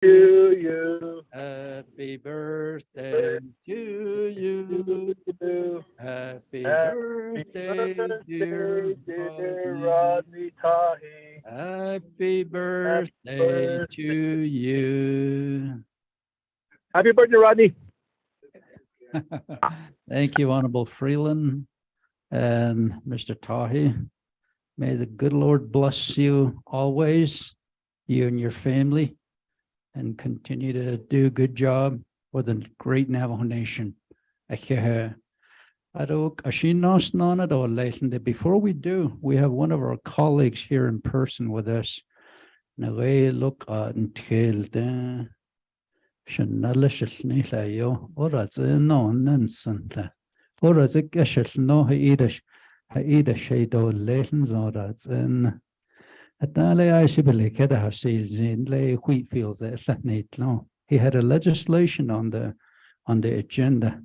to you. Happy birthday to you. Happy Happy birthday, dear birthday, dear Rodney. Rodney Tahi. Happy Happy birthday to birthday. you. Happy birthday, Rodney. Thank you, Honorable Freeland and Mr. Tahi. May the good Lord bless you always, you and your family, and continue to do a good job for the great Navajo Nation. Before we do, we have one of our colleagues here in person with us. He had a legislation on the agenda.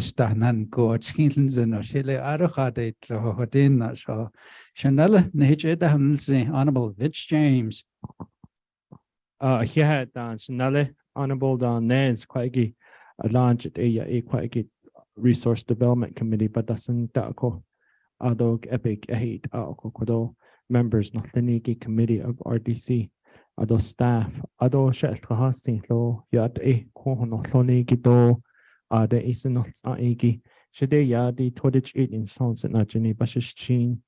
Stanan goat skills and Shile Arachade Hodina so Chanel Nihida Honorable Vitch James. Yeah, dan snelle honorable dan nens quite a launch at a quite resource development committee, but that's in Dako Adog Epic Eight Kodo members not the committee of RDC. Ado staff Ado Shet Kahasting Lo Yat A Kohono Lonigi Do Ade Isenot Aegi Shade Yadi Todich Eat in Sons at Najini Bashish Chin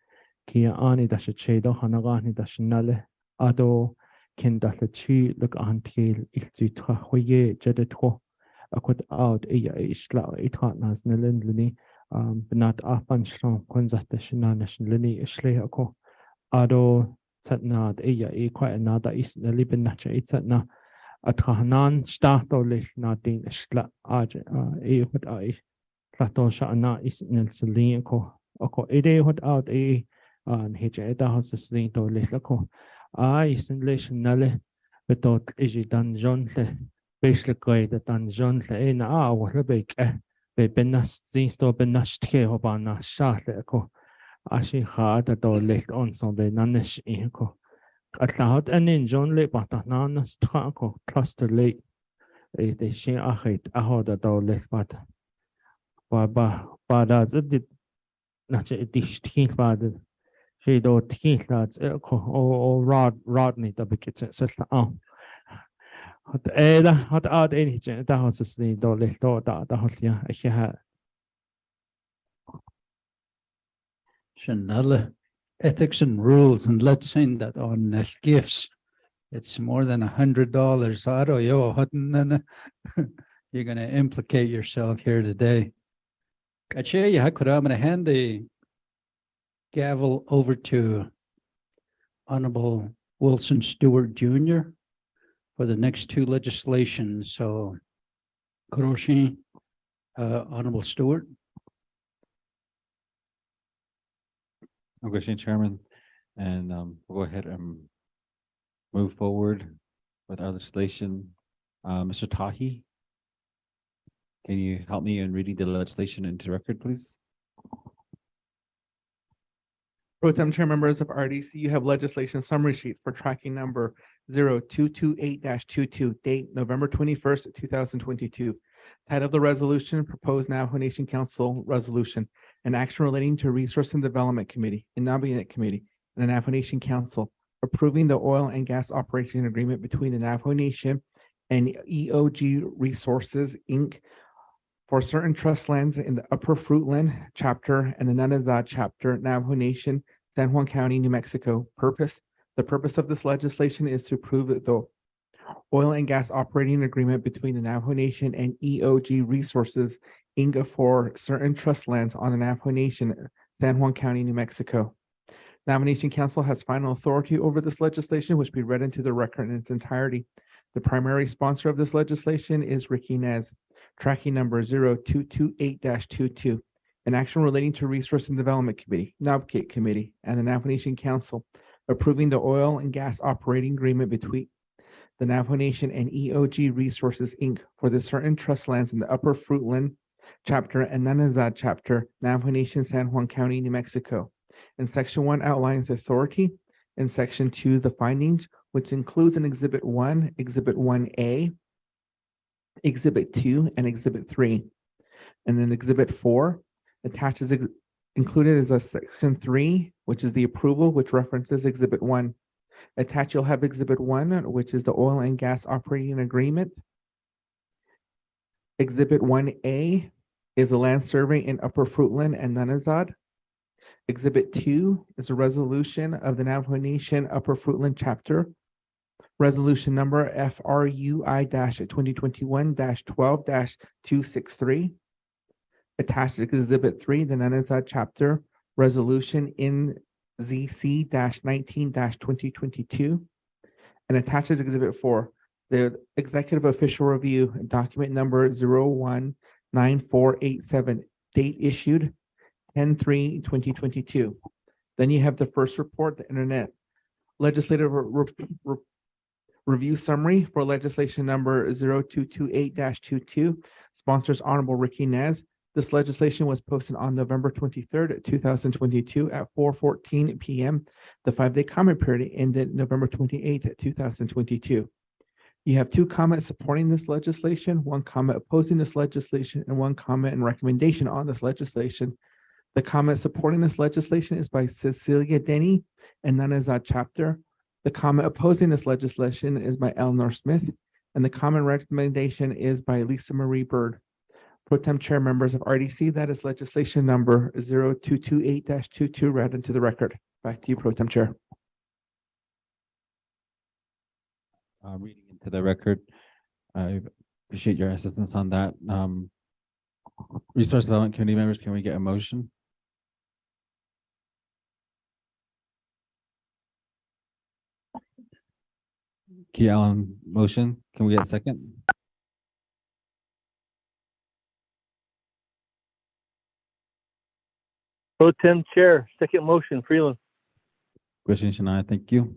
Kia Ani Dashachedo Hanagani Dashinale Ado Ken Dachi look until Iltutra Hoye Jedetro a quid out a isla itrat nas Nilindlini Benat Apanchon Konzat Nationalini Isleako Ado Satnad a quite another is the Libinacha Itzatna at Hanan Stato Lich Nadin Isla Aj a what I Plato Shana is Nilsalinko Oko Ede what out a and Hijada has a sling to Litlako. I is Nale without Iji Danjonle. Basically, the Danjonle in our big be benas seems to be nasty obana shateko. Ashi hard at all left on some benanish inco. At loud and in John Lake, but ananas trako cluster late. They share a hate a hard at all left, but that's it did not a dish think about it. She do think that's or Rodney the big kitchen. Had out anything that was a sneak door left door that yeah I had Chanel ethics and rules, and let's send that on gifts. It's more than $100. You're going to implicate yourself here today. I'm going to hand the gavel over to Honorable Wilson Stewart Jr. for the next two legislations. So, Kuroshi, Honorable Stewart. Okay, Chairman, and we'll go ahead and move forward with our legislation. Mr. Tahi, can you help me in reading the legislation into record, please? Pro Tem Chair, members of RDC, you have legislation summary sheet for tracking number 0228-22, date November 21st, 2022. Title of the resolution, proposed Navajo Nation Council resolution, an action relating to Resource and Development Committee, and Nominate Committee, and the Navajo Nation Council, approving the oil and gas operation agreement between the Navajo Nation and EOG Resources, Inc. for certain trust lands in the Upper Fruitland chapter and the Nunazad chapter, Navajo Nation, San Juan County, New Mexico. Purpose: the purpose of this legislation is to approve the oil and gas operating agreement between the Navajo Nation and EOG Resources, Inc. for certain trust lands on the Navajo Nation, San Juan County, New Mexico. Navajo Nation Council has final authority over this legislation, which be read into the record in its entirety. The primary sponsor of this legislation is Ricky Nez. Tracking number 0228-22, an action relating to Resource and Development Committee, NAVCAT Committee, and the Navajo Nation Council, approving the oil and gas operating agreement between the Navajo Nation and EOG Resources, Inc. for the certain trust lands in the Upper Fruitland chapter and Nunazad chapter, Navajo Nation, San Juan County, New Mexico. In section 1 outlines authority. In section 2, the findings, which includes an exhibit 1, exhibit 1A, exhibit 2, and exhibit 3. And then exhibit 4 attaches included is a section 3, which is the approval, which references exhibit 1. Attached, you'll have exhibit 1, which is the oil and gas operating agreement. Exhibit 1A is a land survey in Upper Fruitland and Nunazad. Exhibit 2 is a resolution of the Navajo Nation Upper Fruitland chapter. Resolution number FRUI-2021-12-263. Attached to exhibit 3, the Nunazad chapter resolution in ZC-19-2022. And attaches exhibit 4, the executive official review document number 019487, date issued 10/3/2022. Then you have the first report, the internet legislative review summary for legislation number 0228-22. Sponsors Honorable Ricky Nez. This legislation was posted on November 23rd, 2022 at 4:14 p.m. The 5-day comment period ended November 28th, 2022. You have 2 comments supporting this legislation, 1 comment opposing this legislation, and 1 comment and recommendation on this legislation. The comment supporting this legislation is by Cecilia Denny and Nunazad chapter. The comment opposing this legislation is by Eleanor Smith, and the comment recommendation is by Lisa Marie Bird. Pro Tem Chair, members of RDC, that is legislation number 0228-22 read into the record. Back to you, Pro Tem Chair. Reading into the record, I appreciate your assistance on that. Resource Development Committee members, can we get a motion? Key Allen, motion. Can we get a second? Pro Tem Chair, second motion, Freeland. Question Shania, thank you.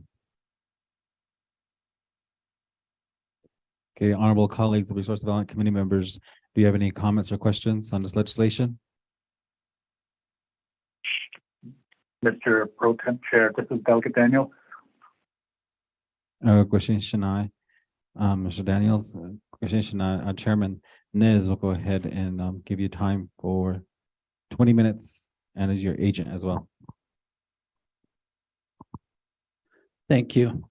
Okay, honorable colleagues, the Resource Development Committee members, do you have any comments or questions on this legislation? Mr. Pro Tem Chair, this is Delegate Daniel. Question Shania, Mr. Daniels, question Shania, Chairman Nez will go ahead and give you time for 20 minutes and as your agent as well. Thank you.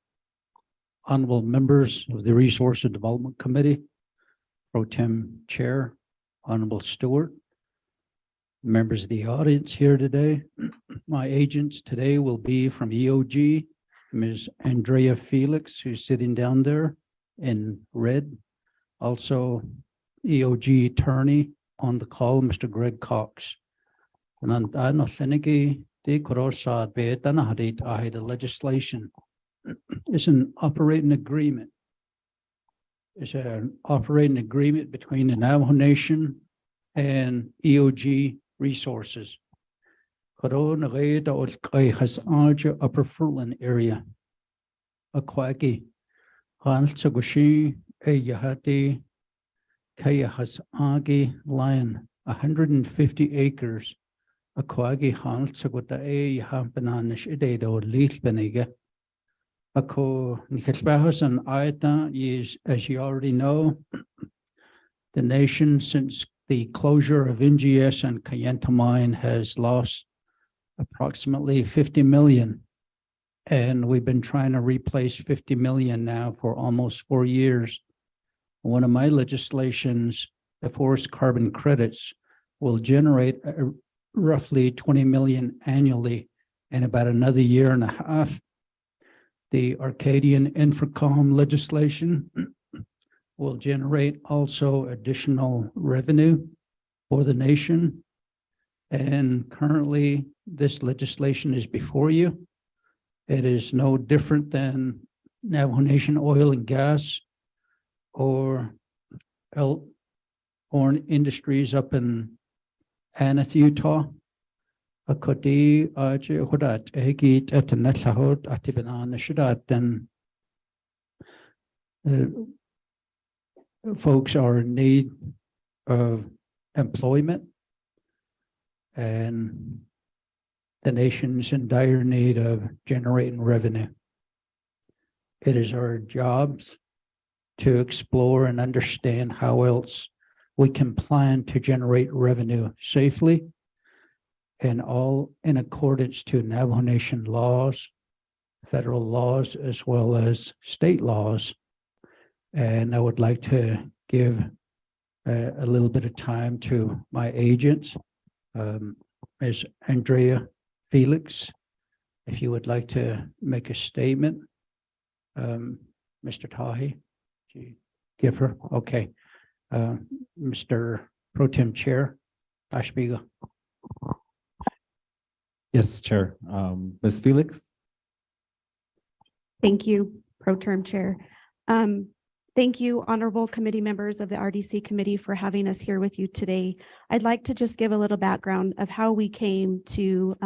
Honorable members of the Resource and Development Committee, Pro Tem Chair, Honorable Stewart, members of the audience here today. My agents today will be from EOG, Ms. Andrea Felix, who's sitting down there in red. Also, EOG attorney on the call, Mr. Greg Cox. And the legislation is an operating agreement. It's an operating agreement between the Navajo Nation and EOG Resources. Upper Fruitland area. Aquaki. Hansagushi, Ayahati, Kayahasagi Lion, 150 acres. Aquagi Hansagota Ayahampanish Idedo Leith Beniga. Ako Nikasbahas and Aita is, as you already know, the nation since the closure of NGS and Kayenta mine has lost approximately 50 million. And we've been trying to replace 50 million now for almost 4 years. One of my legislations, the forest carbon credits, will generate roughly 20 million annually in about another year and a half. The Arcadian Infracom legislation will generate also additional revenue for the nation. And currently, this legislation is before you. It is no different than Navajo Nation oil and gas or Elkhorn Industries up in Aneth, Utah. Akodi aje hudat egit etenetahot atibanan shudat then folks are in need of employment, and the nation's in dire need of generating revenue. It is our jobs to explore and understand how else we can plan to generate revenue safely and all in accordance to Navajo Nation laws, federal laws, as well as state laws. And I would like to give a little bit of time to my agents, Ms. Andrea Felix, if you would like to make a statement. Mr. Tahi, do you give her? Okay. Mr. Pro Tem Chair Ashbiga. Yes, Chair. Ms. Felix? Thank you, Pro Term Chair. Thank you, honorable committee members of the RDC committee for having us here with you today. I'd like to just give a little background of how we came to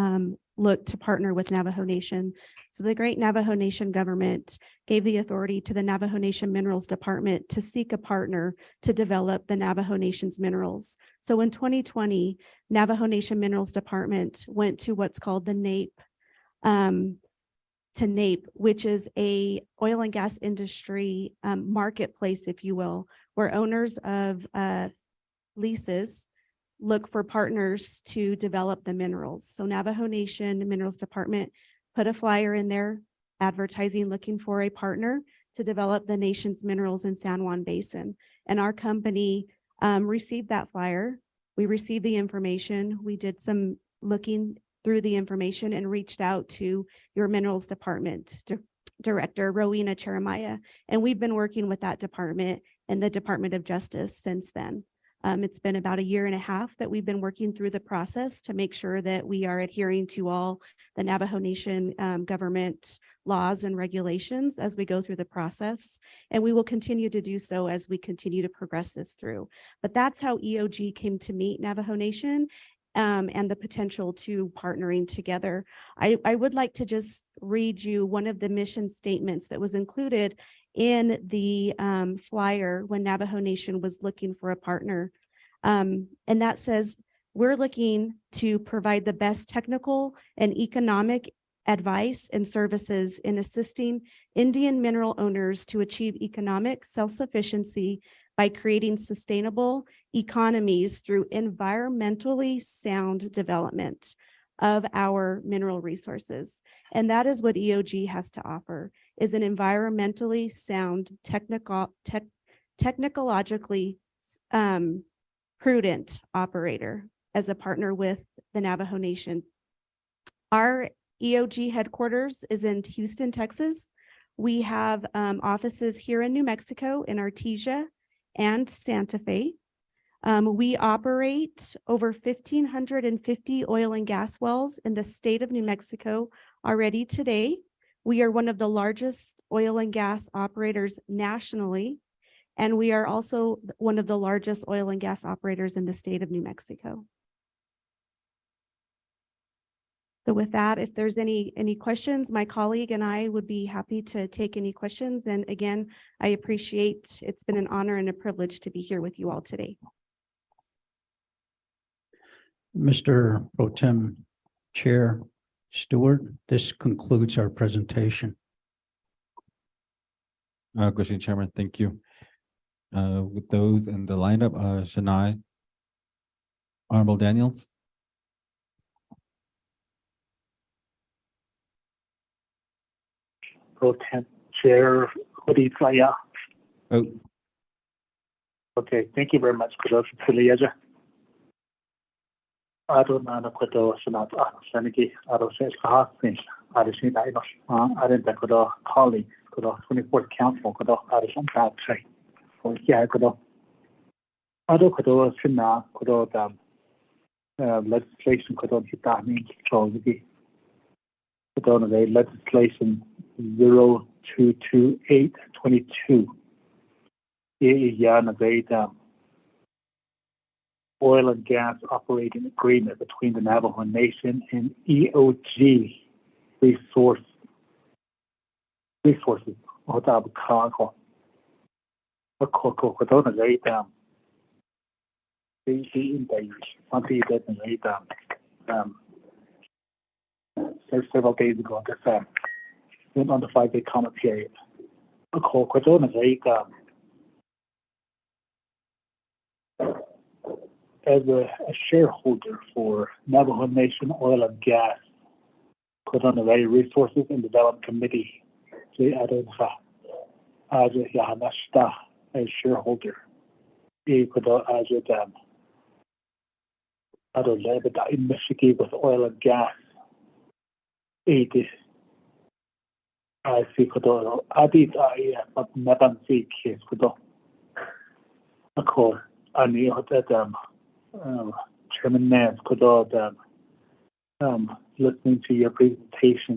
look to partner with Navajo Nation. So the great Navajo Nation government gave the authority to the Navajo Nation Minerals Department to seek a partner to develop the Navajo Nation's minerals. So in 2020, Navajo Nation Minerals Department went to what's called the NAPE, which is a oil and gas industry marketplace, if you will, where owners of leases look for partners to develop the minerals. So Navajo Nation Minerals Department put a flyer in there advertising, looking for a partner to develop the nation's minerals in San Juan Basin. And our company received that flyer. We received the information. We did some looking through the information and reached out to your minerals department director, Rowena Jeremiah. And we've been working with that department and the Department of Justice since then. It's been about 1.5 years that we've been working through the process to make sure that we are adhering to all the Navajo Nation government laws and regulations as we go through the process. And we will continue to do so as we continue to progress this through. But that's how EOG came to meet Navajo Nation and the potential to partnering together. I would like to just read you one of the mission statements that was included in the flyer when Navajo Nation was looking for a partner. And that says, we're looking to provide the best technical and economic advice and services in assisting Indian mineral owners to achieve economic self-sufficiency by creating sustainable economies through environmentally sound development of our mineral resources. And that is what EOG has to offer, is an environmentally sound, technologically prudent operator as a partner with the Navajo Nation. Our EOG headquarters is in Houston, Texas. We have offices here in New Mexico, in Artesia and Santa Fe. We operate over 1,550 oil and gas wells in the state of New Mexico already today. We are one of the largest oil and gas operators nationally, and we are also one of the largest oil and gas operators in the state of New Mexico. So with that, if there's any questions, my colleague and I would be happy to take any questions. And again, I appreciate, it's been an honor and a privilege to be here with you all today. Mr. Pro Tem Chair Stewart, this concludes our presentation. Question, Chairman, thank you. With those in the lineup, Shania, Honorable Daniels. Pro Tem Chair Hoditaya. Oh, Okay, thank you very much. Kudos to Liaja. Adonana Kodo Sanat Saniki, Adosha Hastings, Adishni Dainos, Adenta Kodo colleague, Kodo 24th Council, Kodo Adishon Batray, for Kia Kodo. Ado Kodo Sina, Kodo legislation Kodo Hitani, Chogigi. Kodo the legislation 022822. Yana Veda. Oil and gas operating agreement between the Navajo Nation and EOG resources. Otab Kago. A cocoa codona later. The in the something that later. several days ago. This went on the 5-day comment period. A call question is like as a shareholder for Navajo Nation Oil and Gas, put on the Right Resources and Development Committee. So I don't have as shareholder. I don't know, but I investigate with oil and gas. I see I did but never see case a call. I knew that Chairman Nance listening to your presentation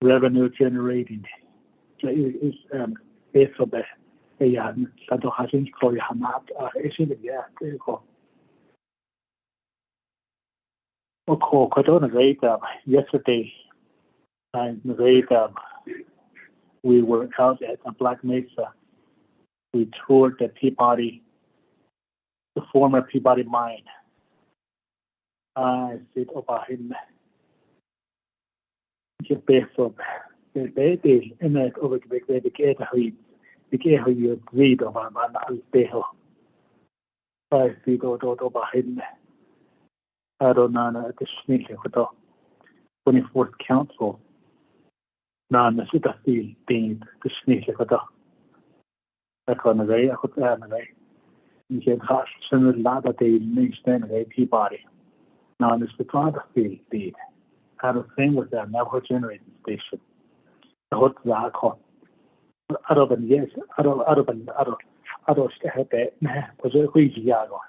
revenue generating is based on the hasn't called yesterday we were out at a Black Mesa. We toured the Peabody, the former Peabody mine. I sit over him. Get based on the baby and then over the big get how you read of our man Albejo. I see over him. I don't know the snake with the 24th Council. None of the field being the snake with the economy. I could anyway. You can have some lot of the nation away Peabody. None is the other field beat. I don't think with that Navajo generating station. The hot Zako. I don't yes, I don't step it. Was a huge yago.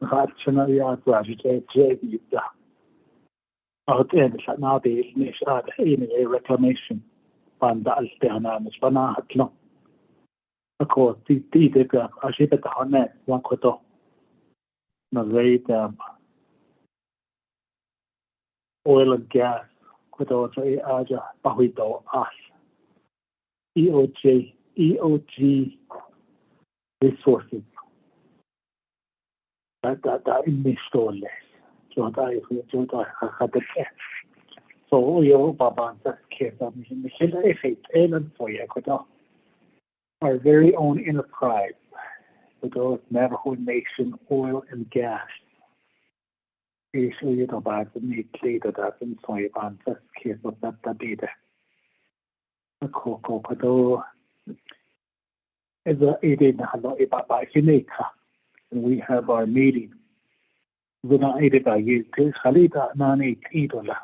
Rational yard graduate, JB. Out there, now the English are in a reclamation. Banda Alsternam is Banatlo. Of course, the I ship at the Hornet, one quarter. No, rate oil and gas, quarter Aja, Bahuito, Ash, EOG resources. That in the store less. So I had the test. So you Baba case of Michelle Effect Ellen for you our very own enterprise with those Navajo Nation oil and gas. Is you about the need later that in soy on this case of that data. A cocoa as a aided by Hineka. And we have our meeting. We're not aided by you. Halida Nani Idola.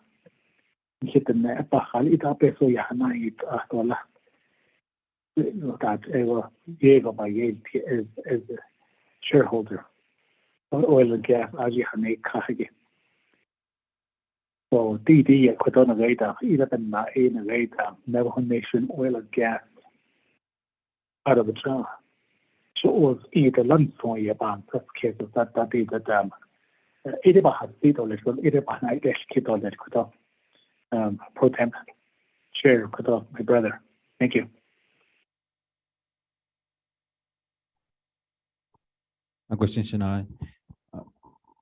Hit the Napa Halida Peso Yahanait Adola. That ever gave by Yale as a shareholder of oil and gas as Yahanait Kahagi. So DD Equadona Radar, either than in a radar, Navajo Nation oil and gas out of the jar. So it was either lunch for you about this case of that is the dam. Either by hospital, either by night kid on that could pro temp chair could my brother. Thank you. A question Shanai.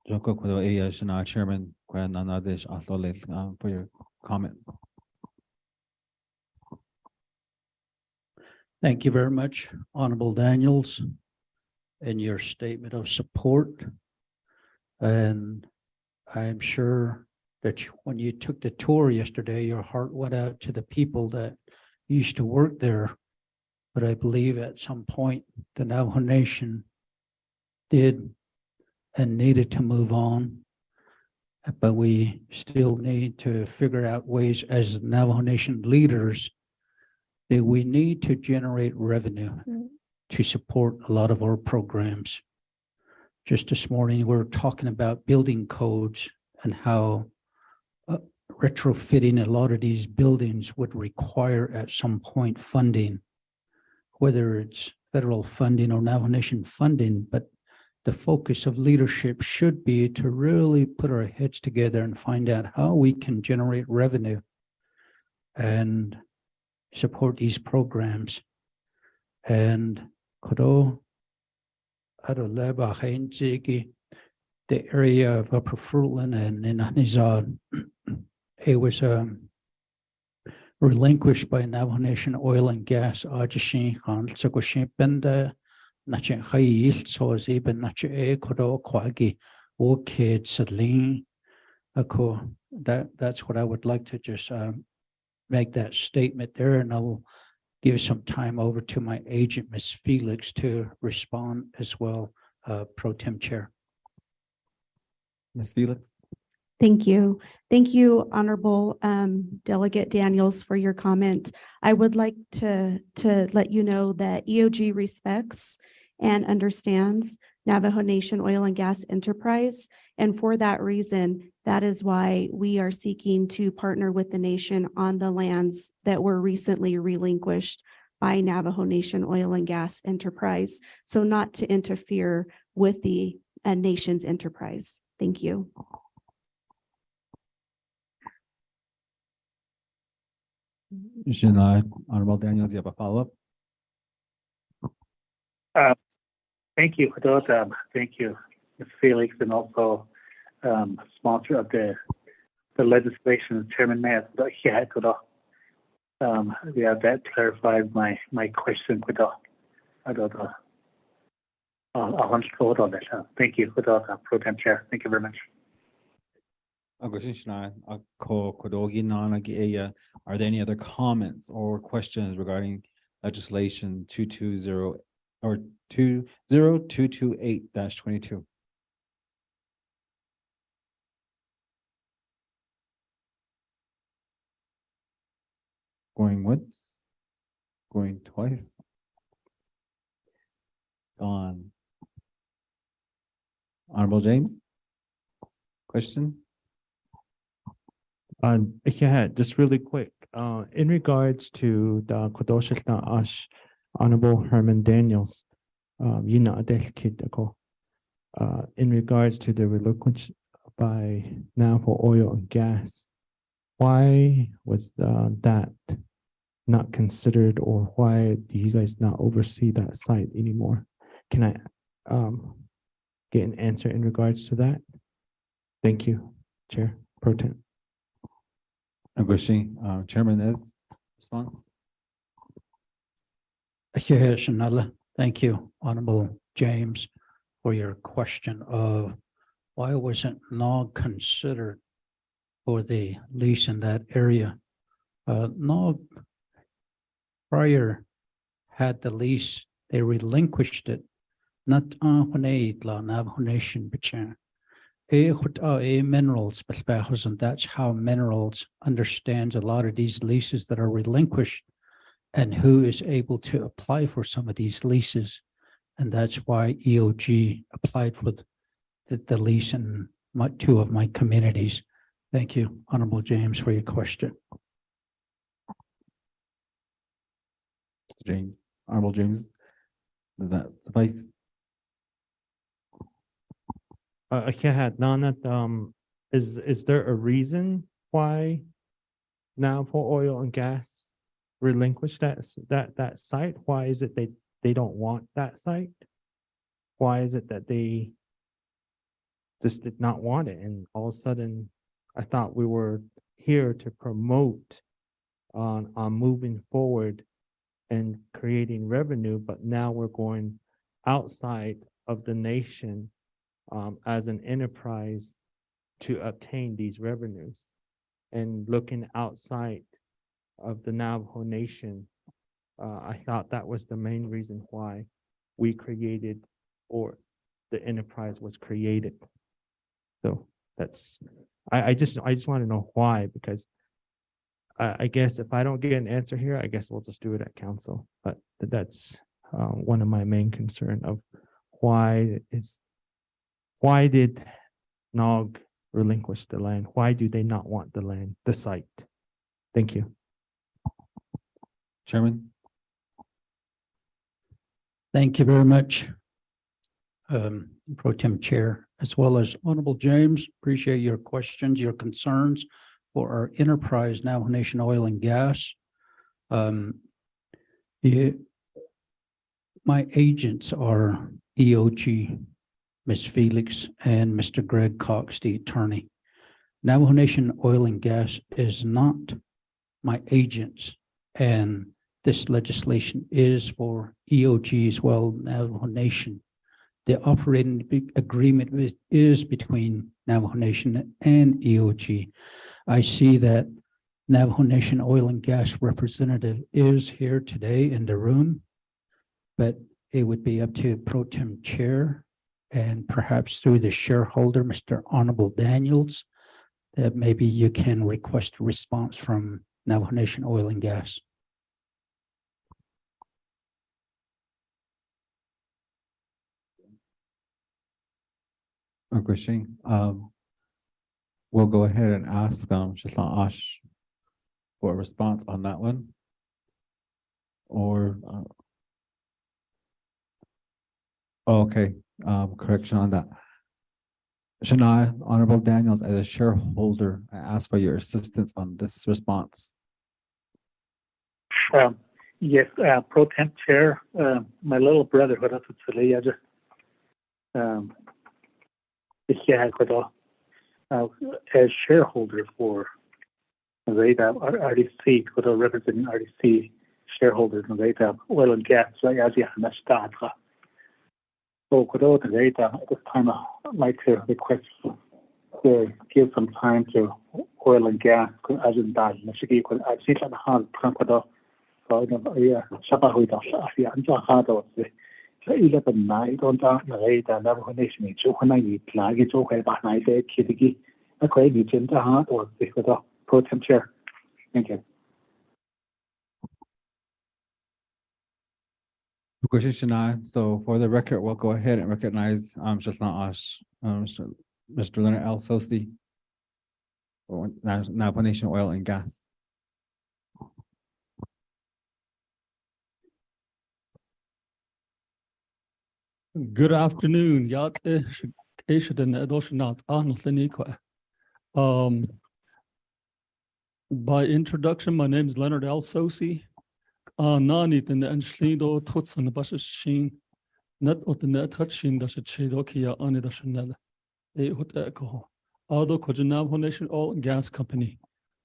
Joko Kudo Aya Shanai Chairman Kwan Nanadesh Atholil for your comment. Thank you very much, Honorable Daniels, and your statement of support. And I'm sure that when you took the tour yesterday, your heart went out to the people that used to work there. But I believe at some point the Navajo Nation did and needed to move on. But we still need to figure out ways as Navajo Nation leaders that we need to generate revenue to support a lot of our programs. Just this morning, we were talking about building codes and how retrofitting a lot of these buildings would require at some point funding, whether it's federal funding or Navajo Nation funding, but the focus of leadership should be to really put our heads together and find out how we can generate revenue and support these programs. And Kodo Adoleba Hainziki the area of Upper Fruitland and in Hanizad, it was relinquished by Navajo Nation Oil and Gas Ajishin Han Sakushin Benda Nache Hayil so as even Nache E Kodo Kwagi Okid Sadlin Ako. That's what I would like to just make that statement there, and I will give some time over to my agent, Ms. Felix, to respond as well, Pro Tem Chair. Ms. Felix? Thank you. Thank you, Honorable Delegate Daniels, for your comment. I would like to let you know that EOG respects and understands Navajo Nation Oil and Gas Enterprise. And for that reason, that is why we are seeking to partner with the nation on the lands that were recently relinquished by Navajo Nation Oil and Gas Enterprise. So not to interfere with the nation's enterprise. Thank you. Honorable Daniel, do you have a follow-up? Thank you for those. Thank you, Ms. Felix, and also sponsor of the legislation, Chairman Matt. Yeah, that clarifies my question. Thank you for the Pro Tem Chair. Thank you very much. Are there any other comments or questions regarding legislation 220 or 20228-22? Going once, going twice. Gone. Honorable James? Question? Yeah, just really quick. In regards to the Kodoshita Ash, Honorable Herman Daniels, in regards to the relinquish by Navajo Oil and Gas, why was that not considered, or why do you guys not oversee that site anymore? Can I get an answer in regards to that? Thank you, Chair Pro Tem. Chairman is response. Thank you, Honorable James, for your question of why wasn't NOG considered for the lease in that area. NOG prior had the lease, they relinquished it, not when Navajo Nation, minerals, and that's how minerals understands a lot of these leases that are relinquished and who is able to apply for some of these leases. And that's why EOG applied for the lease in two of my communities. Thank you, Honorable James, for your question. James, Honorable James, does that suffice? Is there a reason why Navajo Oil and Gas relinquished that site? Why is it they don't want that site? Why is it that they just did not want it? And all of a sudden, I thought we were here to promote on moving forward and creating revenue, but now we're going outside of the nation as an enterprise to obtain these revenues, and looking outside of the Navajo Nation. I thought that was the main reason why we created, or the enterprise was created. So that's, I just want to know why, because I guess if I don't get an answer here, I guess we'll just do it at council. But that's one of my main concern of why did NOG relinquish the land? Why do they not want the land, the site? Thank you. Chairman? Thank you very much, Pro Tem Chair, as well as Honorable James. Appreciate your questions, your concerns for our enterprise, Navajo Nation Oil and Gas. My agents are EOG Ms. Felix, and Mr. Greg Cox, the attorney. Navajo Nation Oil and Gas is not my agents, and this legislation is for EOG as well, Navajo Nation. The operating agreement is between Navajo Nation and EOG. I see that Navajo Nation Oil and Gas representative is here today in the room, but it would be up to Pro Tem Chair and perhaps through the shareholder, Mr. Honorable Daniels, that maybe you can request a response from Navajo Nation Oil and Gas. Question. We'll go ahead and ask Shaslan Ash for a response on that one. Or okay, correction on that. Shania, Honorable Daniels, as a shareholder, I ask for your assistance on this response. Yes, Pro Temp Chair, my little brother, I just as shareholder for RDC, representing RDC shareholders and oil and gas, right? As you understand, so at this time, I'd like to request to give some time to oil and gas as in that. I've seen that hard so Ilaban night on that night, and Navajo Nation in Johanna, flag it okay about night, Kitty, a great agenda heart or with a Pro Tem Chair. Thank you. Question, Shania. So for the record, we'll go ahead and recognize Shaslan Ash, Mr. Leonard L. Sosi, for Navajo Nation Oil and Gas. Good afternoon. By introduction, my name is Leonard L. Sosi. Nani the Enschlido Tutsan Bashin, not of the net touching the Chidokia on the Chanel. A hotel. Although Navajo Nation Oil and Gas Company,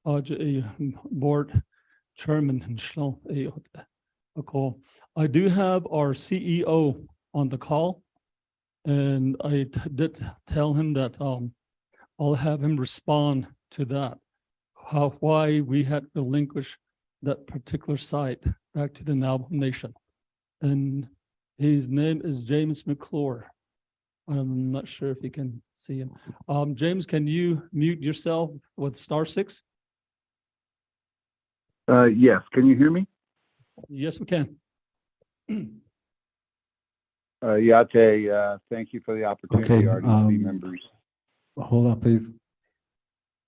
a board chairman and Shlon a call. I do have our CEO on the call, and I did tell him that I'll have him respond to that, why we had relinquished that particular site back to the Navajo Nation. And his name is James McClure. I'm not sure if you can see him. James, can you mute yourself with *6? Yes, can you hear me? Yes, we can. Yate, thank you for the opportunity, Okay, RDC members. Hold on, please.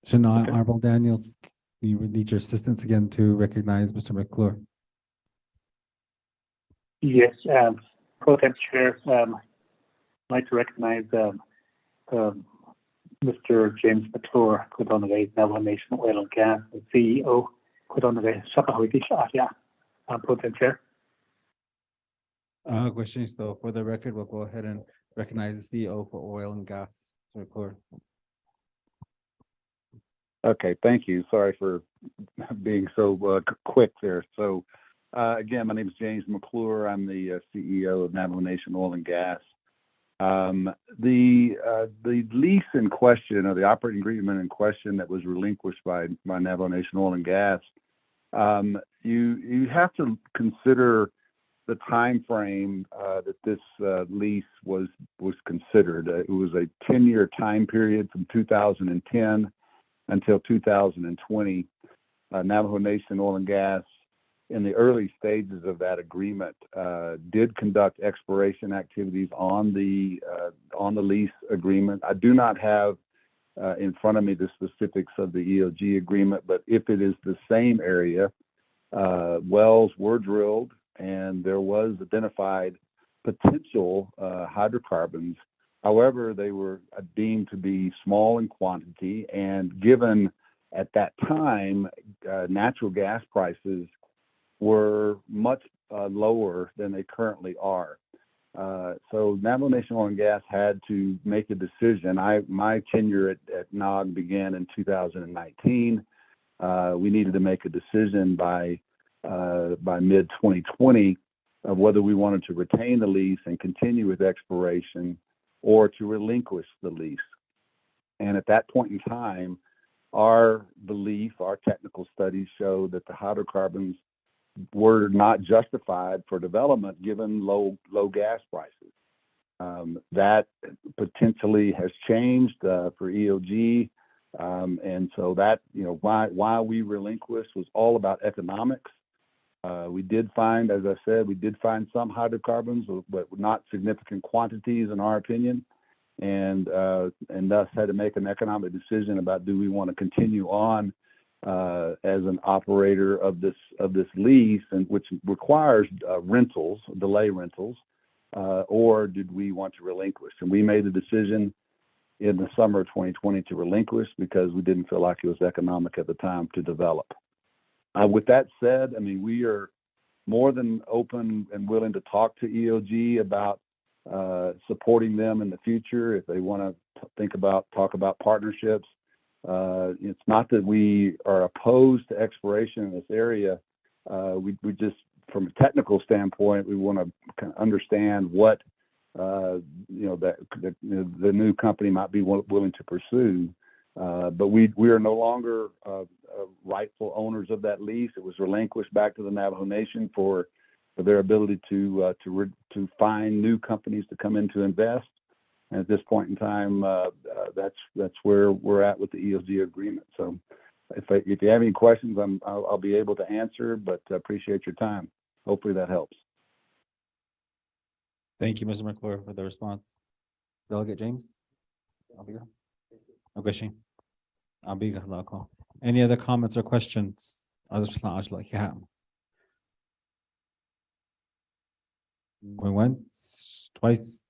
Shania, Honorable Daniels, we would need your assistance again to recognize Mr. McClure. Yes, Pro Temp Chair, I'd like to recognize Mr. James McClure, Navajo Nation Oil and Gas, the CEO, Pro Temp Chair. Question. So for the record, we'll go ahead and recognize the CEO for Oil and Gas, Mr. McClure. Okay, thank you. Sorry for being so quick there. So again, my name is James McClure. I'm the CEO of Navajo Nation Oil and Gas. The lease in question, or the operating agreement in question that was relinquished by Navajo Nation Oil and Gas, you have to consider the time frame that this lease was considered. It was a 10-year time period from 2010 until 2020. Navajo Nation Oil and Gas, in the early stages of that agreement, did conduct exploration activities on the lease agreement. I do not have in front of me the specifics of the EOG agreement, but if it is the same area, wells were drilled and there was identified potential hydrocarbons. However, they were deemed to be small in quantity, and given at that time natural gas prices were much lower than they currently are. So Navajo Nation Oil and Gas had to make a decision. My tenure at NOG began in 2019. We needed to make a decision by mid 2020 of whether we wanted to retain the lease and continue with exploration or to relinquish the lease. And at that point in time, our belief, our technical studies show that the hydrocarbons were not justified for development given low gas prices. That potentially has changed for EOG. And so that, why we relinquished was all about economics. We did find, as I said, some hydrocarbons, but not significant quantities in our opinion. And thus had to make an economic decision about, do we want to continue on as an operator of this lease, and which requires delay rentals, or did we want to relinquish? And we made the decision in the summer of 2020 to relinquish because we didn't feel like it was economic at the time to develop. With that said, I mean, we are more than open and willing to talk to EOG about supporting them in the future if they want to talk about partnerships. It's not that we are opposed to exploration in this area. We just, from a technical standpoint, we want to kind of understand what that the new company might be willing to pursue. But we are no longer rightful owners of that lease. It was relinquished back to the Navajo Nation for their ability to find new companies to come in to invest. And at this point in time, that's where we're at with the EOG agreement. So if you have any questions, I'll be able to answer, but appreciate your time. Hopefully that helps. Thank you, Mr. McClure, for the response. Delegate James? Okay, any other comments or questions? Going once, twice.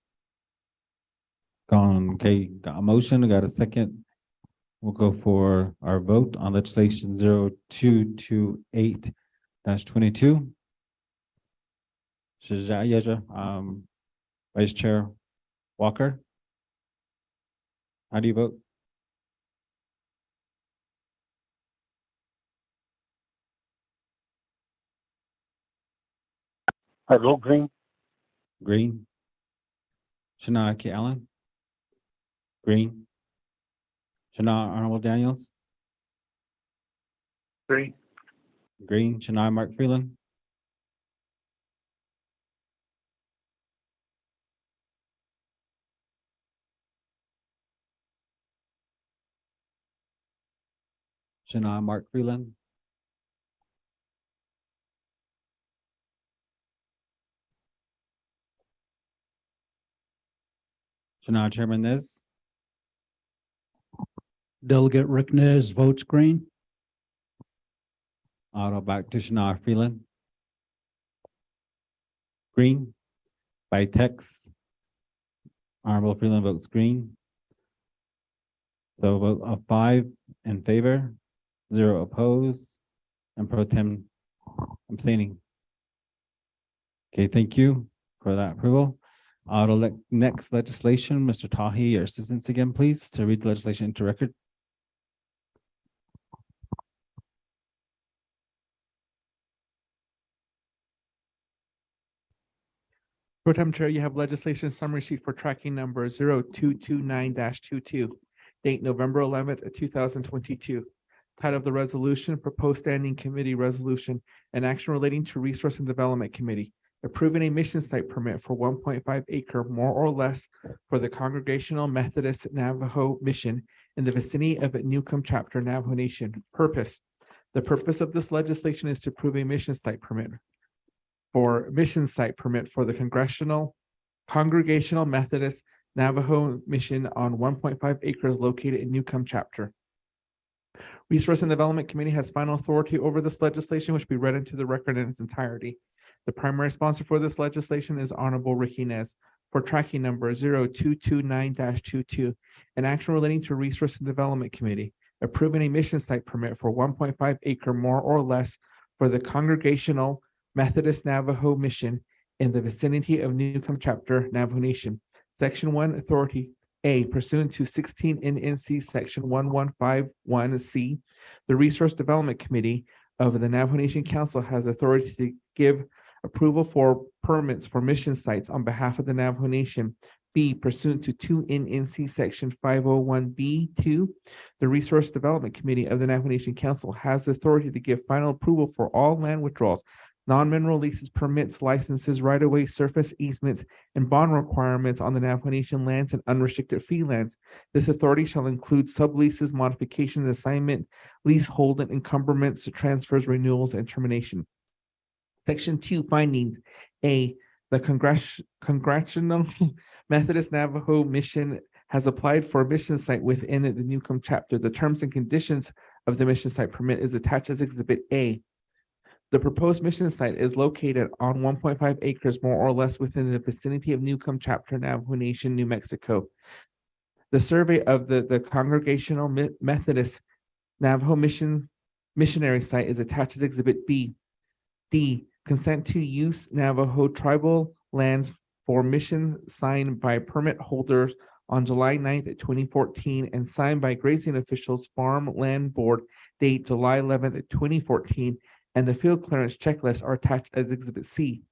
Gone. Okay, got a motion, got a second. We'll go for our vote on legislation 0228-22. Vice Chair Walker, how do you vote? I vote green. Green. Shana K. Allen? Green. Shana Arnold Daniels? Green. Green. Shana Mark Freeland? Shana Mark Freeland? Shana Chairman Nez? Delegate Rick Nez votes green. Auto back to Shana Freeland. Green. By text, Honorable Freeland votes green. So a vote of 5 in favor, 0 opposed, and Pro Tem abstaining. Okay, thank you for that approval. Next legislation, Mr. Tahi, your assistance again, please, to read the legislation into record. Pro Tem Chair, you have legislation summary sheet for tracking number 0229-22, date November 11th, 2022. Title of the resolution, proposed standing committee resolution, and action relating to Resource and Development Committee, approving a mission site permit for 1.5 acre more or less for the Congregational Methodist Navajo Mission in the vicinity of Newcomb Chapter Navajo Nation. Purpose. The purpose of this legislation is to approve a mission site permit for the Congregational Methodist Navajo Mission on 1.5 acres located in Newcomb Chapter. Resource and Development Committee has final authority over this legislation, which will be read into the record in its entirety. The primary sponsor for this legislation is Honorable Ricky Nez for tracking number 0229-22, an action relating to Resource and Development Committee, approving a mission site permit for 1.5 acre more or less for the Congregational Methodist Navajo Mission in the vicinity of Newcomb Chapter, Navajo Nation. Section 1, authority. A, pursuant to 16 NNC Section 1151C, the Resource Development Committee of the Navajo Nation Council has authority to give approval for permits for mission sites on behalf of the Navajo Nation. B, pursuant to 2 NNC Section 501B2, the Resource Development Committee of the Navajo Nation Council has the authority to give final approval for all land withdrawals, non-mineral leases, permits, licenses, right-of-way, surface easements, and bond requirements on the Navajo Nation lands and unrestricted fee lands. This authority shall include subleases, modifications, assignment, leasehold, and encumbrance, transfers, renewals, and termination. Section 2, findings. A, the Congressional Methodist Navajo Mission has applied for a mission site within the Newcomb chapter. The terms and conditions of the mission site permit is attached as Exhibit A. The proposed mission site is located on 1.5 acres, more or less within the vicinity of Newcomb chapter, Navajo Nation, New Mexico. The survey of the Congregational Methodist Navajo missionary site is attached as Exhibit B. D, consent to use Navajo tribal lands for missions signed by permit holders on July 9th, 2014, and signed by grazing officials, Farm Land Board, date July 11th, 2014, and the field clearance checklist are attached as Exhibit C.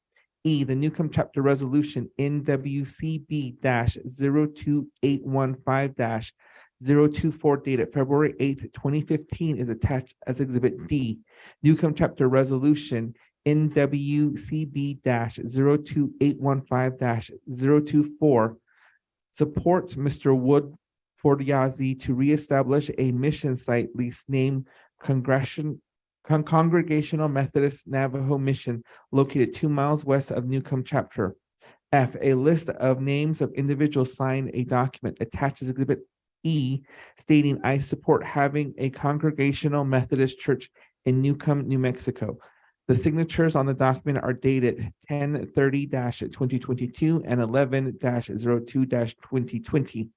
E, the Newcomb Chapter Resolution NWCB-02815-024 dated February 8th, 2015 is attached as Exhibit D. Newcomb Chapter Resolution NWCB-02815-024 supports Mr. Woodford Yazzie to reestablish a mission site lease named Congregational Methodist Navajo Mission located 2 miles west of Newcomb Chapter. F, a list of names of individuals signed a document attached as Exhibit E stating I support having a Congregational Methodist Church in Newcomb, New Mexico. The signatures on the document are dated 10/30-2022 and 11-02-2020.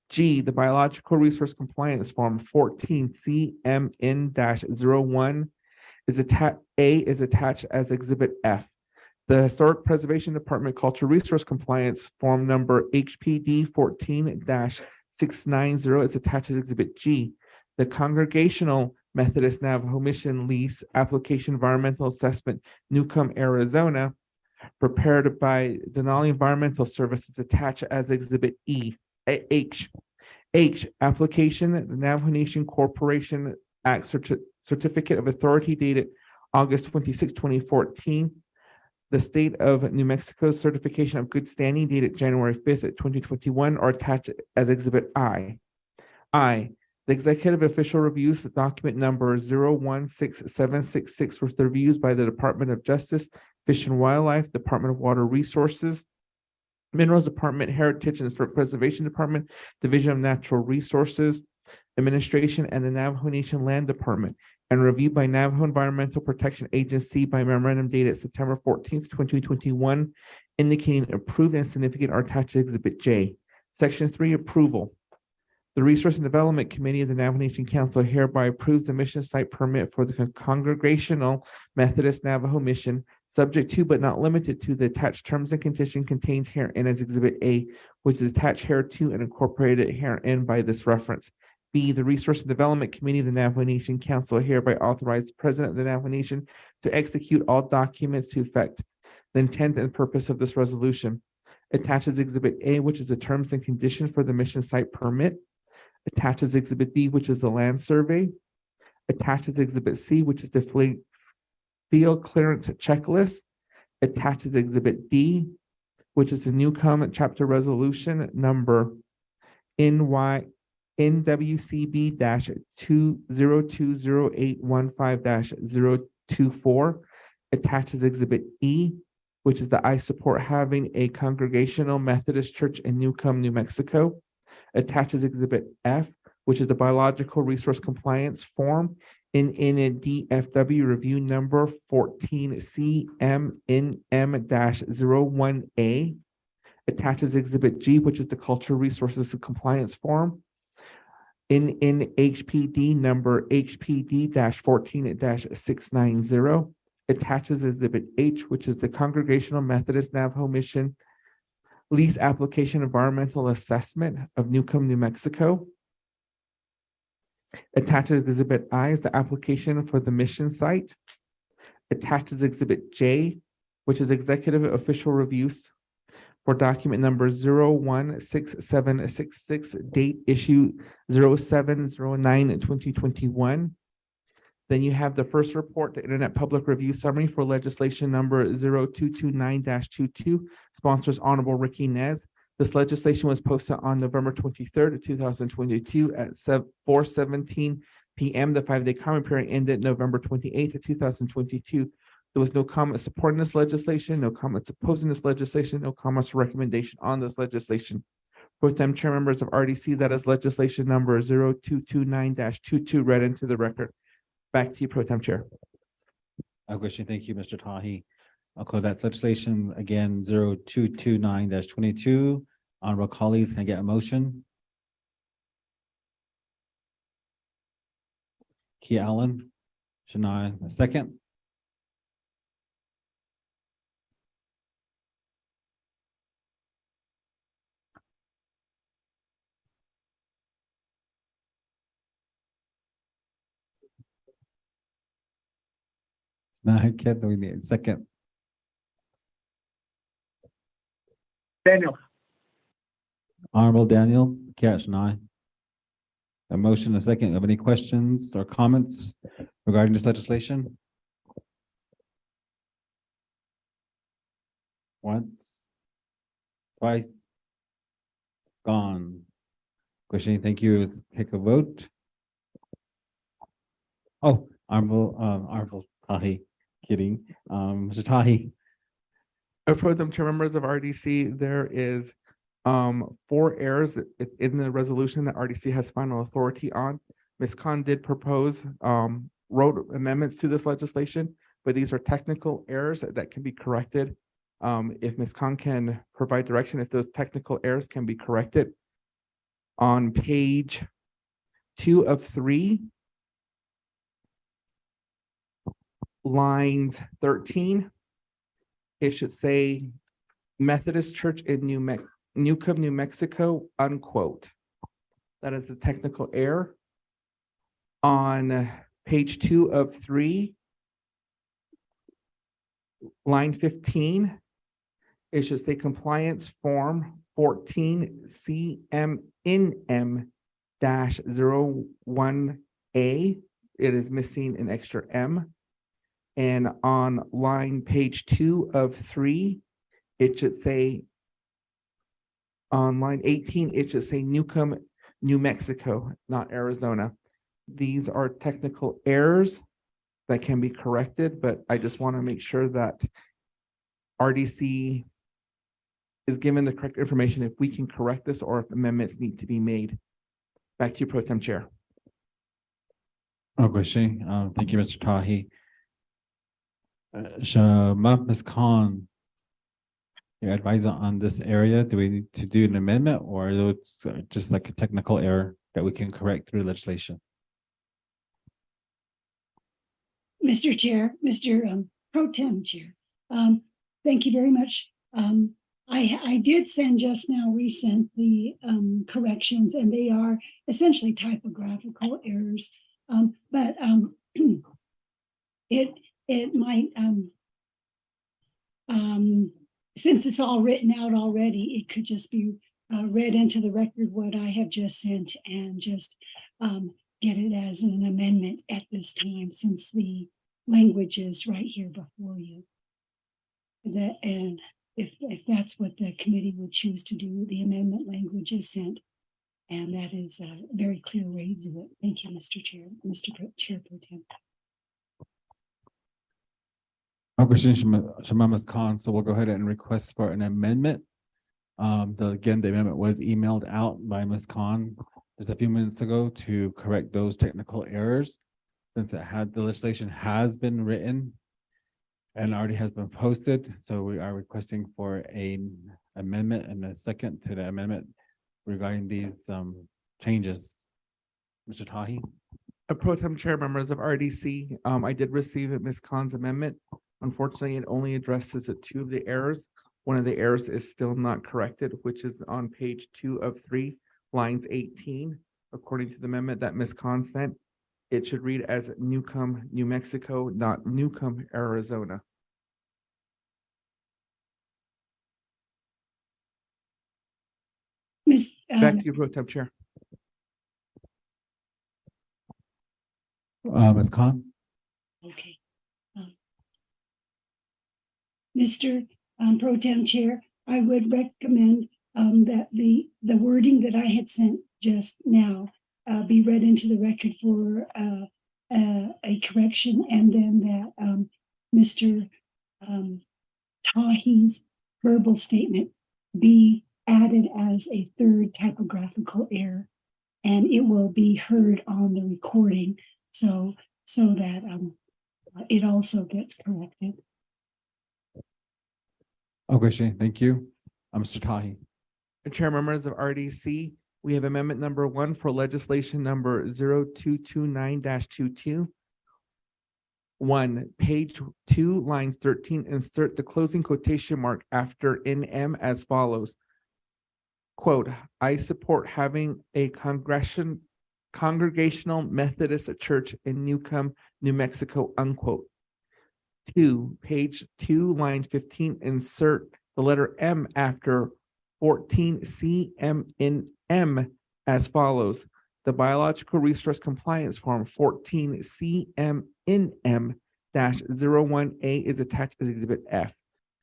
G, the Biological Resource Compliance Form 14 CMN-01 is attached as Exhibit F. The Historic Preservation Department Cultural Resource Compliance Form number HPD 14-690 is attached as Exhibit G. The Congregational Methodist Navajo Mission Lease Application Environmental Assessment, Newcomb, Arizona, prepared by Denali Environmental Services, attached as Exhibit H. Application, the Navajo Nation Corporation Act Certificate of Authority dated August 26, 2014. The State of New Mexico's Certification of Good Standing dated January 5th, 2021 are attached as Exhibit I. The Executive Official Reviews document number 016766 was reviewed by the Department of Justice, Fish and Wildlife, Department of Water Resources, Minerals Department, Heritage and Historic Preservation Department, Division of Natural Resources Administration, and the Navajo Nation Land Department, and reviewed by Navajo Environmental Protection Agency by memorandum dated September 14th, 2021, indicating approved and significant are attached to Exhibit J. Section 3, approval. The Resource and Development Committee of the Navajo Nation Council hereby approves the mission site permit for the Congregational Methodist Navajo Mission, subject to but not limited to the attached terms and conditions contained herein as Exhibit A, which is attached hereto and incorporated herein by this reference. B, the Resource and Development Committee of the Navajo Nation Council hereby authorizes the President of the Navajo Nation to execute all documents to effect the intent and purpose of this resolution. Attaches Exhibit A, which is the terms and conditions for the mission site permit. Attaches Exhibit B, which is the land survey. Attaches Exhibit C, which is the field clearance checklist. Attaches Exhibit D, which is the Newcomb Chapter Resolution number NWCB-2020815-024. Attaches Exhibit E, which is the I support having a Congregational Methodist Church in Newcomb, New Mexico. Attaches Exhibit F, which is the Biological Resource Compliance Form in DFW review number 14 CMNM-01A. Attaches Exhibit G, which is the Cultural Resources Compliance Form in HPD number HPD-14-690. Attaches Exhibit H, which is the Congregational Methodist Navajo Mission lease application environmental assessment of Newcomb, New Mexico. Attaches Exhibit I is the application for the mission site. Attaches Exhibit J, which is executive official reviews for document number 016766, date issue 07/09/2021. Then you have the first report, the Internet Public Review Summary for legislation number 0229-22, sponsors Honorable Ricky Nez. This legislation was posted on November 23rd, 2022 at 4:17 p.m. The 5-day comment period ended November 28th, 2022. There was no comment supporting this legislation, no comments opposing this legislation, no comments or recommendation on this legislation. Pro Tem Chair, members of RDC, that is legislation number 0229-22 read into the record. Back to you, Pro Tem Chair. Question. Thank you, Mr. Tahi. I'll call that legislation again, 0229-22. Honorable colleagues, can I get a motion? Kia Allen, Shania, a second. Shania, Kent, we need a second. Daniel. Honorable Daniels, Kia Shania. A motion, a second. Have any questions or comments regarding this legislation? Once, twice, gone. Question, thank you. Let's take a vote. Oh, Honorable Tahi, kidding. Mr. Tahi. Pro Tem Chair, members of RDC, there is 4 errors in the resolution that RDC has final authority on. Ms. Khan did propose wrote amendments to this legislation, but these are technical errors that can be corrected. If Ms. Khan can provide direction, if those technical errors can be corrected. On page 2 of 3, lines 13, it should say Methodist Church in Newcomb, New Mexico, unquote. That is a technical error. On page 2 of 3, line 15, it should say compliance form 14 CMNM-01A. It is missing an extra M. And on page 2 of 3, it should say, on line 18, it should say Newcomb, New Mexico, not Arizona. These are technical errors that can be corrected, but I just want to make sure that RDC is given the correct information if we can correct this or if amendments need to be made. Back to you, Pro Tem Chair. Question. Thank you, Mr. Tahi. Ms. Khan, your advisor on this area, do we need to do an amendment or it's just like a technical error that we can correct through legislation? Mr. Chair, Mr. Pro Tem Chair, thank you very much. I did send just now, resent the corrections, and they are essentially typographical errors. But it might, since it's all written out already, it could just be read into the record what I have just sent and just get it as an amendment at this time, since the language is right here before you. And if that's what the committee would choose to do, the amendment language is sent. And that is a very clear way to do it. Thank you, Mr. Chair, Chair Pro Tem. Question, Ms. Khan. So we'll go ahead and request for an amendment. Again, the amendment was emailed out by Ms. Khan just a few minutes ago to correct those technical errors. Since the legislation has been written and already has been posted, so we are requesting for an amendment and a second to the amendment regarding these changes. Mr. Tahi. Pro Tem Chair, members of RDC, I did receive Ms. Khan's amendment. Unfortunately, it only addresses two of the errors. One of the errors is still not corrected, which is on page 2 of 3, lines 18. According to the amendment that Ms. Khan sent, it should read as Newcomb, New Mexico, not Newcomb, Arizona. Miss, Back to you, Pro Tem Chair. Ms. Khan? okay. Mr. Pro Tem Chair, I would recommend that the wording that I had sent just now be read into the record for a correction, and then that Mr. Tahi's verbal statement be added as a third typographical error, and it will be heard on the recording, so that it also gets corrected. Okay, Shane, thank you. Mr. Tahi. Chair, members of RDC, we have amendment number 1 for legislation number 0229-22. 1, page 2, lines 13, insert the closing quotation mark after NM as follows. Quote, I support having a Congregational Methodist church in Newcomb, New Mexico, unquote. 2, page 2, line 15, insert the letter M after 14 CMNM as follows. The Biological Resource Compliance Form 14 CMNM-01A is attached as Exhibit F.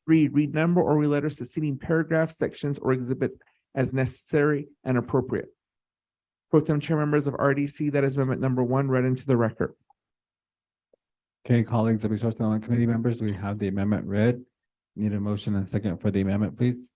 3, renumber or reletter succeeding paragraphs, sections, or exhibit as necessary and appropriate. Pro Tem Chair, members of RDC, that is amendment number 1 read into the record. Okay, colleagues of Resource Development Committee members, we have the amendment read. Need a motion and a second for the amendment, please.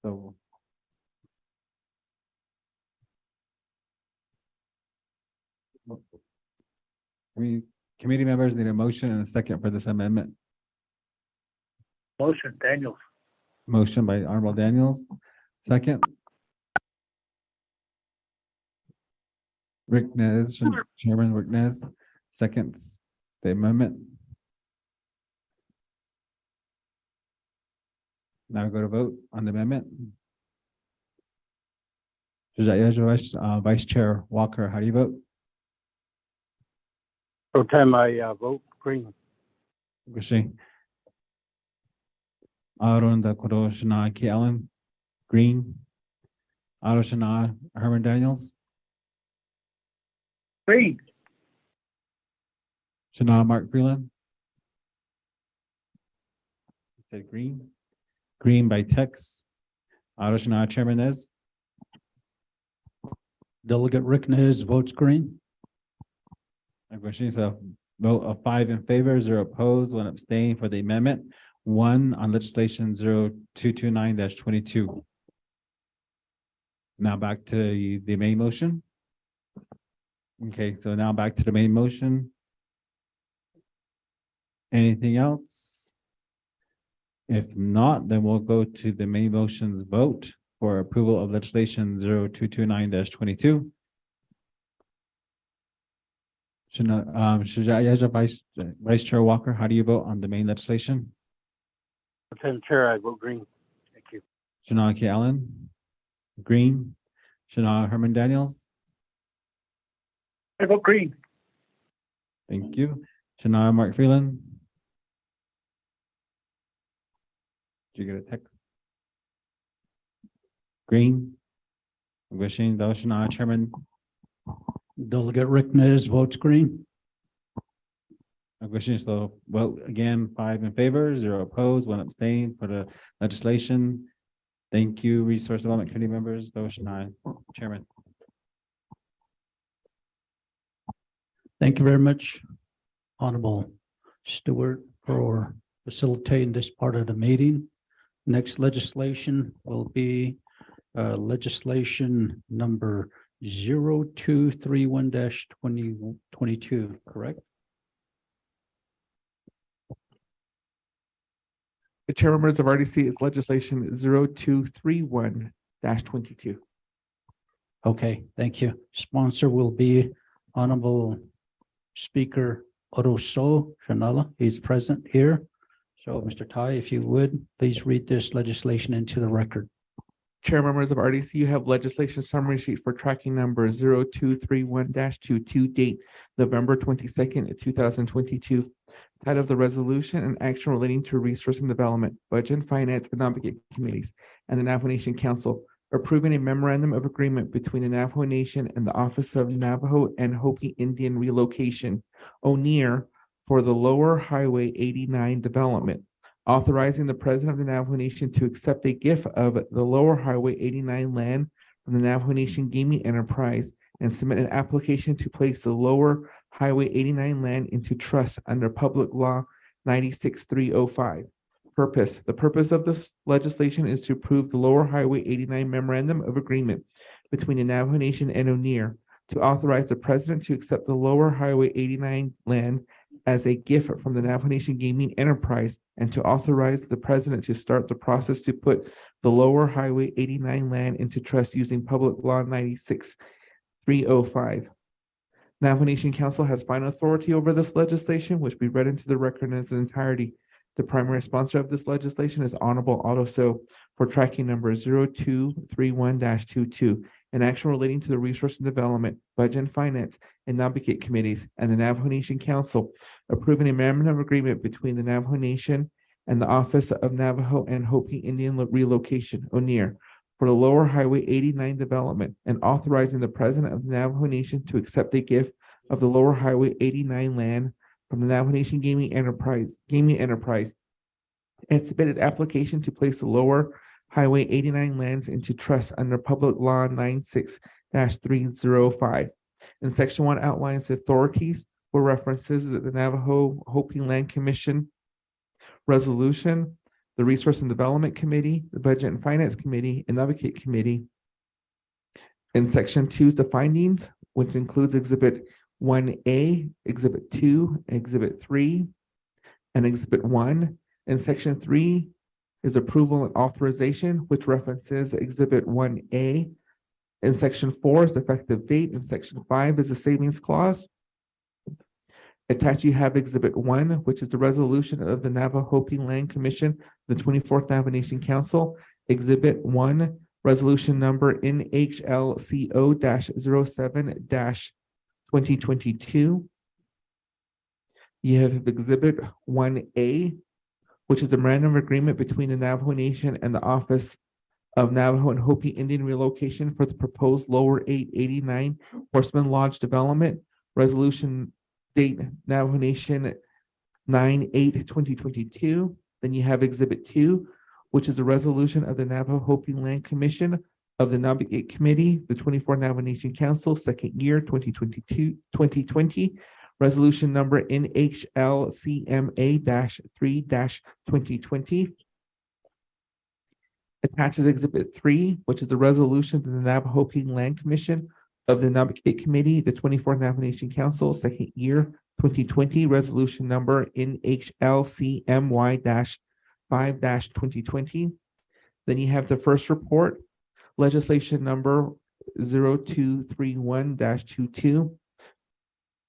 So committee members need a motion and a second for this amendment. Motion, Daniels. Motion by Honorable Daniels, second. Rick Nez, Chairman Rick Nez, seconds the amendment. Now go to vote on the amendment. Vice Chair Walker, how do you vote? Pro Tem, I vote green. Gushi. Arunda Kuroshina K. Allen, green. Aroshana Herman Daniels, Green. Shana Mark Freeland. Said green. Green by text. Aroshana Chairman Nez. Delegate Rick Nez votes green. Question is a vote of 5 in favor, 0 opposed, 1 abstain for the amendment. 1 on legislation 0229-22. Now back to the main motion. Okay, so now back to the main motion. Anything else? If not, then we'll go to the main motion's vote for approval of legislation 0229-22. Vice Chair Walker, how do you vote on the main legislation? Pro Tem Chair, I vote green. Thank you. Shana K. Allen, green. Shana Herman Daniels, I vote green. thank you. Shana Mark Freeland. Did you get a text? Green. Wishing those Shana Chairman. Delegate Rick Nez votes green. Wishing so vote again, 5 in favor, 0 opposed, 1 abstain for the legislation. Thank you, Resource Development Committee members, those Shana Chairman. Thank you very much, Honorable Stewart, for facilitating this part of the meeting. Next legislation will be legislation number 0231-2022, correct? The chair members of RDC is legislation 0231-22. Okay, thank you. Sponsor will be Honorable Speaker Oroso Shanala. He's present here. So Mr. Tai, if you would, please read this legislation into the record. Chair members of RDC, you have legislation summary sheet for tracking number 0231-22, date November 22nd, 2022. Title of the resolution: an action relating to resource and development, budget and finance and non-budget committees, and the Navajo Nation Council, approving a memorandum of agreement between the Navajo Nation and the Office of Navajo and Hopi Indian Relocation, ONEIR, for the Lower Highway 89 development, authorizing the President of the Navajo Nation to accept a gift of the Lower Highway 89 land from the Navajo Nation Gaming Enterprise and submit an application to place the Lower Highway 89 land into trust under Public Law 96305. Purpose: the purpose of this legislation is to approve the Lower Highway 89 Memorandum of Agreement between the Navajo Nation and ONEIR, to authorize the President to accept the Lower Highway 89 land as a gift from the Navajo Nation Gaming Enterprise, and to authorize the President to start the process to put the Lower Highway 89 land into trust using Public Law 96305. Navajo Nation Council has final authority over this legislation, which we read into the record in its entirety. The primary sponsor of this legislation is Honorable Otto So for tracking number 0231-22, an action relating to the resource and development, budget and finance, and non-budget committees, and the Navajo Nation Council, approving a memorandum of agreement between the Navajo Nation and the Office of Navajo and Hopi Indian Relocation, ONEIR, for the Lower Highway 89 development, and authorizing the President of the Navajo Nation to accept a gift of the Lower Highway 89 land from the Navajo Nation Gaming Enterprise, and submitted application to place the Lower Highway 89 lands into trust under Public Law 96-305. And Section 1 outlines the authorities for references that the Navajo Hopi Land Commission resolution, the Resource and Development Committee, the Budget and Finance Committee, and Advocate Committee. In Section 2 is the findings, which includes Exhibit 1A, Exhibit 2, Exhibit 3, and Exhibit 1. In Section 3 is approval and authorization, which references Exhibit 1A. In Section 4 is the effective date. In Section 5 is the savings clause. Attached, you have Exhibit 1, which is the resolution of the Navajo Hopi Land Commission, the 24th Navajo Nation Council. Exhibit 1, resolution number NHLCO-07-2022. You have Exhibit 1A, which is the memorandum of agreement between the Navajo Nation and the Office of Navajo and Hopi Indian Relocation for the proposed Lower 889 Horseman Lodge development. Resolution date Navajo Nation 9/8/2022. Then you have Exhibit 2, which is a resolution of the Navajo Hopi Land Commission of the Navigate Committee, the 24 Navajo Nation Council, second year 2020. Resolution number NHLCMA-3-2020. Attaches Exhibit 3, which is the resolution of the Navajo Hopi Land Commission of the Navigate Committee, the 24 Navajo Nation Council, second year 2020. Resolution number NHLCMY-5-2020. Then you have the first report, legislation number 0231-22.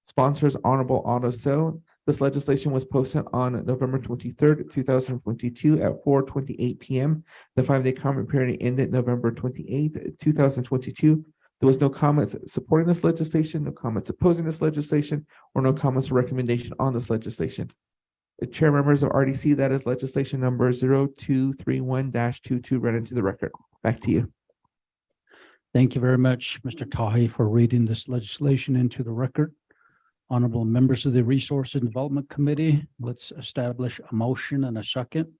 Sponsors Honorable Otto So. This legislation was posted on November 23rd, 2022 at 4:28 p.m. The 5-day comment period ended November 28th, 2022. There was no comments supporting this legislation, no comments opposing this legislation, or no comments or recommendation on this legislation. The chair members of RDC, that is legislation number 0231-22 read into the record. Back to you. Thank you very much, Mr. Tahi, for reading this legislation into the record. Honorable members of the Resource and Development Committee, let's establish a motion and a second.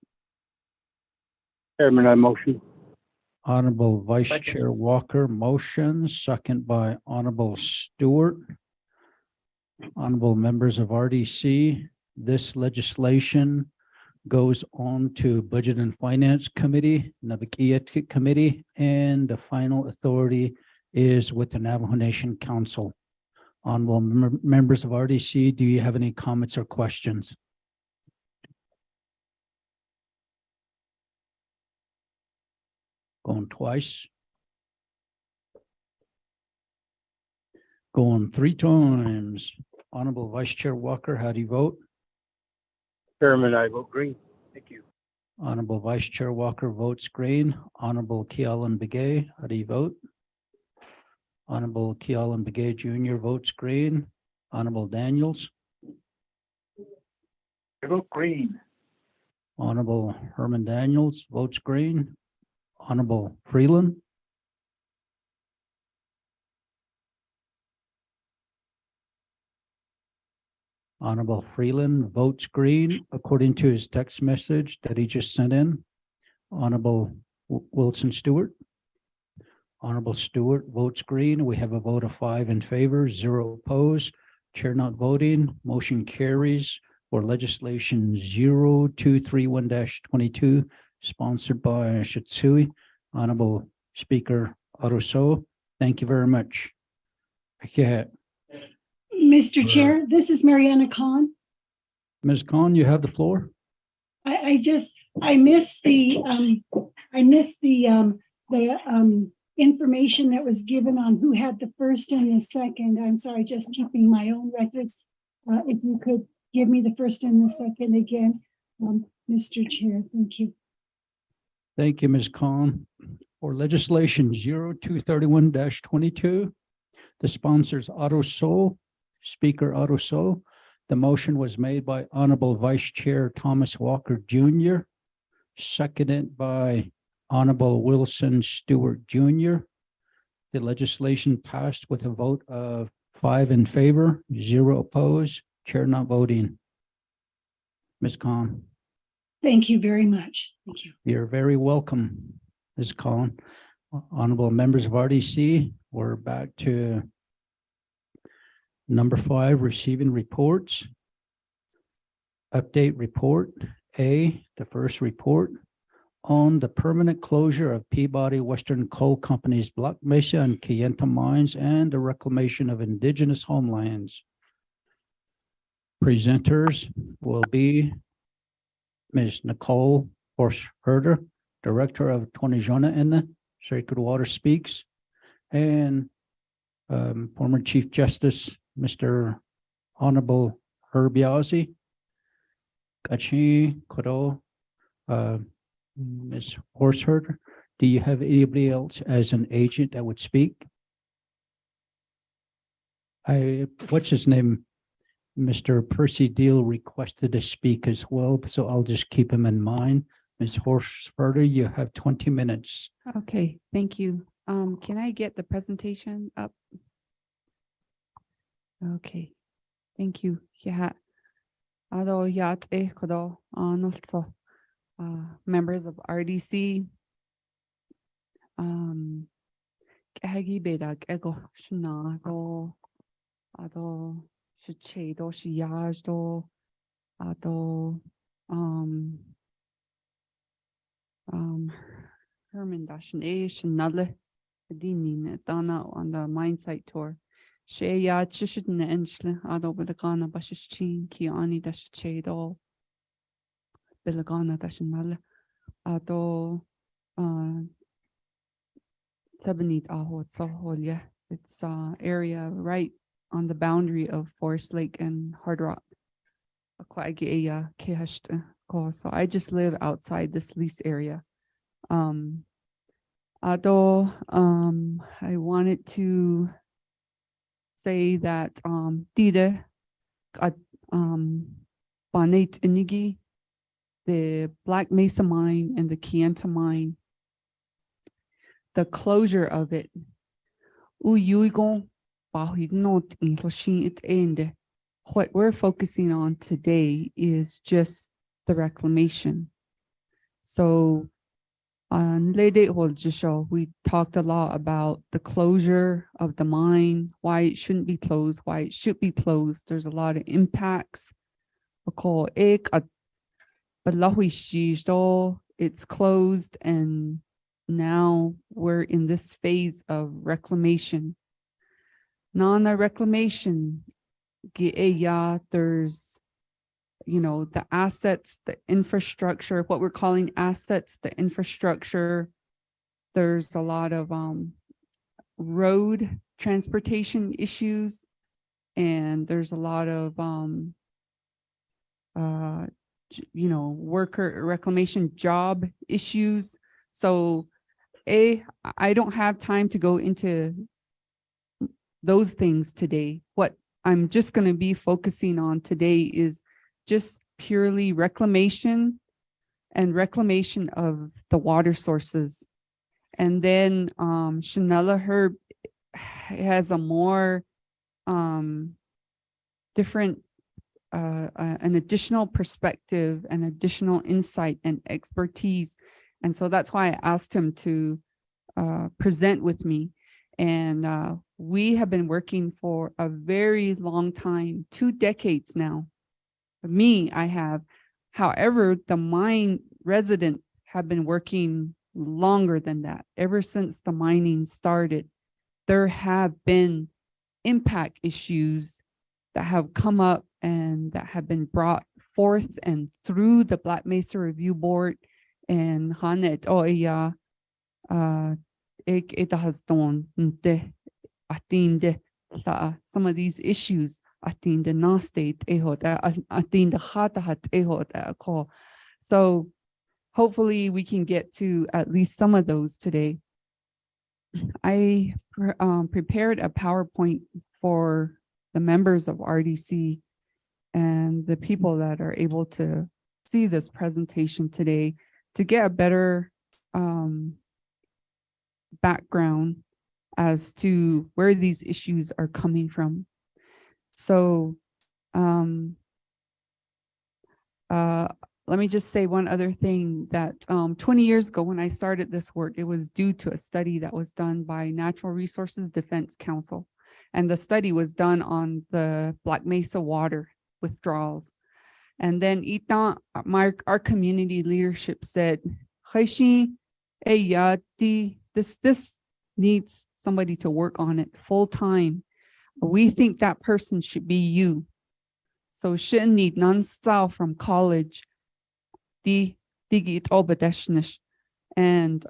Chairman, I motion. Honorable Vice Chair Walker motions, second by Honorable Stewart. Honorable members of RDC, this legislation goes on to Budget and Finance Committee, Navajo Committee, and the final authority is with the Navajo Nation Council. Honorable members of RDC, do you have any comments or questions? Going twice. Going three times. Honorable Vice Chair Walker, how do you vote? Chairman, I vote green. Thank you. Honorable Vice Chair Walker votes green. Honorable Kealan Begay, how do you vote? Honorable Kealan Begay Jr. votes green. Honorable Daniels. I vote green. Honorable Herman Daniels votes green. Honorable Freeland. Honorable Freeland votes green according to his text message that he just sent in. Honorable Wilson Stewart. Honorable Stewart votes green. We have a vote of 5 in favor, 0 opposed. Chair not voting. Motion carries for legislation 0231-22, sponsored by Shitsui. Honorable Speaker Aruso, thank you very much. Yeah. Mr. Chair, this is Mariana Khan. Ms. Khan, you have the floor. I missed the information that was given on who had the first and the second. I'm sorry, just keeping my own records. If you could give me the first and the second again, Mr. Chair, thank you. Thank you, Ms. Khan. For legislation 0231-22, the sponsors Otto Sol, Speaker Otto Sol. The motion was made by Honorable Vice Chair Thomas Walker Jr., seconded by Honorable Wilson Stewart Jr. The legislation passed with a vote of 5 in favor, 0 opposed, chair not voting. Ms. Khan. Thank you very much. Thank you. You're very welcome, Ms. Khan. Honorable members of RDC, we're back to number 5, receiving reports. Update report A, the first report on the permanent closure of Peabody Western Coal Company's Black Mesa and Kayenta mines and the reclamation of indigenous homelands. Presenters will be Ms. Nicole Horse-Herder, Director of Tonijona in the Sacred Water Speaks, and former Chief Justice, Mr. Honorable Herb Yazzie, Kachi Kodo, Ms. Horse-Herder. Do you have anybody else as an agent that would speak? What's his name? Mr. Percy Deal requested to speak as well, so I'll just keep him in mind. Ms. Horse-Herder, you have 20 minutes. Okay, thank you. Can I get the presentation up? Okay, thank you. Yeah. Members of RDC. Herman Dashin Dini Dana on the mine site tour. Shea Chishit Enschle Ado Belagana Bashishin Kiani Dash Chedo Belagana Dashinal Ado Tabanit Aho Tsoholia. It's area right on the boundary of Forest Lake and Hard Rock. So I just live outside this lease area. Although I wanted to say that Tide Bonnet Inigi, the Black Mesa mine and the Kayenta mine, the closure of it, what we're focusing on today is just the reclamation. So on Lady Holjisho, we talked a lot about the closure of the mine, why it shouldn't be closed, why it should be closed. There's a lot of impacts. but Lahuishido, it's closed, and now we're in this phase of reclamation. Nana reclamation, there's, the assets, the infrastructure, what we're calling assets, the infrastructure. There's a lot of road transportation issues, and there's a lot of worker reclamation job issues. So I don't have time to go into those things today. What I'm just going to be focusing on today is just purely reclamation and reclamation of the water sources. And then Shanella Herb has a more different, an additional perspective and additional insight and expertise. And so that's why I asked him to present with me. And we have been working for a very long time, 2 decades now. I have. However, the mine residents have been working longer than that. Ever since the mining started, there have been impact issues that have come up and that have been brought forth and through the Black Mesa Review Board and Hanet Oya some of these issues so hopefully we can get to at least some of those today. I prepared a PowerPoint for the members of RDC and the people that are able to see this presentation today to get a better background as to where these issues are coming from. So let me just say one other thing, that 20 years ago when I started this work, it was due to a study that was done by Natural Resources Defense Council. And the study was done on the Black Mesa water withdrawals. And then our community leadership said, this needs somebody to work on it full time. We think that person should be you. So shouldn't need non-style from college. And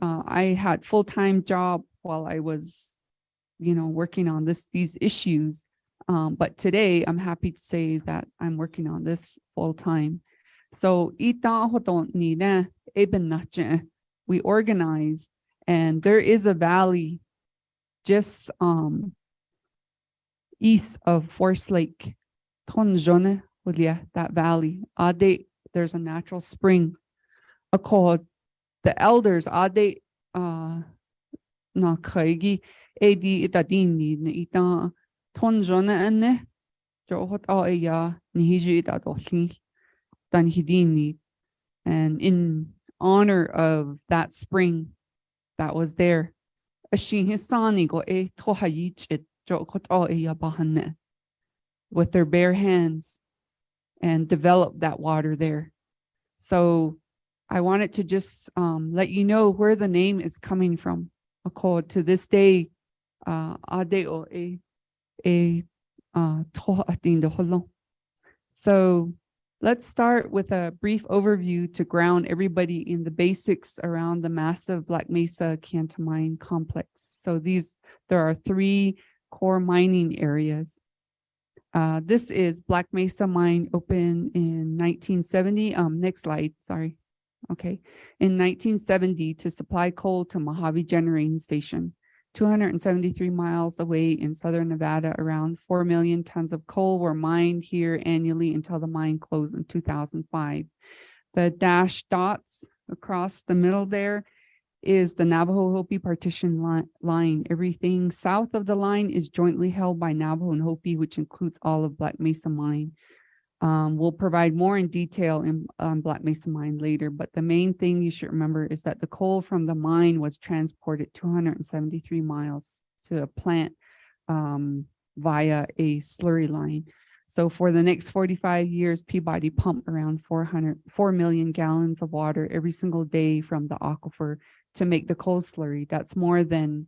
I had full-time job while I was, working on these issues. But today I'm happy to say that I'm working on this full-time. So we organized, and there is a valley just east of Forest Lake, that valley. There's a natural spring called the elders. And in honor of that spring that was there, with their bare hands and develop that water there. So I wanted to just let you know where the name is coming from. To this day, so let's start with a brief overview to ground everybody in the basics around the massive Black Mesa Canta Mine complex. So there are 3 core mining areas. This is Black Mesa Mine, opened in 1970. Next slide, sorry. Okay. In 1970 to supply coal to Mojave Generating Station, 273 miles away in southern Nevada. Around 4 million tons of coal were mined here annually until the mine closed in 2005. The dashed dots across the middle there is the Navajo Hopi partition line. Everything south of the line is jointly held by Navajo and Hopi, which includes all of Black Mesa Mine. We'll provide more in detail on Black Mesa Mine later, but the main thing you should remember is that the coal from the mine was transported 273 miles to a plant via a slurry line. So for the next 45 years, Peabody pumped around 4 million gallons of water every single day from the aquifer to make the coal slurry. That's more than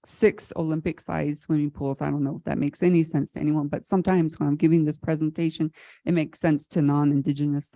six Olympic sized swimming pools. I don't know if that makes any sense to anyone, but sometimes when I'm giving this presentation, it makes sense to non-Indigenous,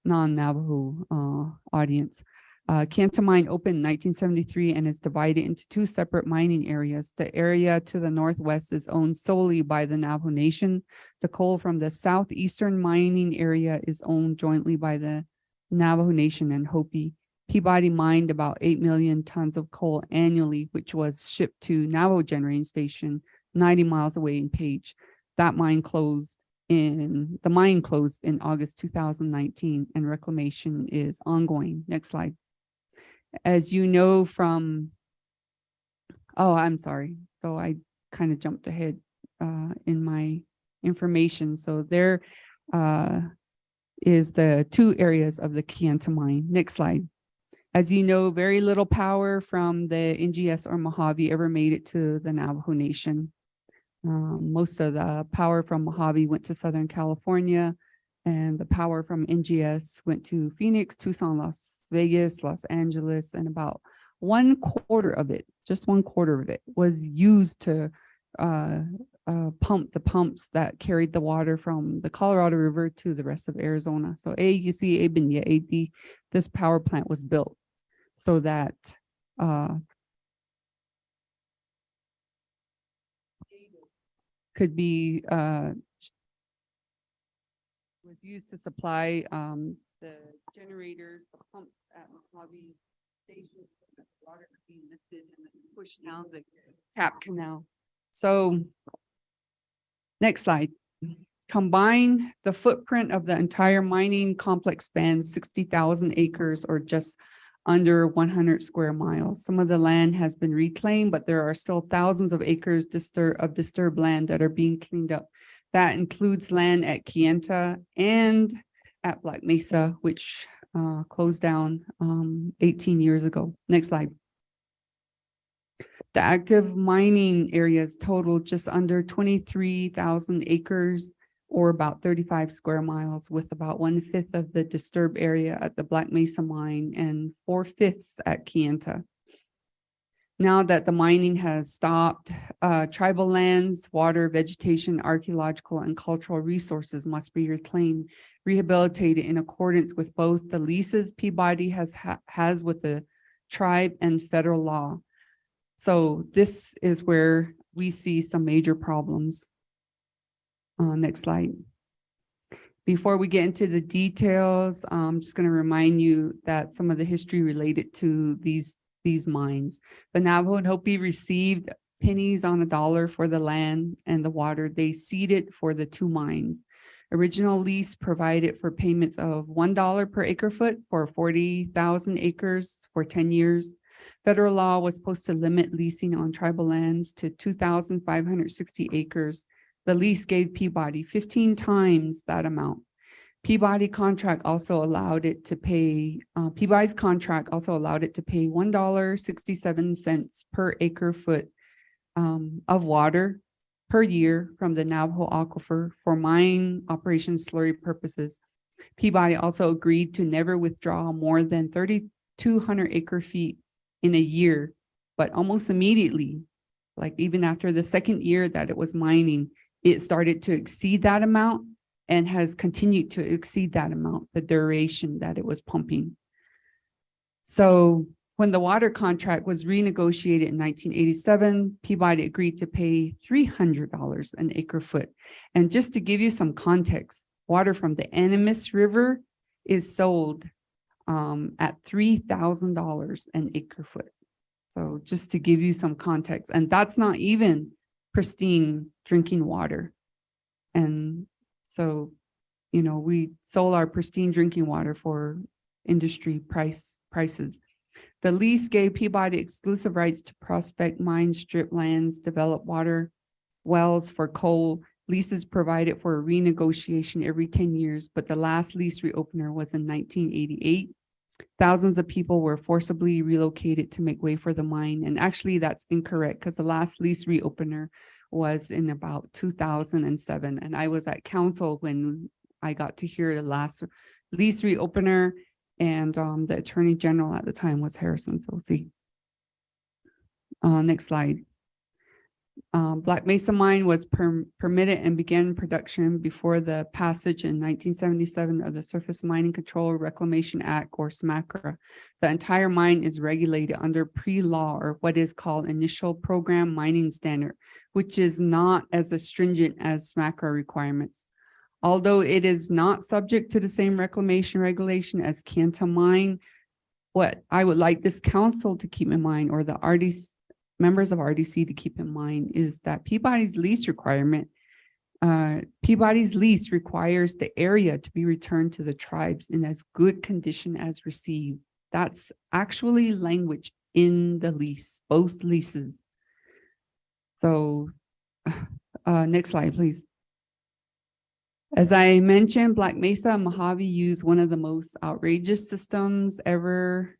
non-Navajo audience. Kanta Mine opened in 1973 and is divided into two separate mining areas. The area to the northwest is owned solely by the Navajo Nation. The coal from the southeastern mining area is owned jointly by the Navajo Nation and Hopi. Peabody mined about 8 million tons of coal annually, which was shipped to Navajo Generating Station 90 miles away in Page. The mine closed in August 2019, and reclamation is ongoing. Next slide. As you know from, I'm sorry. So I kind of jumped ahead in my information. So there is the two areas of the Kanta mine. Next slide. As you know, very little power from the NGS or Mojave ever made it to the Navajo Nation. Most of the power from Mojave went to Southern California, and the power from NGS went to Phoenix, Tucson, Las Vegas, Los Angeles, and about 1/4 of it, just 1/4 of it, was used to pump the pumps that carried the water from the Colorado River to the rest of Arizona. So this power plant was built so that could be was used to supply the generators, the pumps at Mojave Station, so that the water could be lifted and then pushed down the Cap Canal. So next slide. Combine the footprint of the entire mining complex spans 60,000 acres or just under 100 square miles. Some of the land has been reclaimed, but there are still thousands of acres of disturbed land that are being cleaned up. That includes land at Kanta and at Black Mesa, which closed down 18 years ago. Next slide. The active mining areas total just under 23,000 acres or about 35 square miles, with about 1/5 of the disturbed area at the Black Mesa mine and 4/5 at Kanta. Now that the mining has stopped, tribal lands, water, vegetation, archaeological, and cultural resources must be reclaimed, rehabilitated in accordance with both the leases Peabody has with the tribe and federal law. So this is where we see some major problems. Next slide. Before we get into the details, I'm just going to remind you that some of the history related to these mines. The Navajo and Hopi received pennies on a dollar for the land and the water they ceded for the two mines. Original lease provided for payments of $1 per acre foot for 40,000 acres for 10 years. Federal law was supposed to limit leasing on tribal lands to 2,560 acres. The lease gave Peabody 15 times that amount. Peabody's contract also allowed it to pay $1.67 per acre foot of water per year from the Navajo aquifer for mine operation slurry purposes. Peabody also agreed to never withdraw more than 3,200 acre feet in a year, but almost immediately, like even after the second year that it was mining, it started to exceed that amount and has continued to exceed that amount, the duration that it was pumping. So when the water contract was renegotiated in 1987, Peabody agreed to pay $300 an acre foot. And just to give you some context, water from the Animas River is sold at $3,000 an acre foot. So just to give you some context, and that's not even pristine drinking water. And so, we sold our pristine drinking water for industry prices. The lease gave Peabody exclusive rights to prospect mine strip lands, develop water wells for coal. Leases provided for a renegotiation every 10 years, but the last lease reopener was in 1988. Thousands of people were forcibly relocated to make way for the mine. And actually that's incorrect because the last lease reopener was in about 2007. And I was at council when I got to hear the last lease reopener, and the Attorney General at the time was Harrison Sosi. Next slide. Black Mesa Mine was permitted and began production before the passage in 1977 of the Surface Mining Control Reclamation Act, or SMACRA. The entire mine is regulated under pre-law, or what is called Initial Program Mining Standard, which is not as stringent as SMACRA requirements. Although it is not subject to the same reclamation regulation as Kanta Mine, what I would like this council to keep in mind, or the members of RDC to keep in mind, is that Peabody's lease requires the area to be returned to the tribes in as good condition as received. That's actually language in the lease, both leases. So next slide, please. As I mentioned, Black Mesa and Mojave used one of the most outrageous systems ever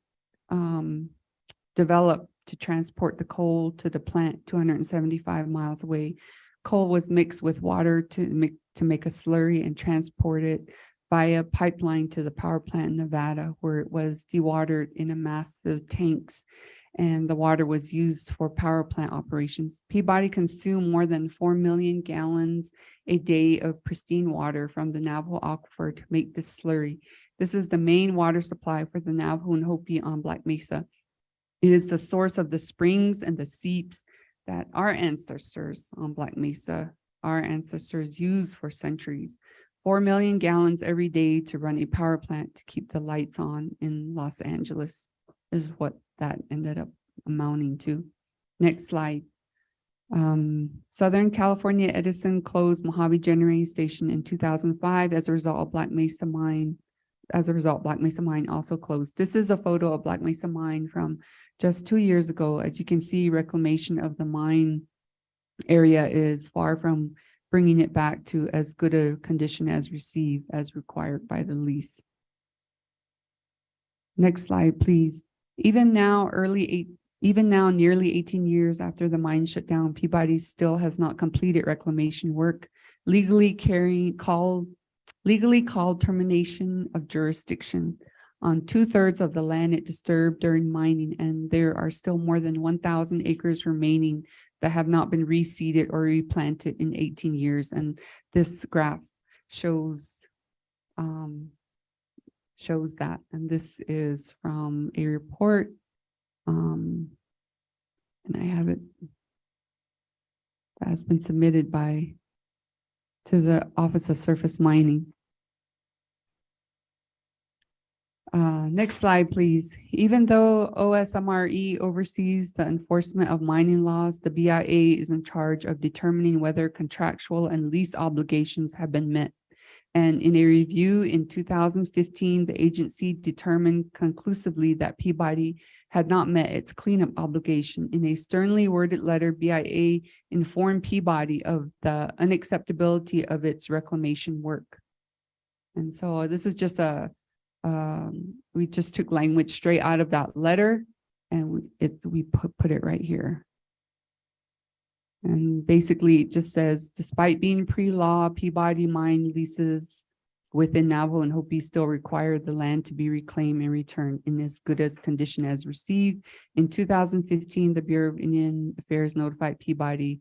developed to transport the coal to the plant 275 miles away. Coal was mixed with water to make a slurry and transported via pipeline to the power plant in Nevada, where it was dewatered in a massive tanks, and the water was used for power plant operations. Peabody consumed more than 4 million gallons a day of pristine water from the Navajo aquifer to make this slurry. This is the main water supply for the Navajo and Hopi on Black Mesa. It is the source of the springs and the seeps that our ancestors on Black Mesa, our ancestors used for centuries. 4 million gallons every day to run a power plant to keep the lights on in Los Angeles is what that ended up amounting to. Next slide. Southern California Edison closed Mojave Generating Station in 2005 as a result of Black Mesa Mine. As a result, Black Mesa Mine also closed. This is a photo of Black Mesa Mine from just 2 years ago. As you can see, reclamation of the mine area is far from bringing it back to as good a condition as received as required by the lease. Next slide, please. Even now, nearly 18 years after the mine shut down, Peabody still has not completed reclamation work, legally called termination of jurisdiction on 2/3 of the land it disturbed during mining, and there are still more than 1,000 acres remaining that have not been reseeded or replanted in 18 years. And this graph shows that, and this is from a report, and I have it, that has been submitted to the Office of Surface Mining. Next slide, please. Even though OSMRE oversees the enforcement of mining laws, the BIA is in charge of determining whether contractual and lease obligations have been met. And in a review in 2015, the agency determined conclusively that Peabody had not met its cleanup obligation. In a sternly worded letter, BIA informed Peabody of the unacceptability of its reclamation work. And so this is just we just took language straight out of that letter, and we put it right here. And basically it just says, despite being pre-law, Peabody mine leases within Navajo and Hopi still require the land to be reclaimed and returned in as good as condition as received. In 2015, the Bureau of Indian Affairs notified Peabody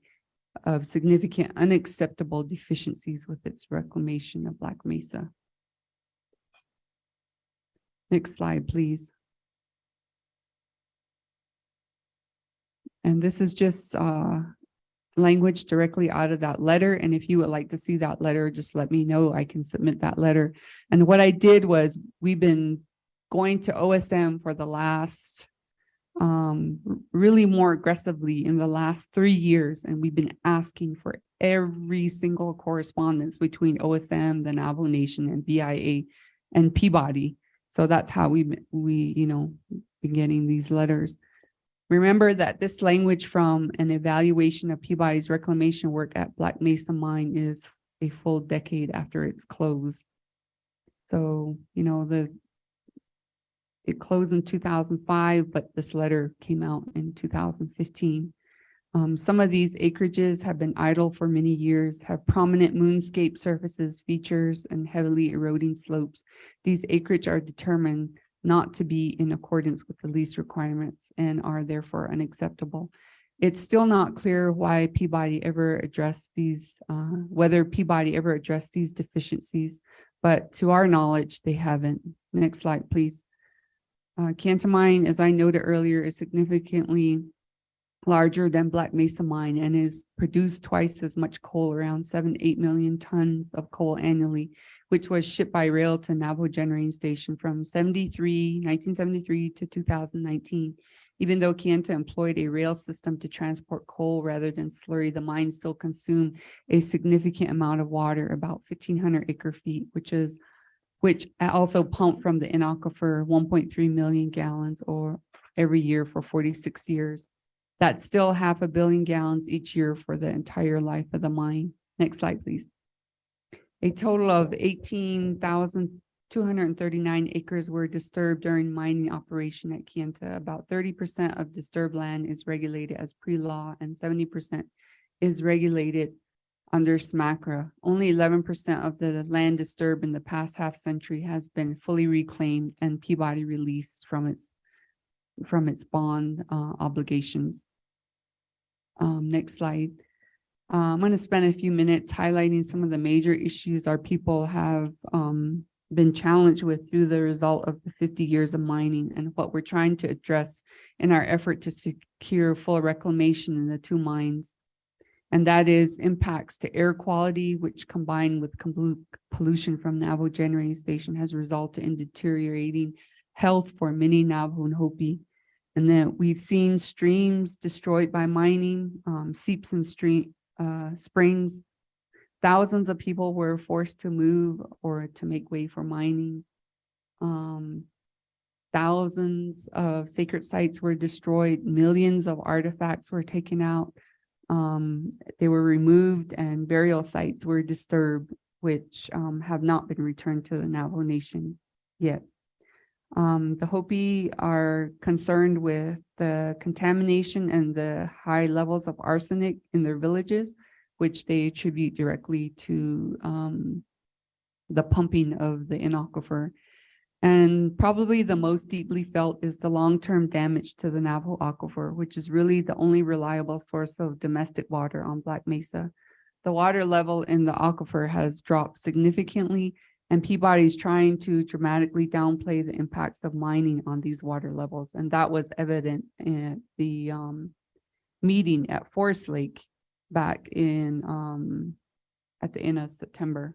of significant unacceptable deficiencies with its reclamation of Black Mesa. Next slide, please. And this is just language directly out of that letter. And if you would like to see that letter, just let me know. I can submit that letter. And what I did was, we've been going to OSM for the last, really more aggressively in the last 3 years. And we've been asking for every single correspondence between OSM, the Navajo Nation, and BIA and Peabody. So that's how we been getting these letters. Remember that this language from an evaluation of Peabody's reclamation work at Black Mesa Mine is a full decade after its close. So, It closed in 2005, but this letter came out in 2015. Some of these acreages have been idle for many years, have prominent moonscape surfaces, features, and heavily eroding slopes. These acreage are determined not to be in accordance with the lease requirements and are therefore unacceptable. It's still not clear why Peabody ever addressed these, whether Peabody ever addressed these deficiencies, but to our knowledge, they haven't. Next slide, please. Kanta Mine, as I noted earlier, is significantly larger than Black Mesa Mine and is produced twice as much coal, around 7-8 million tons of coal annually, which was shipped by rail to Navajo Generating Station from 1973 to 2019. Even though Kanta employed a rail system to transport coal rather than slurry, the mine still consumed a significant amount of water, about 1,500 acre feet, which also pumped from the aquifer 1.3 million gallons or every year for 46 years. That's still 500 million gallons each year for the entire life of the mine. Next slide, please. A total of 18,239 acres were disturbed during mining operation at Kanta. About 30% of disturbed land is regulated as pre-law and 70% is regulated under SMACRA. Only 11% of the land disturbed in the past half century has been fully reclaimed and Peabody released from its bond obligations. Next slide. I'm going to spend a few minutes highlighting some of the major issues our people have been challenged with through the result of the 50 years of mining and what we're trying to address in our effort to secure full reclamation in the two mines. And that is impacts to air quality, which combined with pollution from Navajo Generating Station has resulted in deteriorating health for many Navajo and Hopi. And then we've seen streams destroyed by mining, seeps and springs. Thousands of people were forced to move or to make way for mining. Thousands of sacred sites were destroyed. Millions of artifacts were taken out. They were removed and burial sites were disturbed, which have not been returned to the Navajo Nation yet. The Hopi are concerned with the contamination and the high levels of arsenic in their villages, which they attribute directly to the pumping of the aquifer. And probably the most deeply felt is the long-term damage to the Navajo aquifer, which is really the only reliable source of domestic water on Black Mesa. The water level in the aquifer has dropped significantly, and Peabody is trying to dramatically downplay the impacts of mining on these water levels. And that was evident at the meeting at Forest Lake back in at the end of September.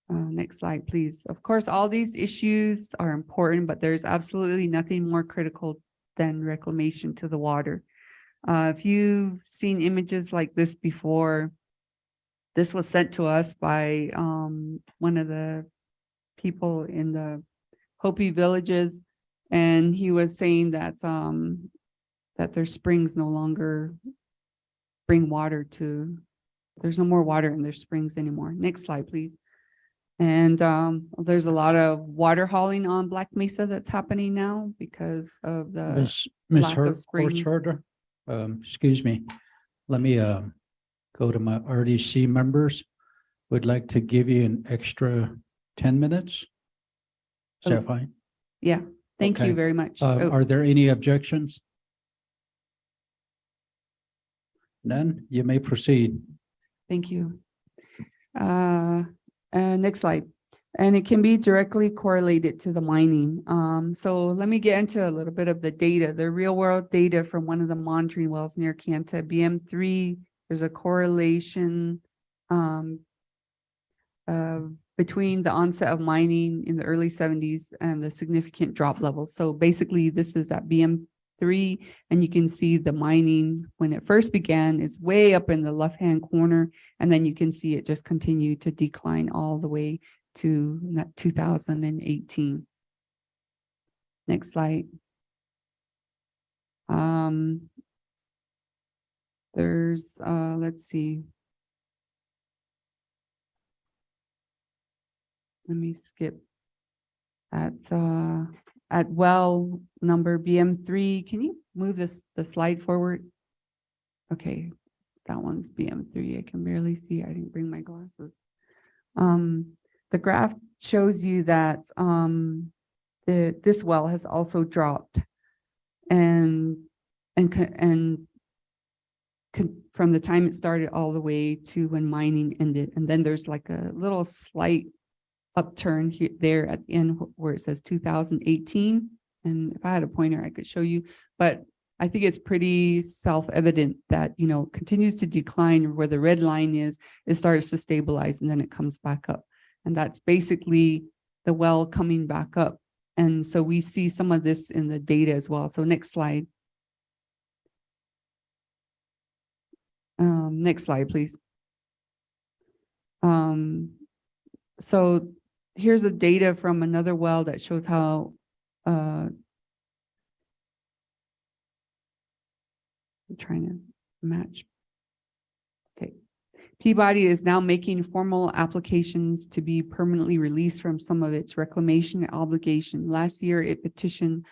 Next slide, please. Of course, all these issues are important, but there's absolutely nothing more critical than reclamation to the water. If you've seen images like this before, this was sent to us by one of the people in the Hopi villages, and he was saying that that their springs no longer bring water to, there's no more water in their springs anymore. Next slide, please. And there's a lot of water hauling on Black Mesa that's happening now because of the Miss lack of springs. Herder, excuse me. Let me go to my RDC members. Would like to give you an extra 10 minutes. Is that fine? Yeah, thank Okay. you very much. Are there any objections? None? You may proceed. Thank you. Next slide. And it can be directly correlated to the mining. So let me get into a little bit of the data, the real world data from one of the monitoring wells near Kanta, BM3. There's a correlation between the onset of mining in the early 70s and the significant drop levels. So basically this is at BM3, and you can see the mining when it first began is way up in the left-hand corner, and then you can see it just continue to decline all the way to 2018. Next slide. There's, let's see. Let me skip. at well number BM3. Can you move the slide forward? Okay, that one's BM3. I can barely see. I didn't bring my glasses. The graph shows you that this well has also dropped, and from the time it started all the way to when mining ended. And then there's like a little slight upturn here there at the end where it says 2018. And if I had a pointer, I could show you, but I think it's pretty self-evident that, you know, continues to decline. Where the red line is, it starts to stabilize and then it comes back up. And that's basically the well coming back up. And so we see some of this in the data as well. So next slide. Next slide, please. So here's the data from another well that shows how I'm trying to match. Okay. Peabody is now making formal applications to be permanently released from some of its reclamation obligation. Last year, it petitioned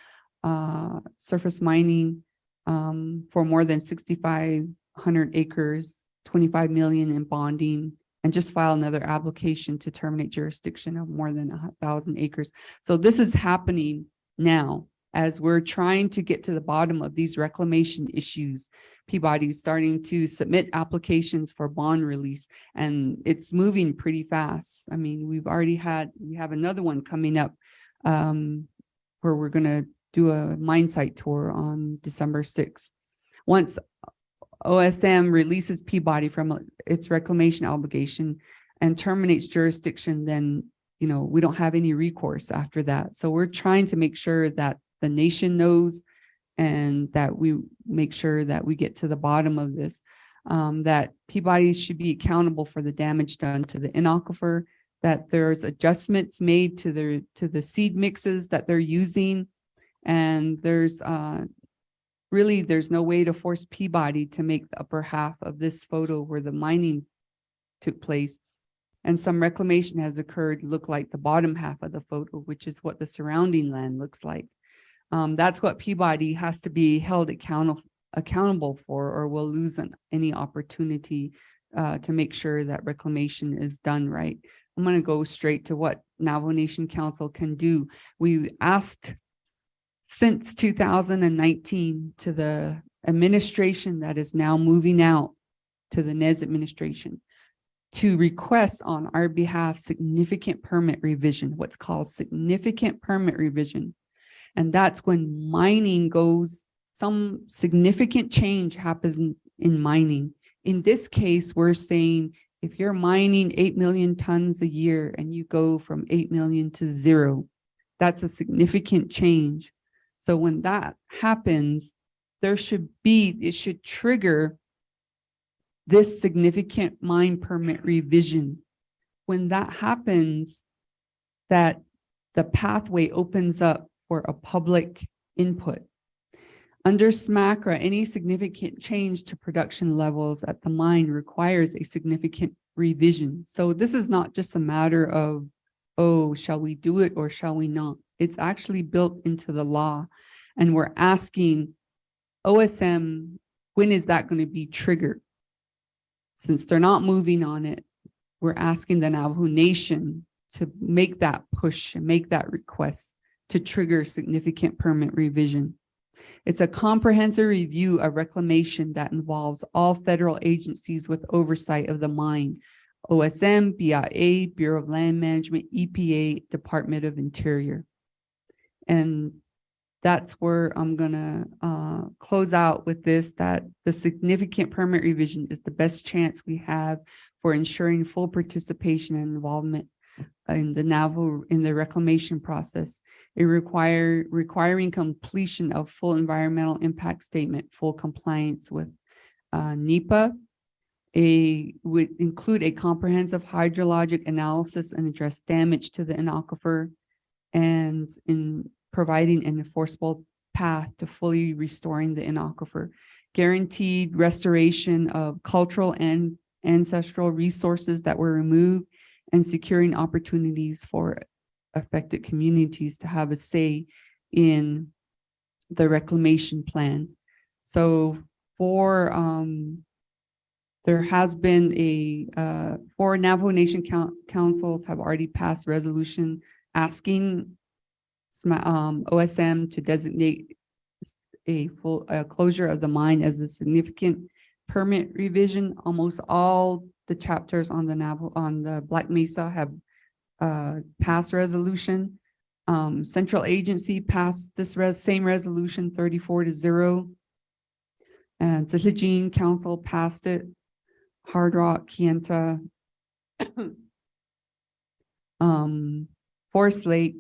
surface mining for more than 6,500 acres, 25 million in bonding, and just filed another application to terminate jurisdiction of more than 1,000 acres. So this is happening now as we're trying to get to the bottom of these reclamation issues. Peabody is starting to submit applications for bond release, and it's moving pretty fast. I mean, we have another one coming up where we're going to do a mine site tour on December 6th. Once OSM releases Peabody from its reclamation obligation and terminates jurisdiction, then, you know, we don't have any recourse after that. So we're trying to make sure that the nation knows and that we make sure that we get to the bottom of this, that Peabody should be accountable for the damage done to the aquifer, that there's adjustments made to the seed mixes that they're using, and there's really, there's no way to force Peabody to make the upper half of this photo where the mining took place. And some reclamation has occurred, look like the bottom half of the photo, which is what the surrounding land looks like. That's what Peabody has to be held accountable for, or will lose any opportunity to make sure that reclamation is done right. I'm going to go straight to what Navajo Nation Council can do. We asked since 2019 to the administration that is now moving out to the Nez administration to request on our behalf significant permit revision, what's called significant permit revision. And that's when mining goes, some significant change happens in mining. In this case, we're saying if you're mining 8 million tons a year and you go from 8 million to 0, that's a significant change. So when that happens, it should trigger this significant mine permit revision. When that happens, that the pathway opens up for a public input. Under SMACRA, any significant change to production levels at the mine requires a significant revision. So this is not just a matter of, oh, shall we do it or shall we not? It's actually built into the law. And we're asking OSM, when is that going to be triggered? Since they're not moving on it, we're asking the Navajo Nation to make that push and make that request to trigger significant permit revision. It's a comprehensive review of reclamation that involves all federal agencies with oversight of the mine: OSM, BIA, Bureau of Land Management, EPA, Department of Interior. And that's where I'm gonna close out with this, that the significant permit revision is the best chance we have for ensuring full participation and involvement in the Navajo in the reclamation process. It requiring completion of full environmental impact statement, full compliance with NEPA. Would include a comprehensive hydrologic analysis and address damage to the aquifer, and in providing an enforceable path to fully restoring the aquifer, guaranteed restoration of cultural and ancestral resources that were removed, and securing opportunities for affected communities to have a say in the reclamation plan. So for there has been four Navajo Nation councils have already passed resolution asking OSM to designate a full closure of the mine as a significant permit revision. Almost all the chapters on the Black Mesa have passed resolution. Central Agency passed this same resolution 34-0. And Tsitlejin Council passed it. Hard Rock, Kienta, Forest Lake.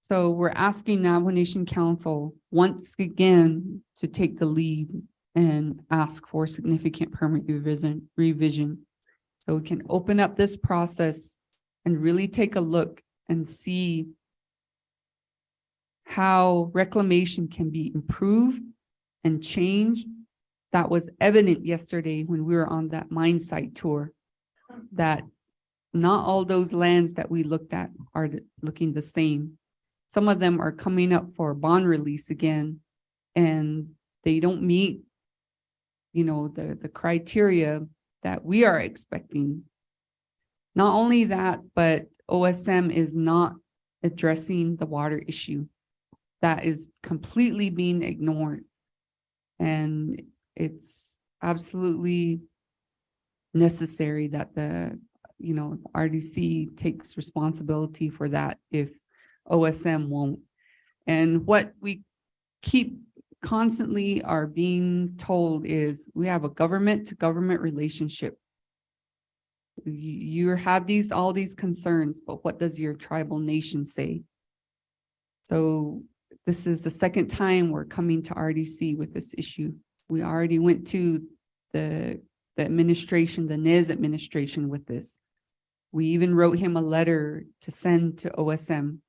So we're asking Navajo Nation Council once again to take the lead and ask for significant permit revision. So we can open up this process and really take a look and see how reclamation can be improved and changed. That was evident yesterday when we were on that mine site tour, that not all those lands that we looked at are looking the same. Some of them are coming up for bond release again, and they don't meet, the criteria that we are expecting. Not only that, but OSM is not addressing the water issue. That is completely being ignored. And it's absolutely necessary that the, RDC takes responsibility for that if OSM won't. And what we keep constantly are being told is we have a government to government relationship. You have all these concerns, but what does your tribal nation say? So this is the second time we're coming to RDC with this issue. We already went to the administration, the NIS administration with this. We even wrote him a letter to send to OSM.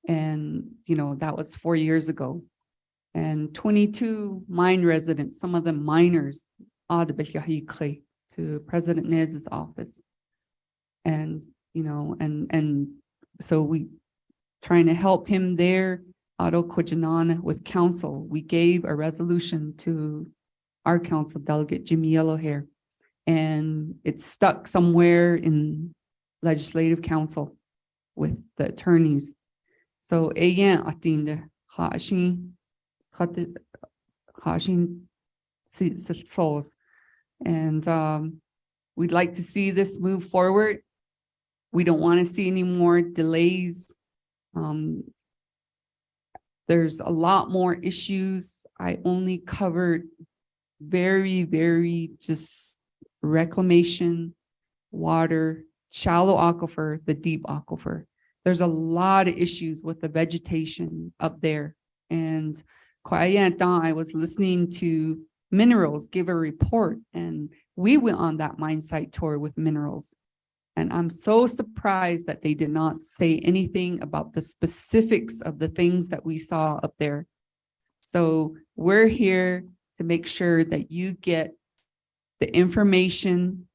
And, that was 4 years ago. And 22 mine residents, some of them miners, to President Nez's office. And, and so we trying to help him there, with council. We gave a resolution to our council delegate, Jimmy Yellowhair, and it's stuck somewhere in legislative council with the attorneys. So and we'd like to see this move forward. We don't want to see any more delays. There's a lot more issues. I only covered very just reclamation, water, shallow aquifer, the deep aquifer. There's a lot of issues with the vegetation up there. And I was listening to Minerals give a report, and we went on that mine site tour with Minerals. And I'm so surprised that they did not say anything about the specifics of the things that we saw up there. So we're here to make sure that you get the information,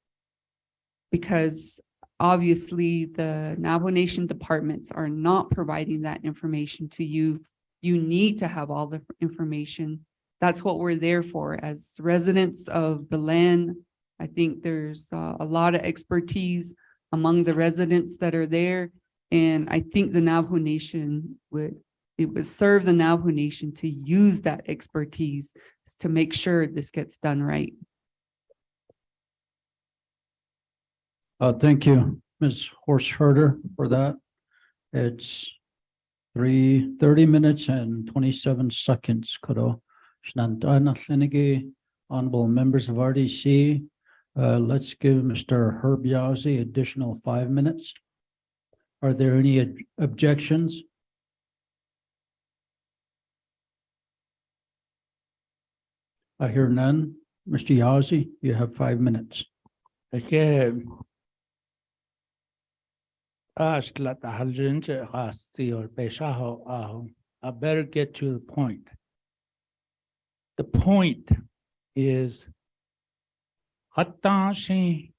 because obviously the Navajo Nation departments are not providing that information to you. You need to have all the information. That's what we're there for as residents of the land. I think there's a lot of expertise among the residents that are there. And I think the Navajo Nation would serve the Navajo Nation to use that expertise to make sure this gets done right. Thank you, Ms. Horseherder, for that. It's 30 minutes and 27 seconds. Honorable members of RDC, let's give Mr. Herb Yazzie additional 5 minutes. Are there any objections? I hear none. Mr. Yazzie, you have 5 minutes. Okay. I better get to the point. The point is Nanish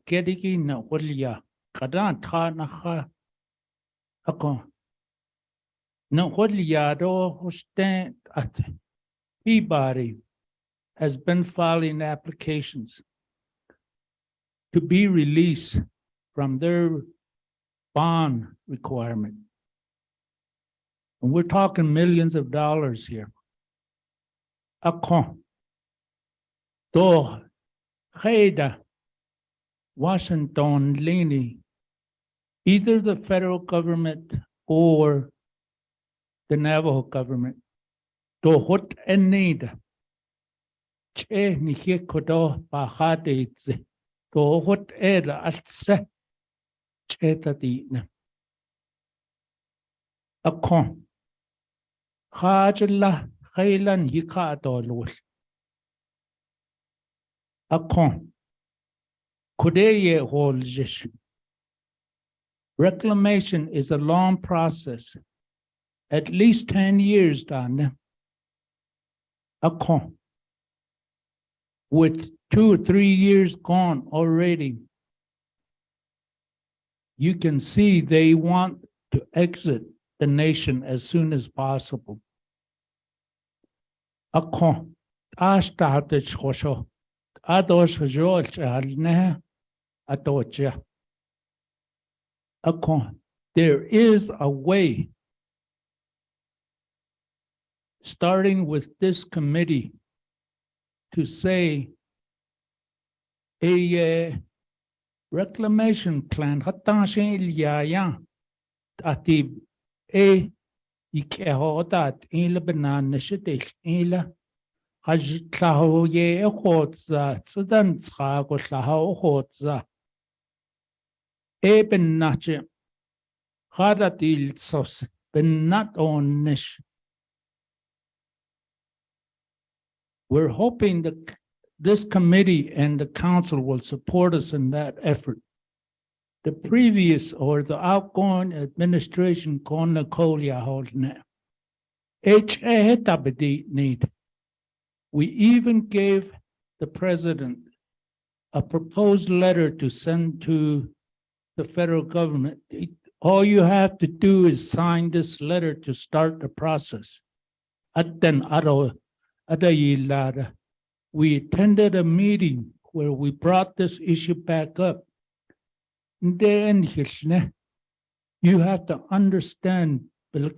Gedigi na Willia kadan ta naha ako no hodliado hosten at Peabody has been filing applications to be released from their bond requirement. And we're talking millions of dollars here. Ako do Heda Washington Lini, either the federal government or the Navajo government, do hot and need che ni kodo bahaditze, do hot eda altse che tadina. Akon Hajala Hailan Hikadolul. Akon Kudeye Holjish. Reclamation is a long process, at least 10 years done. Akon with 2 or 3 years gone already, you can see they want to exit the nation as soon as possible. Akon Ashtadich Hosho Adosh George Alne Adocha. Akon, there is a way, starting with this committee, to say a reclamation plan hatashin yaya ati a ikehodat ila banan nishidil ila hajtlaho ye hotza tsadan tsago tlaho hotza ben nache hadatil sos ben not on nish. We're hoping that this committee and the council will support us in that effort. The previous or the outgoing administration kona kolia holdna. Need. We even gave the president a proposed letter to send to the federal government. All you have to do is sign this letter to start the process. We attended a meeting where we brought this issue back up. Then you have to understand the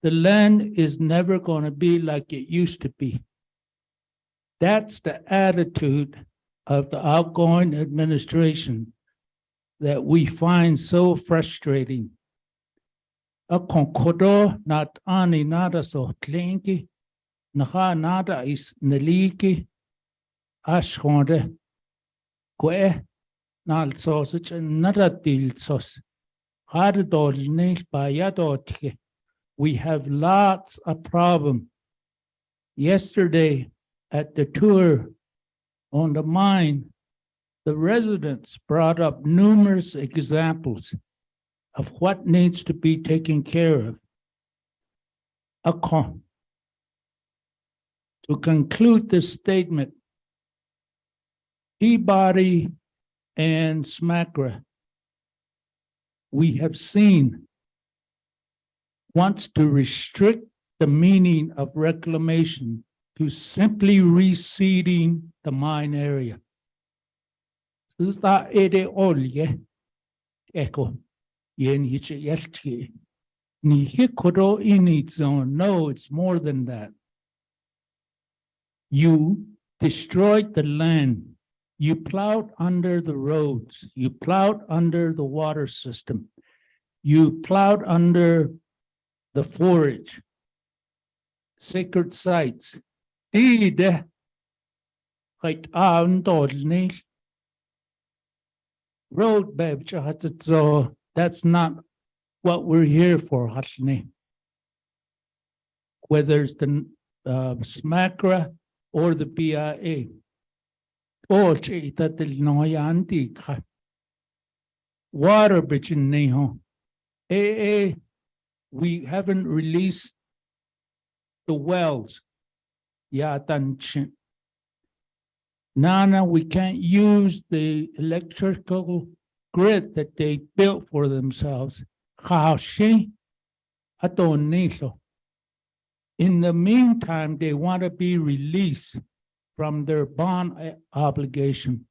land is never going to be like it used to be. That's the attitude of the outgoing administration that we find so frustrating. A concodo not ani nada so klinky, naha nada is neliki, ashonde, que, nal sausage and nada deal sauce. Hardol nail by yadotke. We have lots of problem. Yesterday at the tour on the mine, the residents brought up numerous examples of what needs to be taken care of. To conclude this statement, Peabody and SMACRA, we have seen, wants to restrict the meaning of reclamation to simply reseeding the mine area. Is that olje? Echo. Yen hiche yeltke. Ni hikodo in its own. No, it's more than that. You destroyed the land. You plowed under the roads. You plowed under the water system. You plowed under the forage, sacred sites. Road that's not what we're here for, whether it's the SMACRA or the BIA. Water bridge in Neho. We haven't released the wells. Now we can't use the electrical grid that they built for themselves. In the meantime, they want to be released from their bond obligation.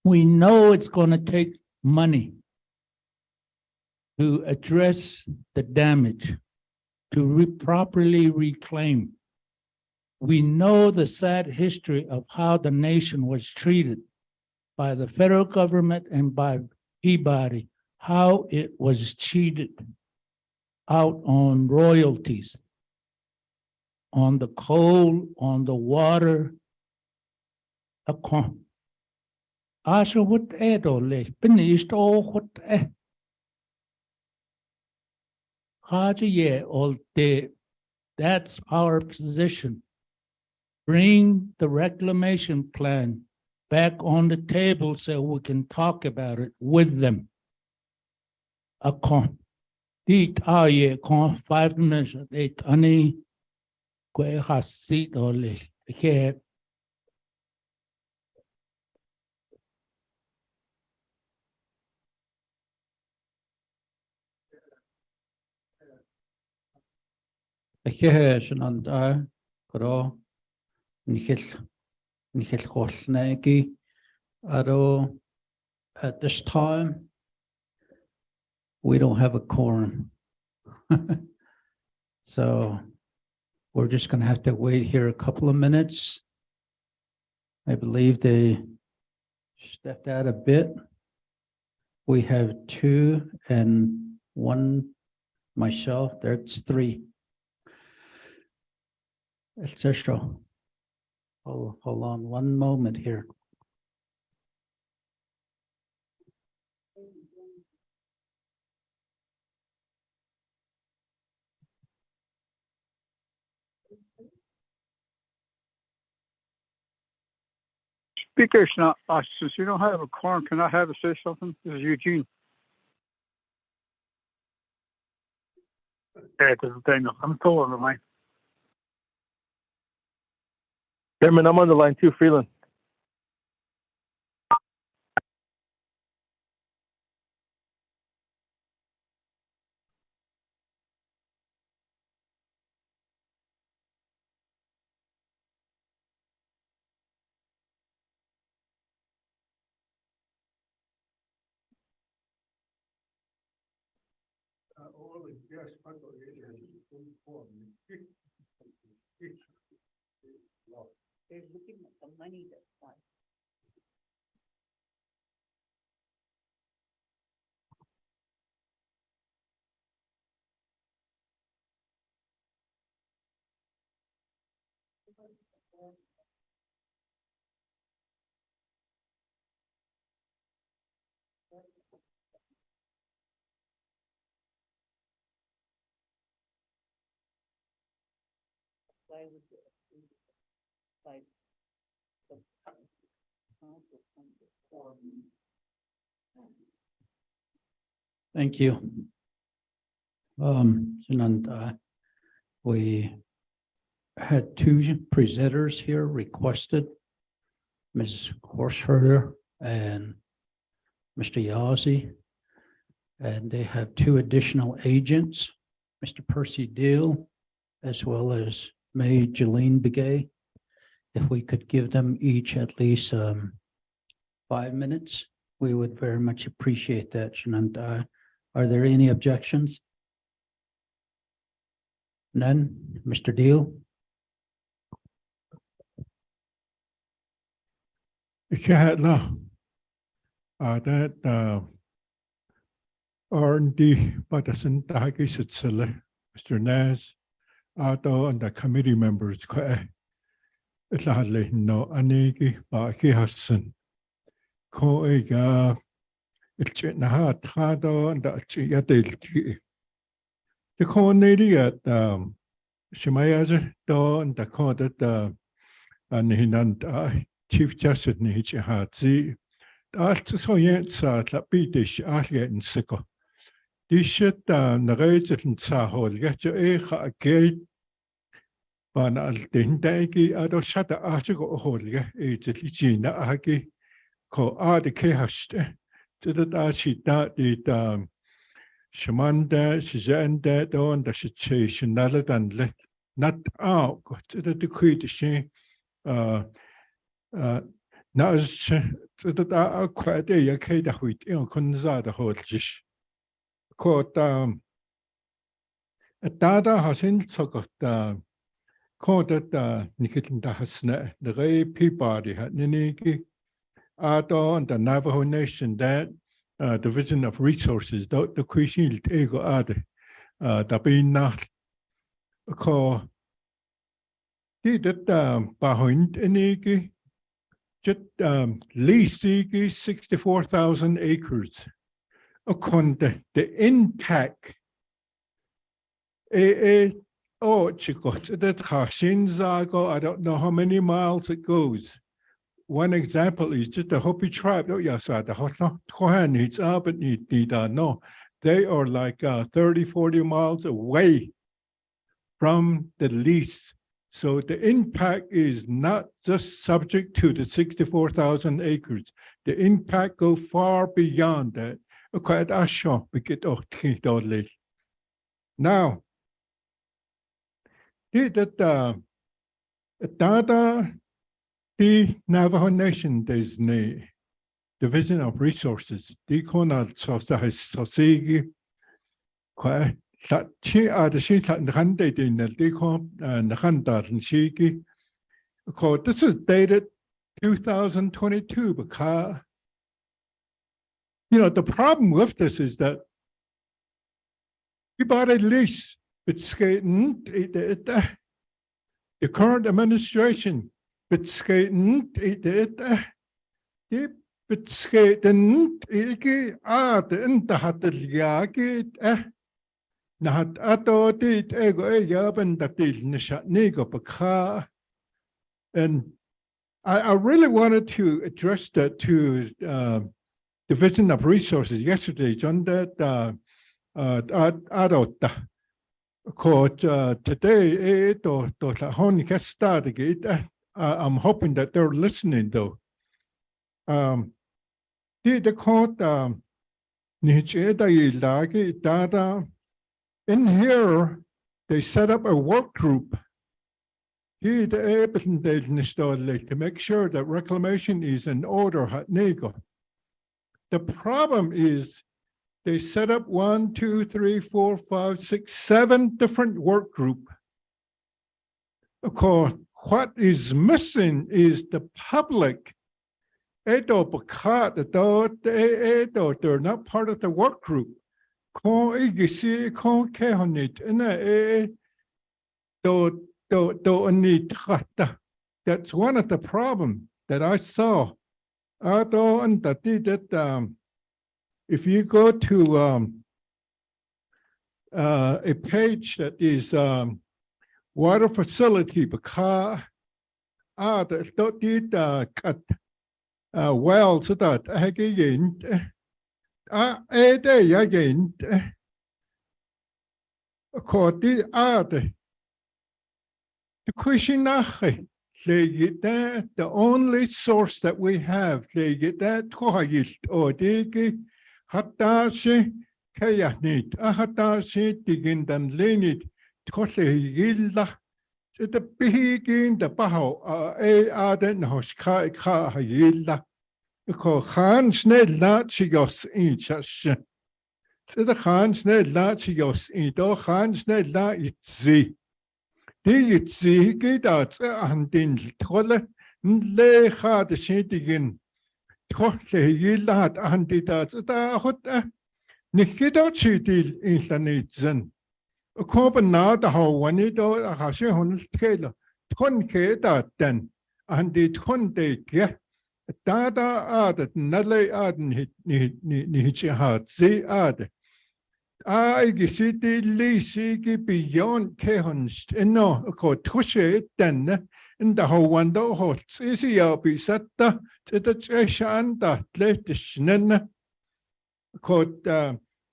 We know it's going to take money to address the damage, to properly reclaim. We know the sad history of how the nation was treated by the federal government and by Peabody, how it was cheated out on royalties, on the coal, on the water. Asha what edole, finished all what all day. That's our position. Bring the reclamation plan back on the table so we can talk about it with them. Dit 5 minutes, 8 ani kwe hasit ole. Okay. Eche Shananda Koro Nichel Hosnagi Ado. At this time, we don't have a quorum. So we're just going to have to wait here a couple of minutes. I believe they stepped out a bit. We have 2 and 1 myself. There's 3. It's just hold on one moment here. Speakers, now, since you don't have a quorum, can I have a say something? This is Eugene. Yeah, this is Daniel. I'm still on the line. Chairman, I'm on the line too, Freeland. They're looking at the money that's like. Thank you. Sananda, we had 2 presenters here requested, Ms. Horsherder and Mr. Yazzie. And they have 2 additional agents, Mr. Percy Deal, as well as May Jeline Begay. If we could give them each at least 5 minutes, we would very much appreciate that, Shananta. Are there any objections? None? Mr. Deal? That R&D Patterson Taki Sitsile, Mr. Naz, Ato and the committee members, it's hardly no Aniki Baki Hassan. Ko Ega, it's Naha Tado and the Chiatilki. The Conady at Shimayaz Do and the court at Nihinanda, Chief Justice Nichi Hatzi. That's so yet, Lapitish, Alia and Siko. This shit narrated and Sahol, get your gate Bana altin daigi ado shata achigo holge jina agi ko adi kehaste. Tida achi da di shamanda shizanda don da shiche shinala dan let not out tida di kuit shi na tida kwade ya keda huit in kunza da holjish. Ko Dada hasin sogot Koda Nikitin Dahasne, the Ray Peabody had Niniki, Ado and the Navajo Nation, that Division of Resources, the Quishil Ego Ade, the Bean Nacht, ko did that Bahoint Iniki, just leasigi 64,000 acres. Upon the impact. Oh, Chikot, that Hashinzago, I don't know how many miles it goes. One example is just the Hopi tribe. Oh, yes, the Hohan needs up and need no. They are like 30, 40 miles away from the lease. So the impact is not just subject to the 64,000 acres. The impact go far beyond that. Now, that Dada, the Navajo Nation, there's a Division of Resources. The Kona Sosigi, quite that she are the sheet and the handed in the Deco and the Handad and Shiki. This is dated 2022 because, the problem with this is that you bought a lease. It's skating the current administration. It's skating it's skating the hat the yagi nahat ato dit ego yaben that is nishat nego baka. And I really wanted to address that to Division of Resources yesterday, John, that adota. Today, I'm hoping that they're listening though. In here, they set up a work group to make sure that reclamation is in order. The problem is they set up 1, 2, 3, 4, 5, 6, 7 different work groups. Of course, what is missing is the public. They're not part of the work group. That's one of the problems that I saw. If you go to a page that is water facility, because the wells that again, the question they get that the only source that we have, they get that or they Hatashi Kayanit, Ahatashi Digindan Lenit, Totla, the Pigin, the Baho, Aden Hoska Yilla, because Hans Ned Lachigos in Chash. The Hans Ned Lachigos in Do Hans Ned La Itzi. Did see get out and in Tolle, lay hard the shading. Yillat antidat hot Nikidochi in Sanitzen. A copenad how one it or a Hashon Taylor. Tonke that then, and the Tonde, yeah. Dada added, Nale aden Nichihad, ze add. I city Lisi beyond Kehonst, and no, a court Tushe it then. In the whole window holds easy be set to the Cheshan that latest Nen.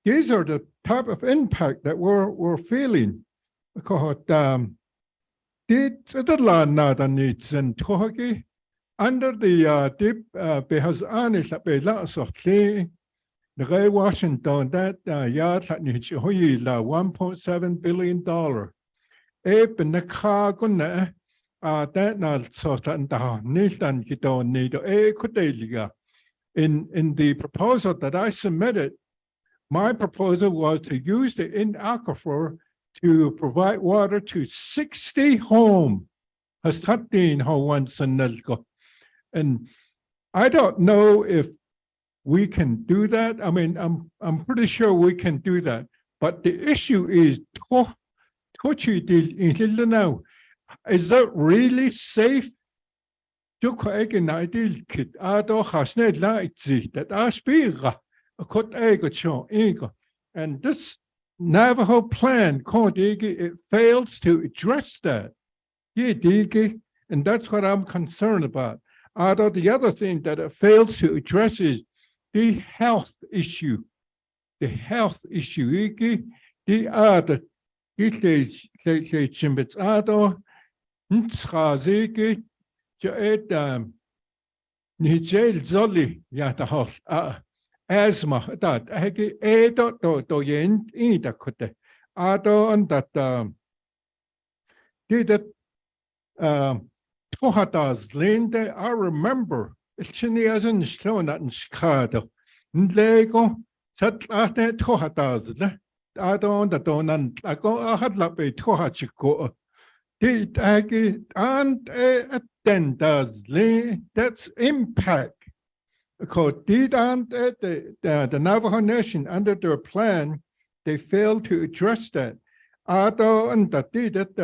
These are the type of impact that we're feeling. The Did the nada needs and togi under the deep behas anis that be lots of the Ray Washington that yard that needs $1.7 billion. Ape and the car gonna that not so that Nathan you don't need a could in the proposal that I submitted. My proposal was to use the in aquifer to provide water to 60 homes. And I don't know if we can do that. I mean, I'm pretty sure we can do that. But the issue is, is that really safe? And this Navajo plan, it fails to address that. And that's what I'm concerned about. Although the other thing that it fails to address is the health issue. The health issue. The other, asthma that to yen that could and that did it Tohatas Linde. I remember it's in the Asian stone that in Chicago. Lego sat at Tohatas. I don't and I go I had like a Tohachiko. Did I get and then does that's impact. Because the Navajo Nation, under their plan, they failed to address that. And that did it.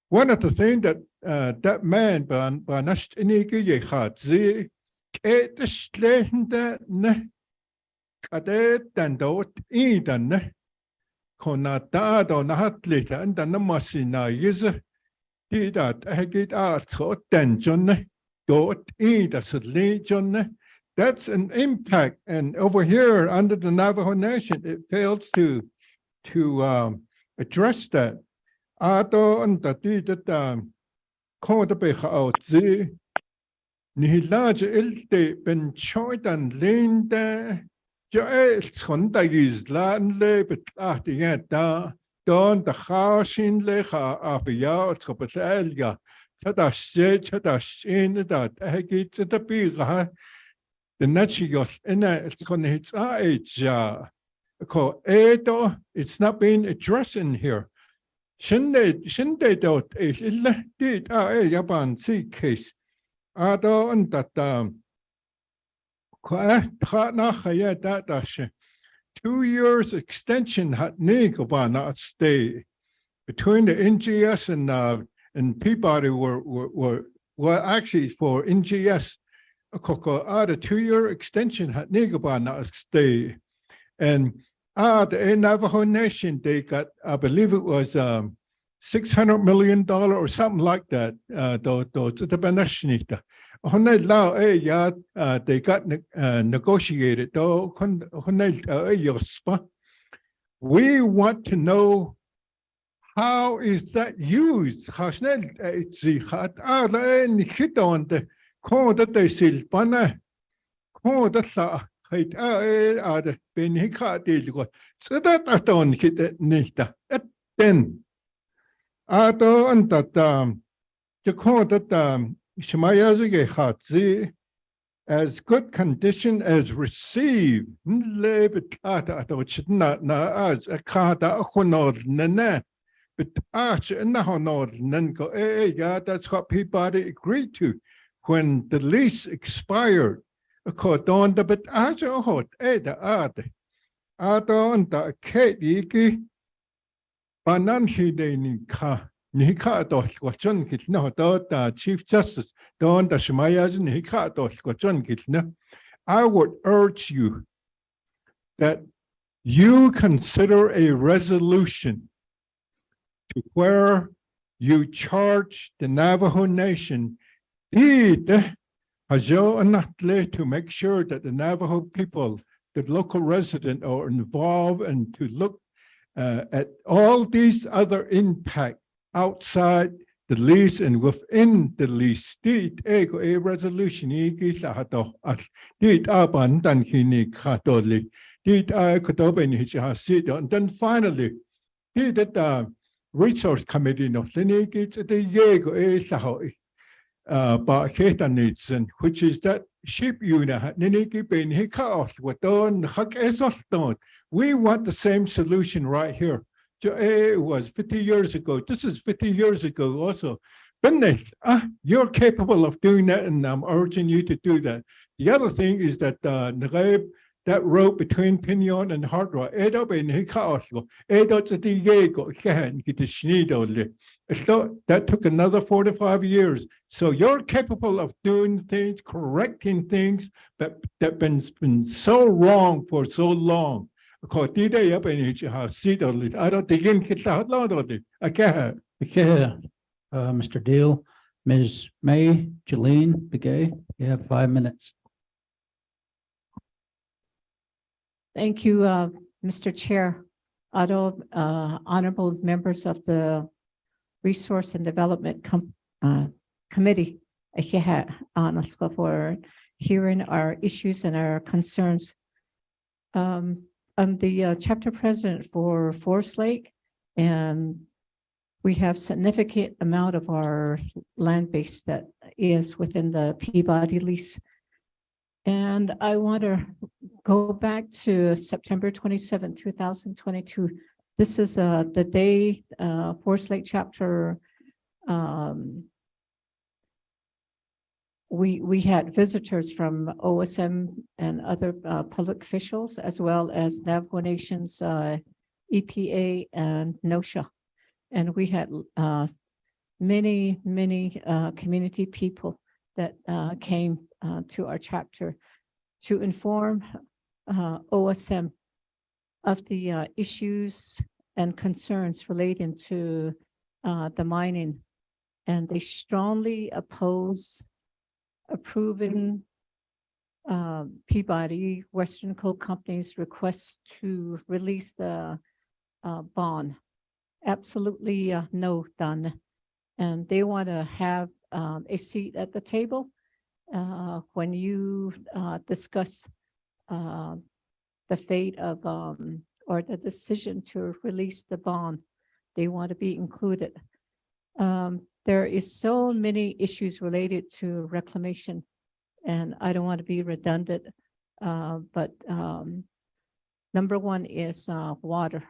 One of the things that that man, Banast Iniki had, the Slender Cadet and Dot Eden, Conatado Nahatlita, and the Namasina is did that. I get out so tension, Dot Eden, Legion. That's an impact, and over here under the Navajo Nation, it fails to address that. Ato and that called the becha out the Nihilage ilte ben choitan linde ja sonda is land lebet da don the hashin lecha abia tropelga chadash in that hegit the biga. The Natchigos in it's going to hit age. It's not being addressed in here. Shinde dot is did Yaban see case. Ado and that that 2 years extension had Nigobana stay between the NGS and Peabody were actually for NGS. A 2-year extension had Nigabana stay. And the Navajo Nation, they got, I believe it was $600 million or something like that. The Banashnita. They got negotiated. We want to know how is that used. Call that they silpana, call that height the Benica deal. So that I don't hit it nita at 10. I don't that the call that Shemayazi had as good condition as received. Live it at which not as a carta honor nana. But arch and now go, yeah, that's what people agreed to. When the lease expired, according to but hot, the art. Adon the Kate Bananhi de Nika dot what John Kitno, the Chief Justice, Don the Shemayas Nika dot what John Kitno. I would urge you that you consider a resolution to where you charge the Navajo Nation to make sure that the Navajo people, the local resident, are involved and to look at all these other impact outside the lease and within the lease. Did a resolution hato did aban dan hini katoli. Did I could open his seat and then finally did that resource committee no thiniki the yego ba ketanitsen, which is that ship unit niniki ben hikaos waton hak esoston. We want the same solution right here. It was 50 years ago. This is 50 years ago also. Beneath, you're capable of doing that, and I'm urging you to do that. The other thing is that that road between Pinion and Hard Rock, so that took another 4 to 5 years. So you're capable of doing things, correcting things that been so wrong for so long. I don't think Okay, Mr. Deal, Ms. May, Jolene, Begay, you have 5 minutes. Thank you, Mr. Chair. Honorable members of the Resource and Development Committee for hearing our issues and our concerns. I'm the chapter president for Forest Lake, and we have significant amount of our land base that is within the Peabody lease. And I want to go back to September 27, 2022. This is the day Forest Lake chapter, we had visitors from OSM and other public officials, as well as Navajo Nation's EPA and NOSHA. And we had many community people that came to our chapter to inform OSM of the issues and concerns relating to the mining. And they strongly oppose approving Peabody Western Coal Company's request to release the bond. Absolutely no done. And they want to have a seat at the table when you discuss the fate of or the decision to release the bond. They want to be included. There is so many issues related to reclamation, and I don't want to be redundant, but number one is water.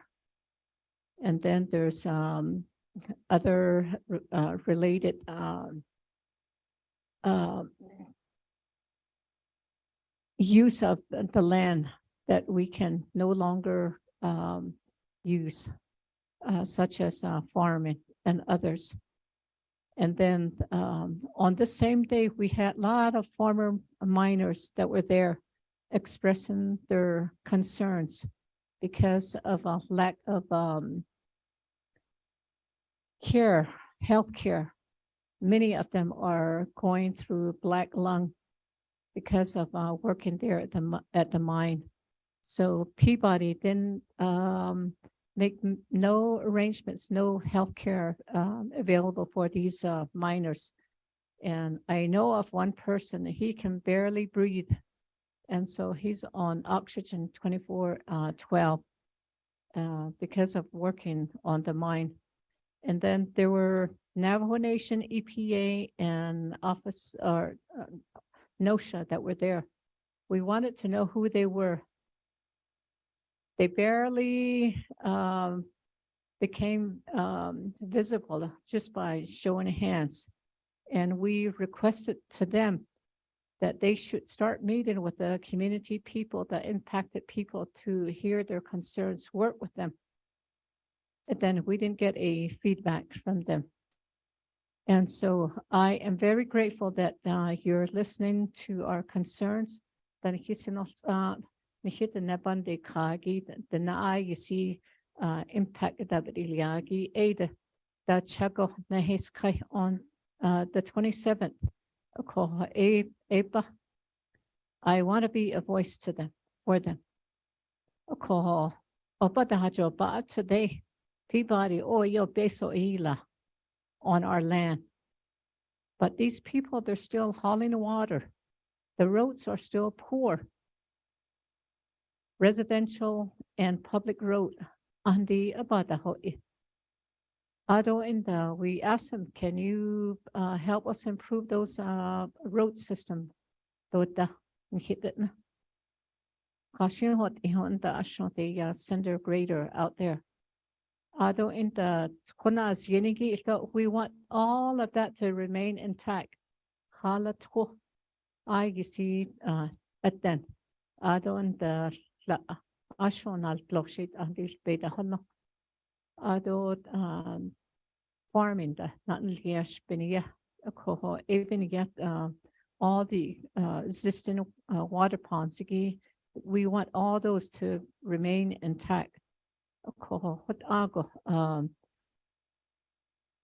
And then there's other related use of the land that we can no longer use, such as farming and others. And then on the same day, we had a lot of former miners that were there expressing their concerns because of a lack of health care. Many of them are going through black lung because of working there at the mine. So Peabody didn't make no arrangements, no health care available for these miners. And I know of one person, he can barely breathe. And so he's on oxygen 24/12 because of working on the mine. And then there were Navajo Nation, EPA, and Office or NOSHA that were there. We wanted to know who they were. They barely became visible just by showing hands. And we requested to them that they should start meeting with the community people, the impacted people, to hear their concerns, work with them. And then we didn't get a feedback from them. And so I am very grateful that you're listening to our concerns. Impact on the 27th. I want to be a voice to them, for them. Today, Peabody, oh, yo beso ila. on our land. But these people, they're still hauling the water. The roads are still poor. Residential and public road on the Abadahoe. We asked them, can you help us improve those road system? Send their grader out there. We want all of that to remain intact. You see, at then, farming even get all the existing water ponds. We want all those to remain intact.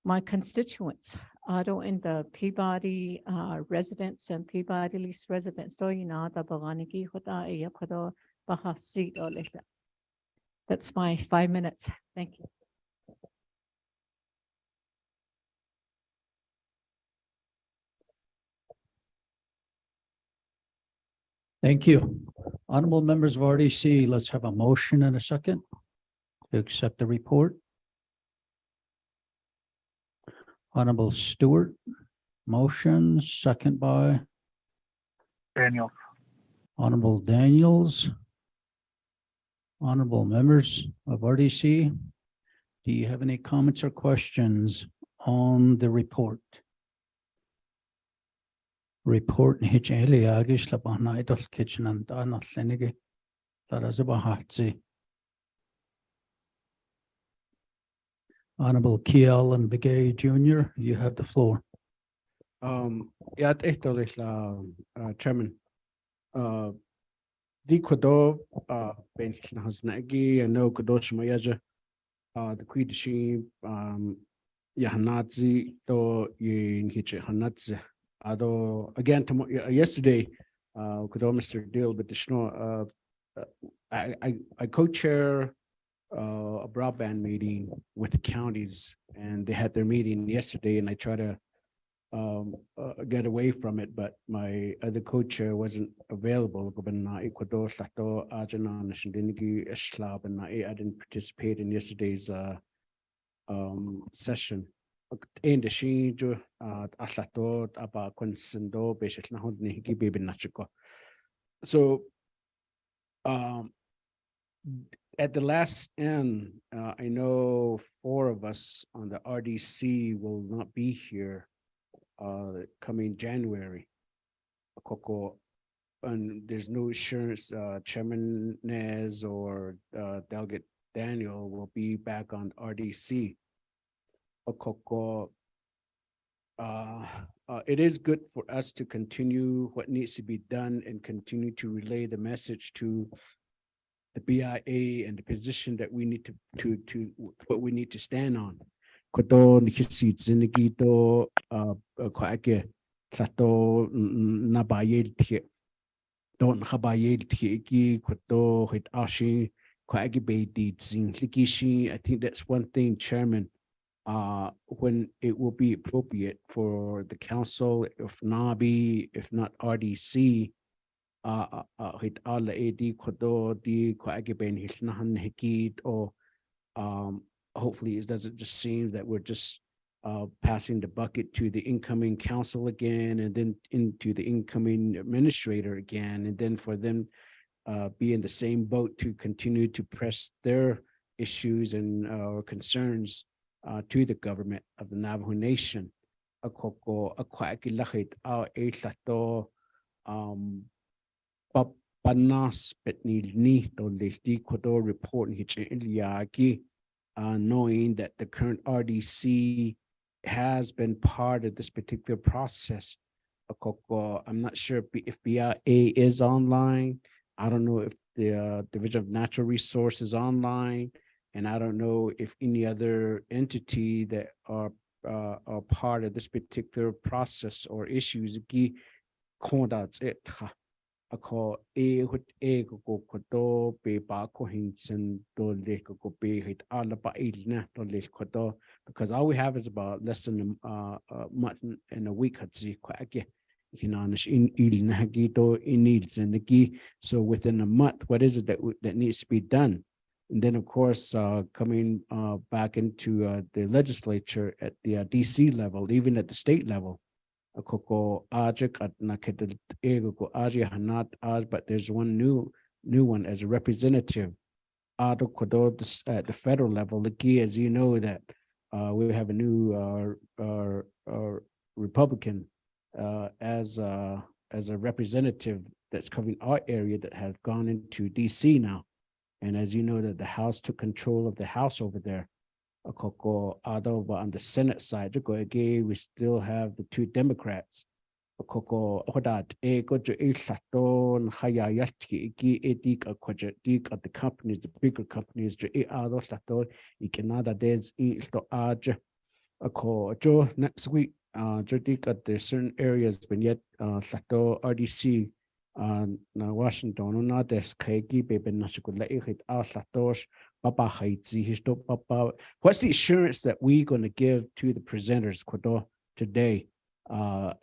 My constituents, in the Peabody residents and Peabody lease residents, that's my 5 minutes. Thank you. Thank you. Honorable members of RDC, let's have a motion and a second to accept the report. Honorable Stewart, motion, second by Daniel. Honorable Daniels. Honorable members of RDC, do you have any comments or questions on the report? Report hitch eliagish la banaidos kitchen and anal lenige. That is a bahatzi. Honorable Kiel and Begay Jr., you have the floor. Yeah, Chairman. Di kodo ben hasnagi and no kodosh mayaja the kuidishi yahanatzi to yin hitche hanatze. Ado again yesterday kodo Mr. Deal with the snow I co-chair a broadband meeting with the counties, and they had their meeting yesterday, and I try to get away from it, but my other co-chair wasn't available. I didn't participate in yesterday's session. So at the last end, I know 4 of us on the RDC will not be here coming January. And there's no assurance Chairman Nez or Delegate Daniel will be back on RDC. It is good for us to continue what needs to be done and continue to relay the message to the BIA and the position that we need to what we need to stand on. Koto nikisi zinigi to kwaake sato nabayel tie don habayel tie ki koto hit ashi kwaake beidi zing likishi. I think that's one thing, Chairman. When it will be appropriate for the council, if NABI, if not RDC, hit alla edi kodo di kwaake ben hilnahan hikid or hopefully it doesn't just seem that we're just passing the bucket to the incoming council again and then into the incoming administrator again, and then for them be in the same boat to continue to press their issues and concerns to the government of the Navajo Nation. Panas petnilni to lesti kodo report knowing that the current RDC has been part of this particular process. I'm not sure if BIA is online. I don't know if the Division of Natural Resources is online, and I don't know if any other entity that are part of this particular process or issues. ako hut ko koto be ba ko hinsen to le ko be hit ala ba ilna to le koto, because all we have is about less than a month and a week hatsi kwa ake hinanish in ilna gito in needs and the so within a month what is it that needs to be done. And then of course coming back into the legislature at the DC level, even at the state level, Koko Ajik at Naked Ego Aji Hanat Aj, but there's one new one as a representative. Ado Kodo at the federal level. The key, as you know, that we have a new Republican as a representative that's covering our area that has gone into DC now. And as you know, that the House took control of the House over there. Koko Ado, but on the Senate side, we still have the two Democrats. Koko Hodat, go to Saton, Hayayaki, Edik, a quadratic at the companies, the bigger companies, to Ado Sato, Ikanada Des, Esto Aj, a ko Joe next week, Jodik at the certain areas, but yet Sato RDC. Na Washington, na des kegi baby nashikula ihit Satos, Papa Haiti, Histo Papa. What's the assurance that we're going to give to the presenters today of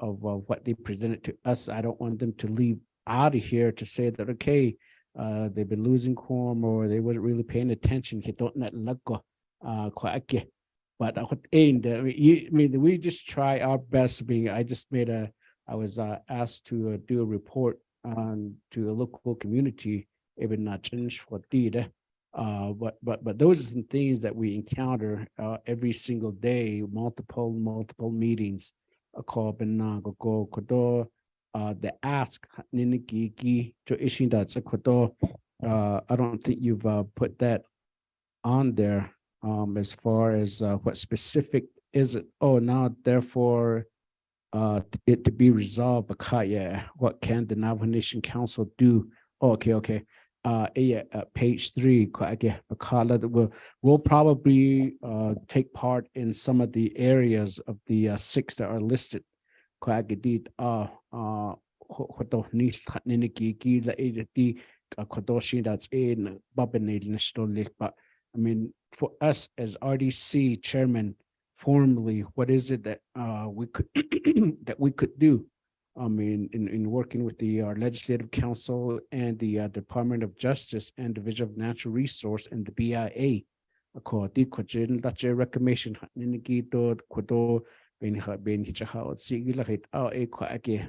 what they presented to us? I don't want them to leave out of here to say that okay, they've been losing quorum or they weren't really paying attention. But we just try our best. I was asked to do a report to a local community, even not change for data. But those are some things that we encounter every single day, multiple meetings. The ask to issue that's I don't think you've put that on there as far as what specific is it. Oh, now therefore it to be resolved, because what can the Navajo Nation Council do? Okay. Page 3, we'll probably take part in some of the areas of the 6 that are listed. But I mean, for us as RDC chairman, formally, what is it that we could that we could do? I mean, in working with our legislative council and the Department of Justice and Division of Natural Resource and the BIA, reclamation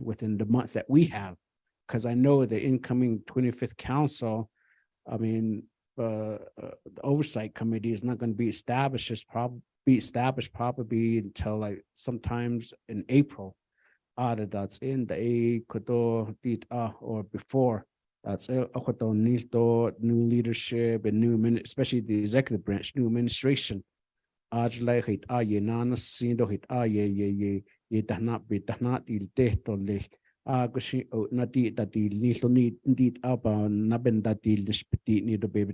within the month that we have, because I know the incoming 25th council, I mean, the oversight committee is not going to be established probably until like sometimes in April. That's in the or before. That's new leadership and new especially the executive branch, new administration. Gushi nadi dati little need indeed about nabin dati lispiti need to be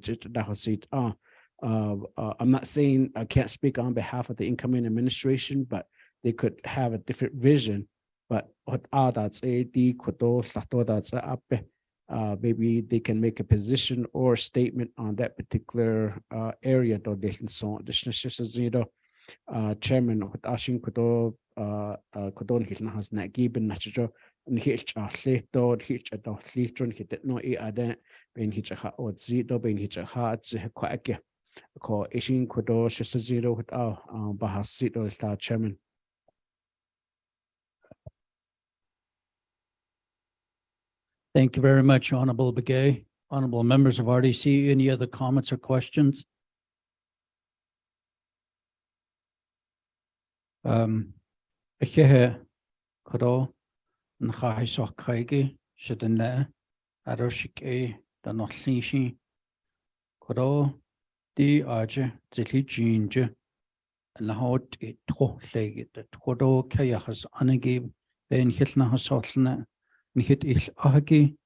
I'm not saying I can't speak on behalf of the incoming administration, but they could have a different vision. But what that's maybe they can make a position or statement on that particular area. Though they can so chairman of Ashin Kodo Kodon Hilna has not given natural and hitch a slato, hitch a dog litron, hit it no ada, being hitch a hat or zito, being hitch a hat, quack. Call Ashin Kodo, just a zero with our Bahasito star chairman. Thank you very much, Honorable Begay. Honorable members of RDC, any other comments or questions? Kodo Nahaiso Kaigi, Shedene, Aroshike, the Notlishi, Kodo, the Arje, Zilli Jinja, and the hot it leg the Kodo Kayahas Anagib, Ben Hitna Hasotna, and hit is Ahagi,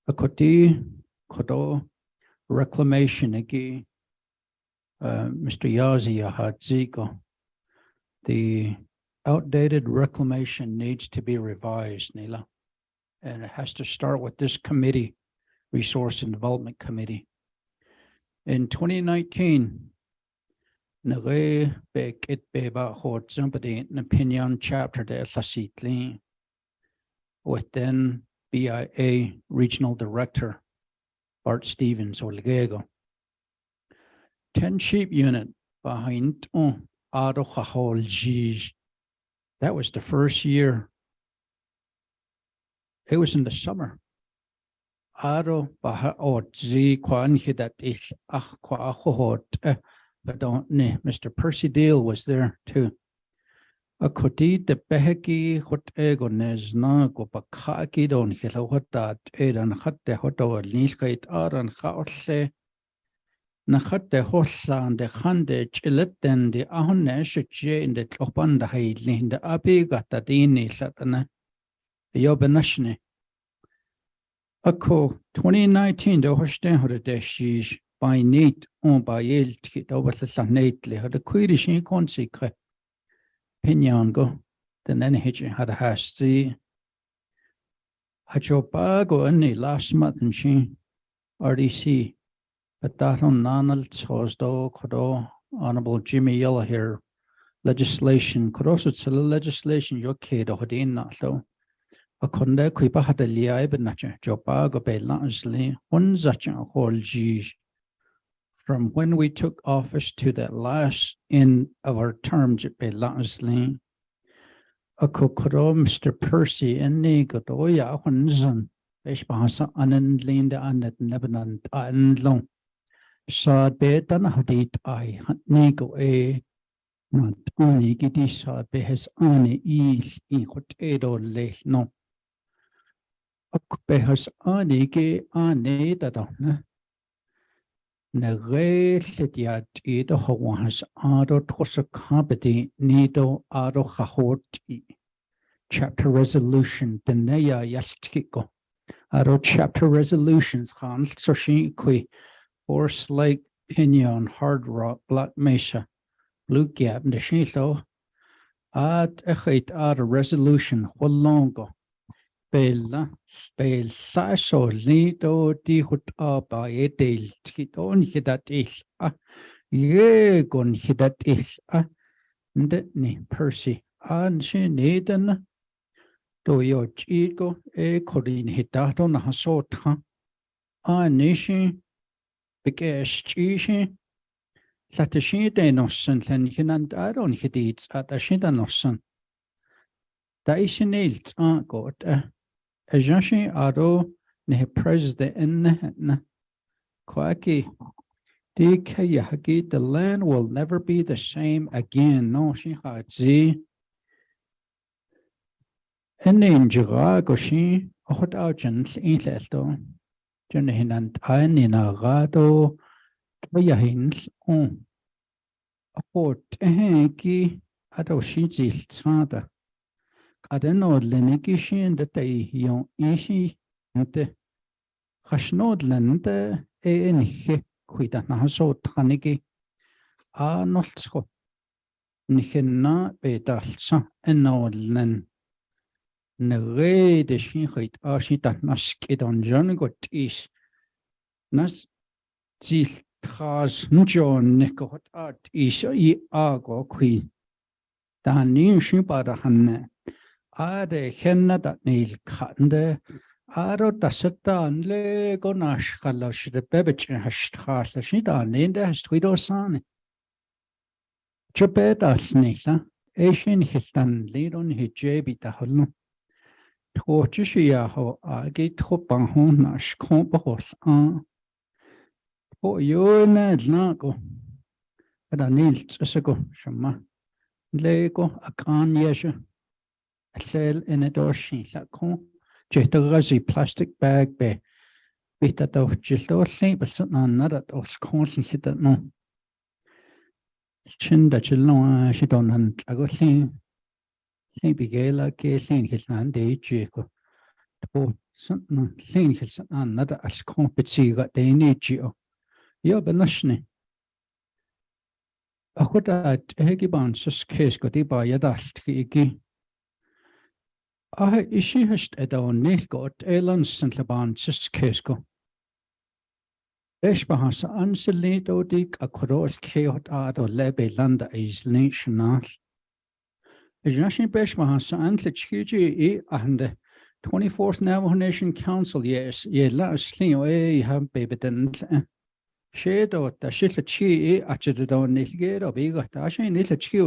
a Koti, Kodo, reclamation agi, Mr. Yazi Yahadzigo. The outdated reclamation needs to be revised, Nila. And it has to start with this committee, Resource and Development Committee. In 2019, Nage Bekit Beba Hort somebody an opinion chapter de Sasitli with then BIA Regional Director Bart Stevens Olgego. 10 sheep unit behind Ado Hahol Gij. That was the first year. It was in the summer. Ado Baha Zi Kwan Hidat Ich Kwa Hot. But don't ne, Mr. Percy Deal was there too. A koti de beheki hot ego nezna go bakaki don hilo hotat edan hat de hoto niskait aran haotle. Na hat de hoslan de hande chileten de ahone shche in de klopan de heidli in de abigata dini satana. Yobenashne. Ako 2019 de hosten hore de shish. By Nate on by el kit over the Nately had a queerish in consequence. Pinyango, then any hitching had a hash see. Had your bag or any last month and she RDC, but that on Nanal Tosdo, Kodo, Honorable Jimmy Yellow here, legislation, could also tell legislation your kid or in that though. A conde quipa had a lia, but not your bag or bay largely, one such a whole G. From when we took office to the last in our terms at Belazli, a kokoro Mr. Percy and Negodoya Hunzan, Beshbasa Anandlinda Anet Nebanan and Long. Saw betan hadit I Nego a not only giddy saw behes ane ease in hotedo late no. A behas ane ge ane dadona. Nage Sitiat Edo Hawas Ado Tosa Company Nido Ado Hahoti Chapter Resolution Deneya Yastikiko Ado Chapter Resolutions Hans Soshi Force Lake Pinion Hard Rock Black Mesa Blue Gap Nishito Ad Echit Ado Resolution Holongo Bella Bell Sasso Lido di Hut Aba Edel Titon Hidat is Yegon Hidat is Ndetni Percy and she needed do your chico a Corin Hidaton Hasota a nation because she that she de nossen and Hinand Aron Hidits at a shida nossen. That is nailed got Ajashi Ado ne president in Kwaki DK the land will never be the same again. No, she had Z. And in Jiragoshi, Hot Argent in Lesto, Jonahin and Anina Rado, Kayahins on a fort Henki Adoshi Zilzada. I don't know Lenekishin that they young Ishi and the Hashnodland Enhe Quita Naso Tanigi are not so Nihena Bedalsa and Nodlen Nere de Shinhit Ashita Naskid on John got is Nas Zil Has John Nikot Art is E Ago Queen. Danin Shipada Hanne. Ade henna dat neil kande aro dasatan le gonash kalash de bebech hashtras la shidan in de hastwido sane Chapetas nisa Asian histan lidon hijabi tahulno Torchishia ho agi topang hon nash kompos an Po yone dlago Ada nil tsago shama Lego akan yesha Sell in a doshi la con Jetagazi plastic bag be Bita do Jildo simple something not at all constant hit that no Chin that you know she don't hunt I go sing Bigela Kathleen his land day Jacob to something thing his another as competity got they need you yeah but nashne I could at Hegiban sus case got by a dust Ishi hast edo nilgot elans sant laban kesko. Eshbahas anselito dik a koros keot ado lebe landa is national. Ijnashin beshbahas antle chiji and the 24th Navajo Nation Council, yes, ye la slio have baby didn't. Shadow the shitla chi achidon nilgate of ego dashin nitla chi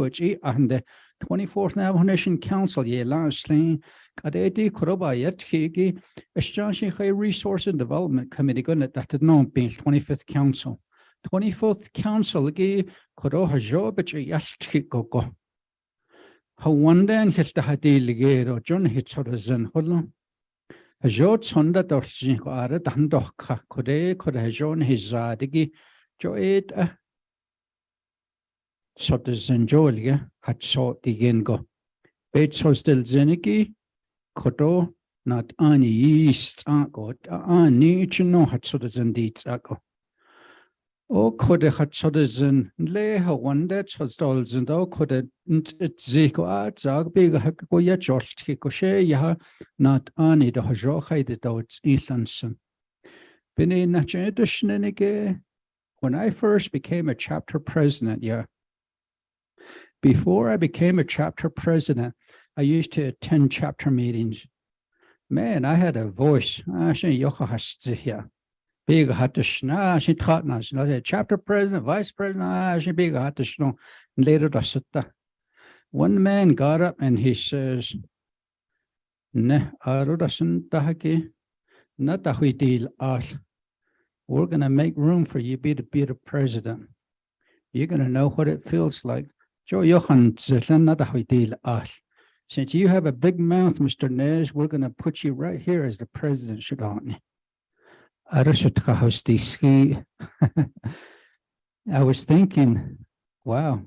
and the 24th Navajo Nation Council, ye la sling. Kadeti Kuroba yet Higi, Eshjanshi Hay Resource and Development Committee gun at that known being 25th Council. 24th Council gi Kuro Hajo but Yashki Gogo. How one then hit the Hadil or John Hitzorazen Holland. Hajo Sonda Dorsi Ara Dandoka Kode could Hajon his Zadigi Joed Sotazen Jolia had sought the Gengo. Bates Hostel Zeniki. Kodo not any east got any no had citizen deeds ago. O could a had citizen lay her one that was dolls and all could it ziko at zag big go ya josh kikoshe ya not any the hajo hide dots Eastlandson. Bini nachedushnenige when I first became a chapter president, yeah. Before I became a chapter president, I used to attend chapter meetings. Man, I had a voice. She big had to shna. She taught us. Chapter president, vice president. She big had to shna. Later, one man got up and he says, "Ne, arudasantahaki, not a deal us. We're gonna make room for you to be the president. You're gonna know what it feels like." Joe Johan zitlan not a deal us. Since you have a big mouth, Mr. Nez, we're going to put you right here as the president, Shadani. I was thinking, wow,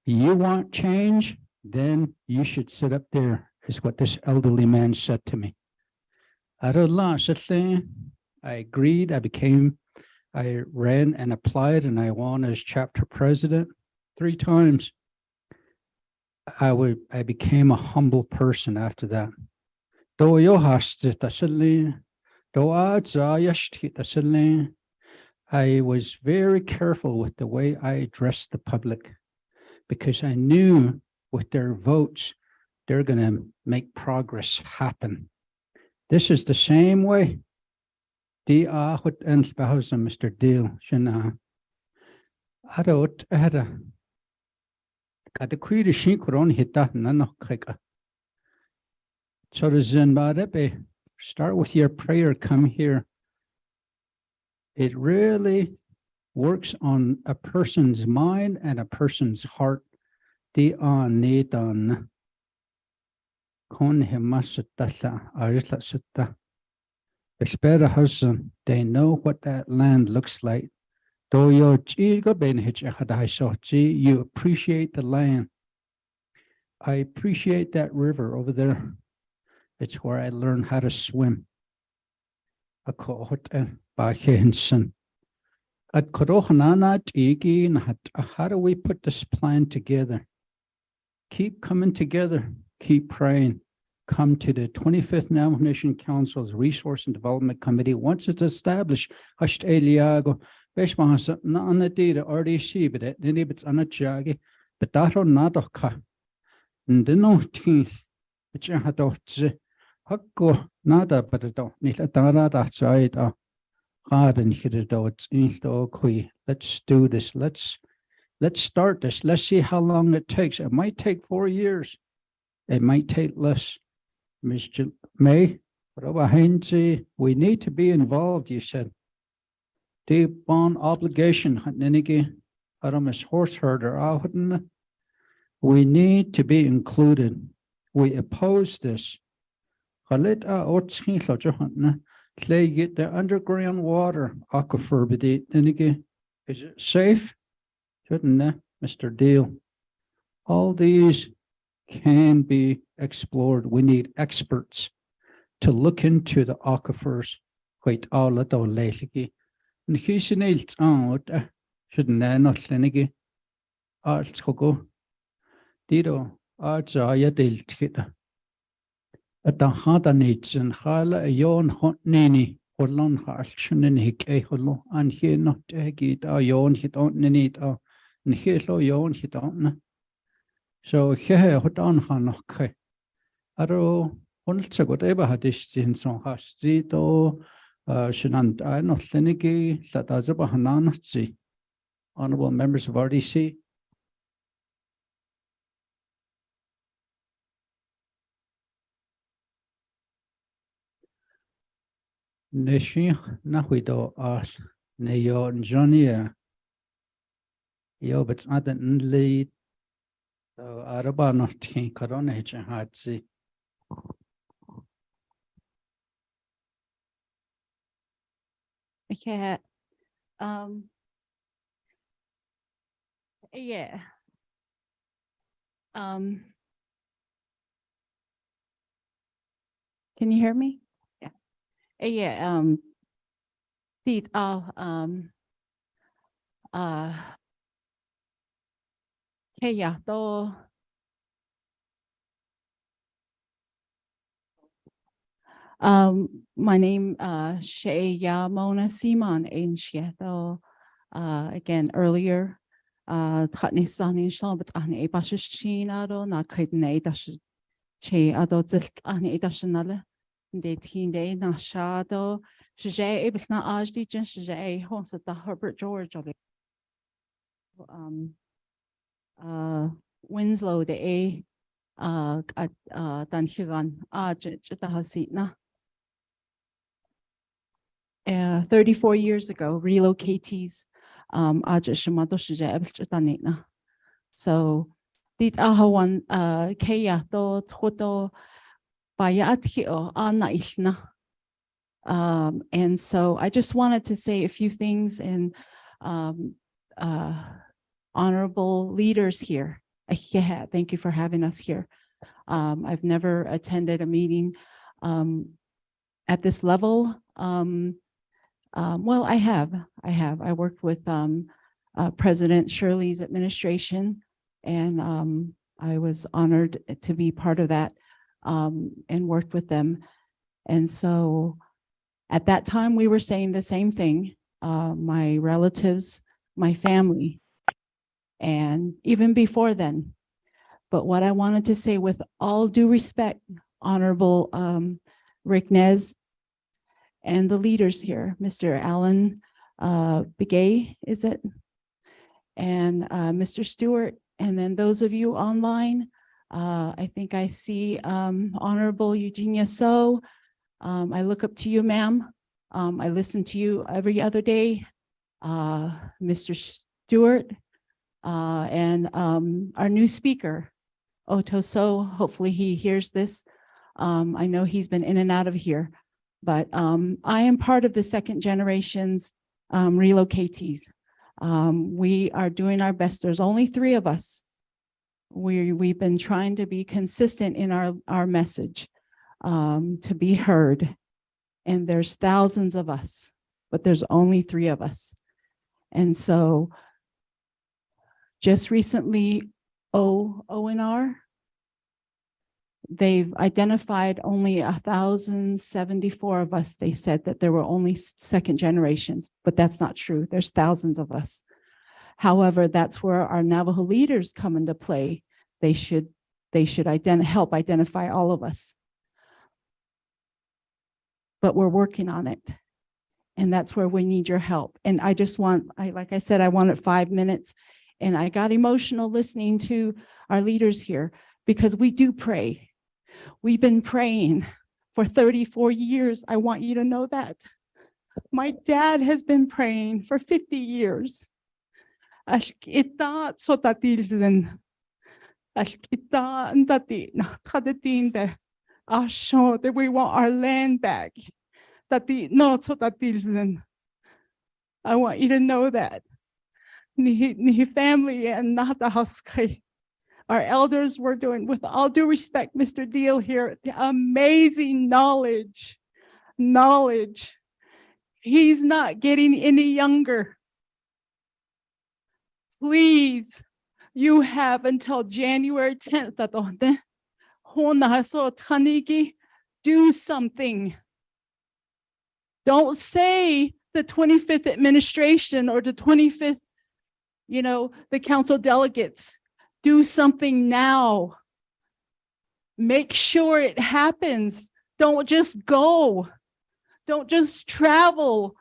you want change? Then you should sit up there, is what this elderly man said to me. I agreed, I ran and applied and I won as chapter president 3 times. I became a humble person after that. I was very careful with the way I addressed the public because I knew with their votes, they're going to make progress happen. This is the same way. Mr. Deal, Kada queer shink on hita nano kika. So the Zenbadepe, start with your prayer, come here. It really works on a person's mind and a person's heart. Di on need on kon himasatasa arisla sutta. Espera husband, they know what that land looks like. You appreciate the land. I appreciate that river over there. It's where I learned how to swim. How do we put this plan together? Keep coming together. Keep praying. Come to the 25th Navajo Nation Council's Resource and Development Committee. Once it's established, Beshmahasa na anadira RDC, but it didn't even anachagi, but that or nadoka. And the no teeth, which I had Hakko nada, but it don't need a dada side hard and hit it out. Let's do this. Let's start this. Let's see how long it takes. It might take 4 years. It might take less. Mr. May, we need to be involved, you said. Deep bond obligation, horse herder. We need to be included. We oppose this. Get the underground water aquifer. Is it safe? Shouldn't Mr. Deal? All these can be explored. We need experts to look into the aquifers. Quite all little lately. And he's an eight out. Shouldn't I not Lenigi? Arts go. Dido, arts are ya dealt. At the Hadanits and Hala Yon Hot Nini, Holon Harchunin Hick Holo, and he not egit a yon hit on Ninit or Nhilo yon hit on. So here hot on Hanoke. Aro Holza got ever had this in some Hastito, Shinant I not Leniki, Latazaba Hananatsi. Honorable members of RDC. Neshi Nahuido as Neo Jonia. Yo, but it's not an lead. So Araba not king Corona Hatsi. Yeah. Yeah. Can you hear me? Yeah. Yeah. Did yeah, to my name Shea Mona Simon in Seattle. Again earlier. Tatni Sani Shal, but Ani Bashin Ado, not Kidney Dash Che Ado Zilk Ani Dashanala, de Teen Day Nashado, Shaj Ibna Ajdi Jen Shaj, Hons at the Herbert George of Winslow, the A at Danhivan Jitahasitna. 34 years ago, relocatees. So dit ahawan kaya to toto bayatio ana ishna. And so I just wanted to say a few things, and honorable leaders here. Thank you for having us here. I've never attended a meeting at this level. Well, I have. I worked with President Shirley's administration, and I was honored to be part of that and worked with them. And so at that time, we were saying the same thing, my relatives, my family, and even before then. But what I wanted to say, with all due respect, Honorable Rick Nez, and the leaders here, Mr. Alan Begay, is it? And Mr. Stewart, and then those of you online, I think I see Honorable Eugenia So. I look up to you, ma'am. I listen to you every other day. Mr. Stewart, and our new speaker, Oto So, hopefully he hears this. I know he's been in and out of here. But I am part of the second generation's relocatees. We are doing our best. There's only 3 of us. We've been trying to be consistent in our message to be heard. And there's thousands of us, but there's only 3 of us. And so just recently, ONR, they've identified only 1,074 of us. They said that there were only second generations, but that's not true. There's thousands of us. However, that's where our Navajo leaders come into play. They should help identify all of us. But we're working on it. And that's where we need your help. And I just like I said, I wanted 5 minutes, and I got emotional listening to our leaders here, because we do pray. We've been praying for 34 years. I want you to know that. My dad has been praying for 50 years. We want our land back. I want you to know that. Family and our elders were doing, with all due respect, Mr. Deal here, amazing knowledge. He's not getting any younger. Please, you have until January 10th. Do something. Don't say the 25th administration or the 25th, the council delegates. Do something now. Make sure it happens. Don't just go. Don't just travel.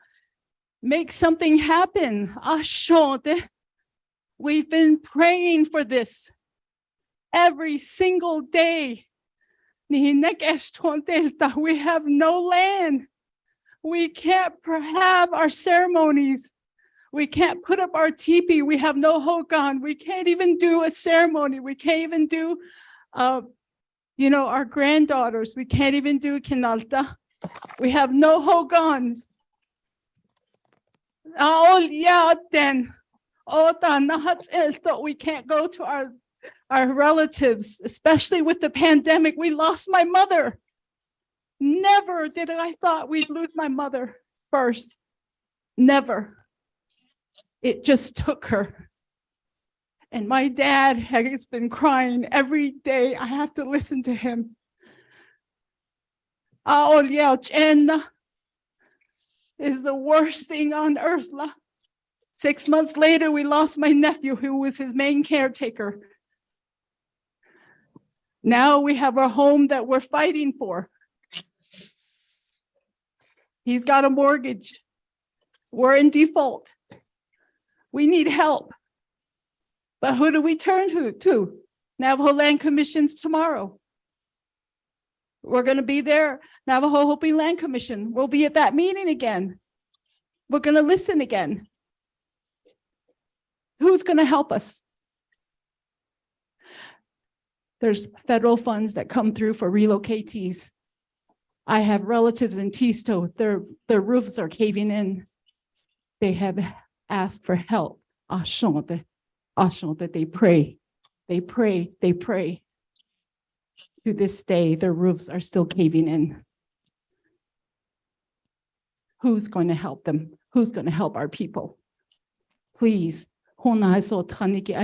Make something happen. We've been praying for this every single day. We have no land. We can't have our ceremonies. We can't put up our teepee. We have no hogan. We can't even do a ceremony. We can't even do, our granddaughters. We can't even do kinalta. We have no hogans. Oh, yeah, then. We can't go to our relatives, especially with the pandemic. We lost my mother. Never did I thought we'd lose my mother first. Never. It just took her. And my dad has been crying every day. I have to listen to him. Is the worst thing on earth. 6 months later, we lost my nephew, who was his main caretaker. Now we have a home that we're fighting for. He's got a mortgage. We're in default. We need help. But who do we turn to? Navajo Land Commission's tomorrow. We're going to be there. Navajo Hopi Land Commission. We'll be at that meeting again. We're going to listen again. Who's going to help us? There's federal funds that come through for relocatees. I have relatives in Tisto. Their roofs are caving in. They have asked for help. That they pray. They pray. They pray. To this day, their roofs are still caving in. Who's going to help them? Who's going to help our people? Please. I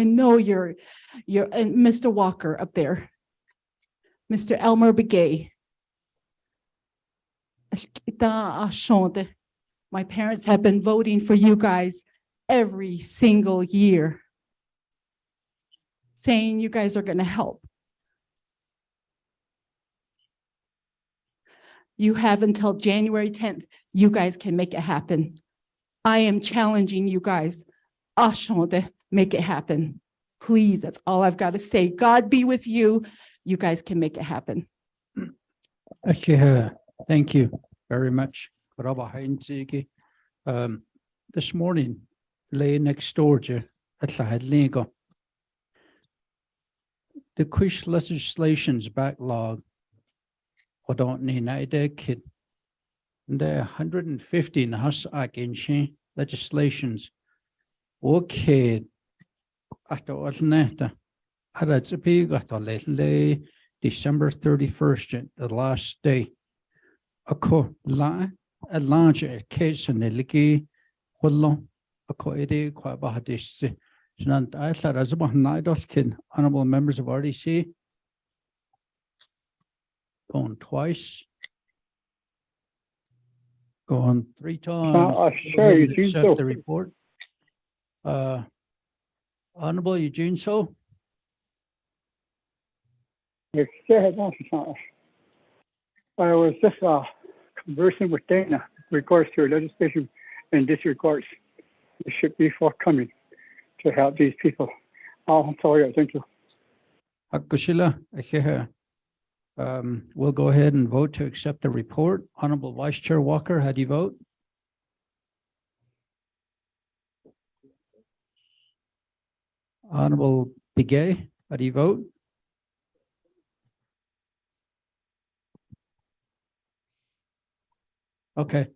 know you're and Mr. Walker up there. Mr. Elmer Begay. My parents have been voting for you guys every single year, saying you guys are going to help. You have until January 10th. You guys can make it happen. I am challenging you guys. Make it happen. Please, that's all I've got to say. God be with you. You guys can make it happen. Thank you very much. This morning, lay next door to the Quish legislation's backlog. I don't need a kid. The 150 legislations. Okay. After what's next, it's a big December 31st, the last day. A launch a case in the Liki, Hullo, a coede, Quabahadis. I thought as about Nidos kid, honorable members of RDC. Going twice. Going 3 times. Sure, Eugene, accept so. the report. Honorable Eugene So. Yes, I was just conversing with Dana with regards to legislation in this regards. It should be forthcoming to help these people. I'm sorry, thank you. We'll go ahead and vote to accept the report. Honorable Vice Chair Walker, how do you vote? Honorable Begay, how do you vote? Okay.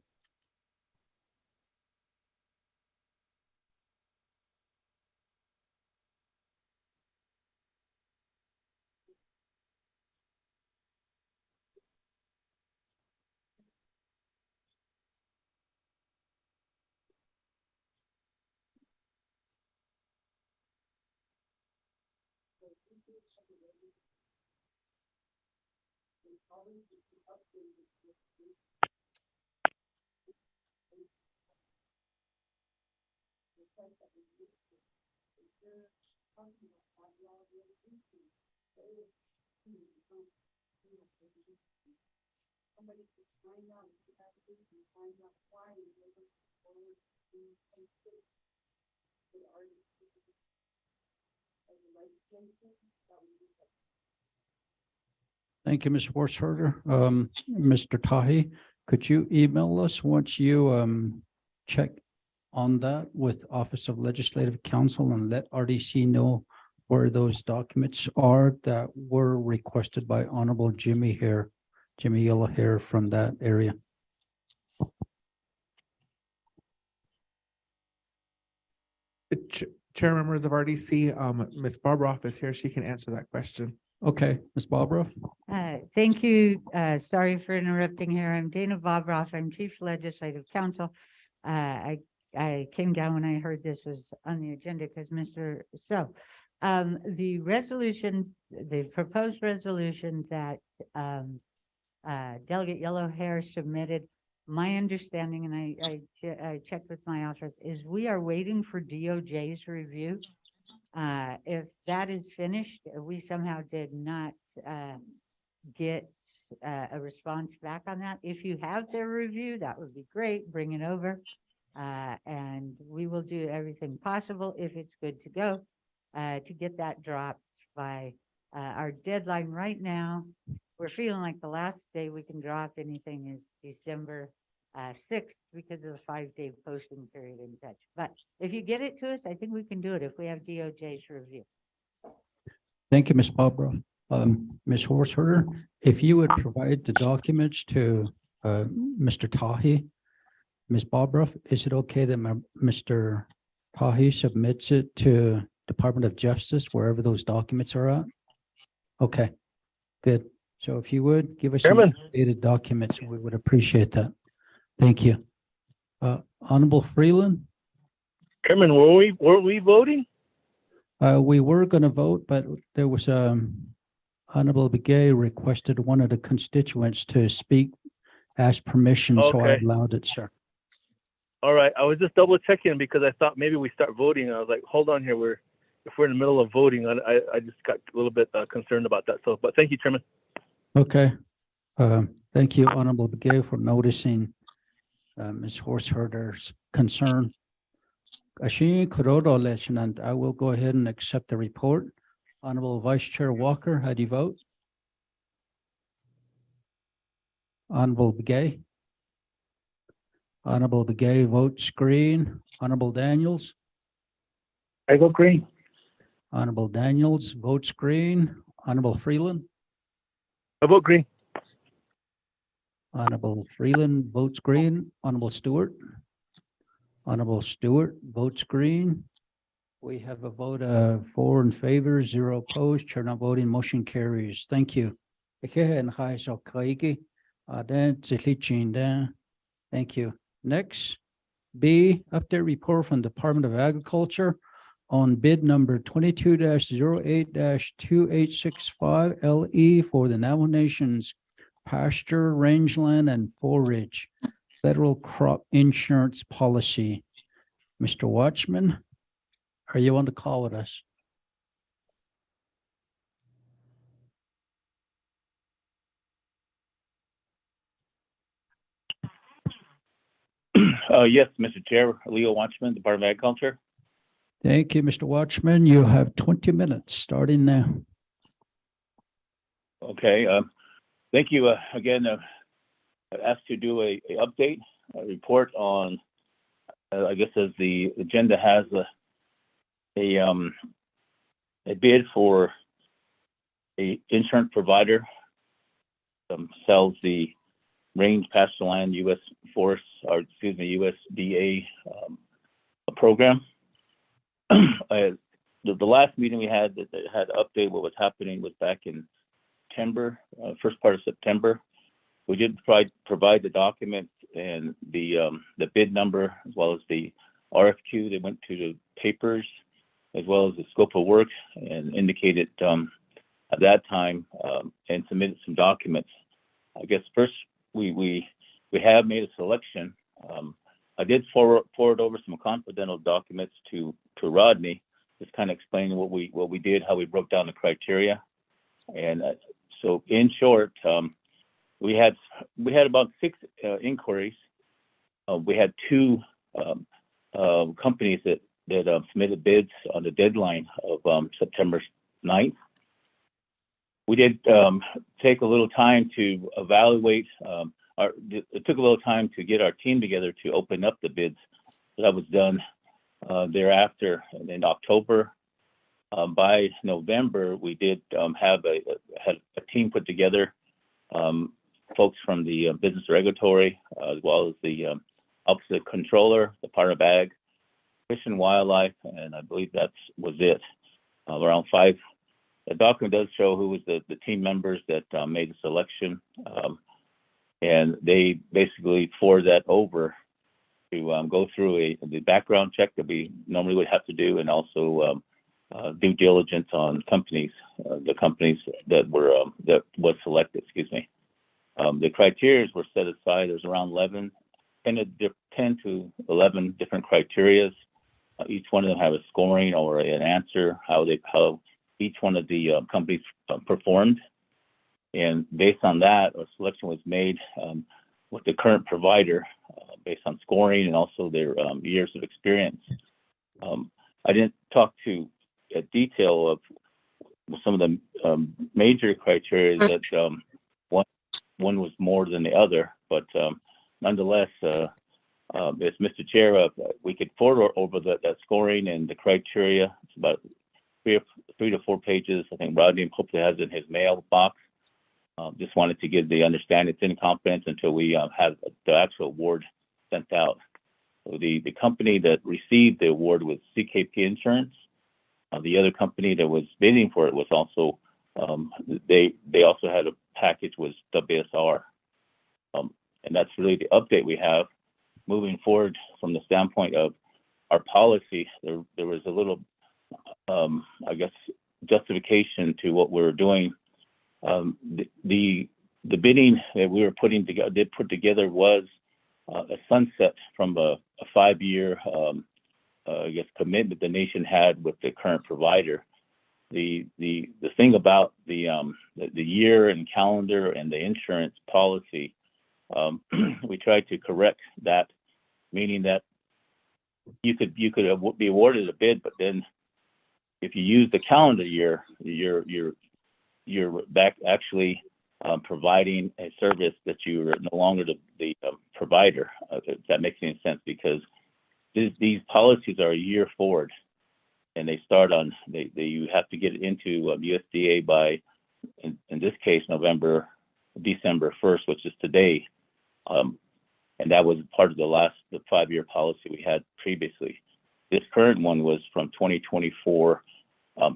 Thank you, Ms. Horseherder. Mr. Tahi, could you email us once you check on that with Office of Legislative Counsel and let RDC know where those documents are that were requested by Honorable Jimmy Yellow Hair from that area? Chair, members of RDC, Ms. Barbroff is here. She can answer that question. Okay, Ms. Barbara? Thank you. Sorry for interrupting here. I'm Dana Bobroff. I'm Chief Legislative Counsel. I came down when I heard this was on the agenda because the resolution, the proposed resolution that Delegate Yellow Hair submitted, my understanding, and I checked with my office, is we are waiting for DOJ's review. If that is finished, we somehow did not get a response back on that. If you have their review, that would be great. Bring it over. And we will do everything possible if it's good to go to get that dropped by our deadline right now. We're feeling like the last day we can drop anything is December 6th because of the 5-day posting period and such. But if you get it to us, I think we can do it if we have DOJ's review. Thank you, Ms. Barbara. Ms. Horseherder, if you would provide the documents to Mr. Tahi, Ms. Barbara, is it okay that Mr. Tahi submits it to Department of Justice, wherever those documents are at? Okay, good. So if you would give us some updated documents, we would appreciate that. Thank you. Honorable Freeland? Chairman, were we voting? We were going to vote, but there was Honorable Begay requested one of the constituents to speak, ask permission, so I Okay. allowed it, sir. All right, I was just double checking because I thought maybe we start voting. I was like, hold on here, if we're in the middle of voting, I just got a little bit concerned about that. So, but thank you, Chairman. Okay. Thank you, Honorable Begay, for noticing Ms. Horseherder's concern. Ashin Kurodo Lieutenant, I will go ahead and accept the report. Honorable Vice Chair Walker, how do you vote? Honorable Begay? Honorable Begay votes green. Honorable Daniels? I vote green. Honorable Daniels votes green. Honorable Freeland? I vote green. Honorable Freeland votes green. Honorable Stewart? Honorable Stewart votes green. We have a vote of 4 in favor, 0 opposed. Chair not voting, motion carries. Thank you. Thank you. Next, B, update report from Department of Agriculture on bid number 22-08-2865 LE for the Navajo Nation's pasture, rangeland, and forage federal crop insurance policy. Mr. Watchman, are you on the call with us? Yes, Mr. Chair, Leo Watchman, Department of Agriculture. Thank you, Mr. Watchman. You have 20 minutes starting now. Okay, thank you again. Asked to do a update, a report on, I guess as the agenda has a bid for a insurance provider, sells the range pasture land U.S. Forest, or excuse me, USDA program. The last meeting we had that had to update what was happening was back in September, first part of September. We did provide the document and the bid number, as well as the RFQ that went to the papers, as well as the scope of work, and indicated at that time, and submitted some documents. I guess first we have made a selection. I did forward over some confidential documents to Rodney, just kind of explaining what we did, how we broke down the criteria. And so in short, we had about 6 inquiries. We had 2 companies that submitted bids on the deadline of September 9th. We did take a little time to evaluate. It took a little time to get our team together to open up the bids. That was done thereafter in October. By November, we did have a team put together, folks from the Business Regulatory, as well as the Office of the Controller, Department of Ag, Fish and Wildlife, and I believe that was it. Around 5. The document does show who was the team members that made the selection, and they basically forward that over to go through the background check that we normally would have to do, and also due diligence on companies, the companies that was selected. Excuse me. The criteria were set aside. There's around 10 to 11 different criteria. Each one of them have a scoring or an answer, how each one of the companies performed. And based on that, a selection was made with the current provider based on scoring and also their years of experience. I didn't talk to a detail of some of the major criteria that one was more than the other, but nonetheless, as Mr. Chair, we could forward over that scoring and the criteria. It's about 3 to 4 pages. I think Rodney hopefully has it in his mailbox. Just wanted to give the understanding it's in confidence until we have the actual award sent out. So the company that received the award was CKP Insurance. The other company that was bidding for it was also, they also had a package was WSR. And that's really the update we have. Moving forward from the standpoint of our policy, there was a little, I guess, justification to what we were doing. The bidding that we were put together was a sunset from a 5-year, I guess, commitment the nation had with the current provider. The thing about the year and calendar and the insurance policy, we tried to correct that, meaning that you could be awarded a bid, but then if you use the calendar year, you're back actually providing a service that you're no longer the provider. If that makes any sense, because these policies are a year forward, and they start on you have to get it into USDA by, in this case, December 1st, which is today. And that was part of the 5-year policy we had previously. This current one was from 2024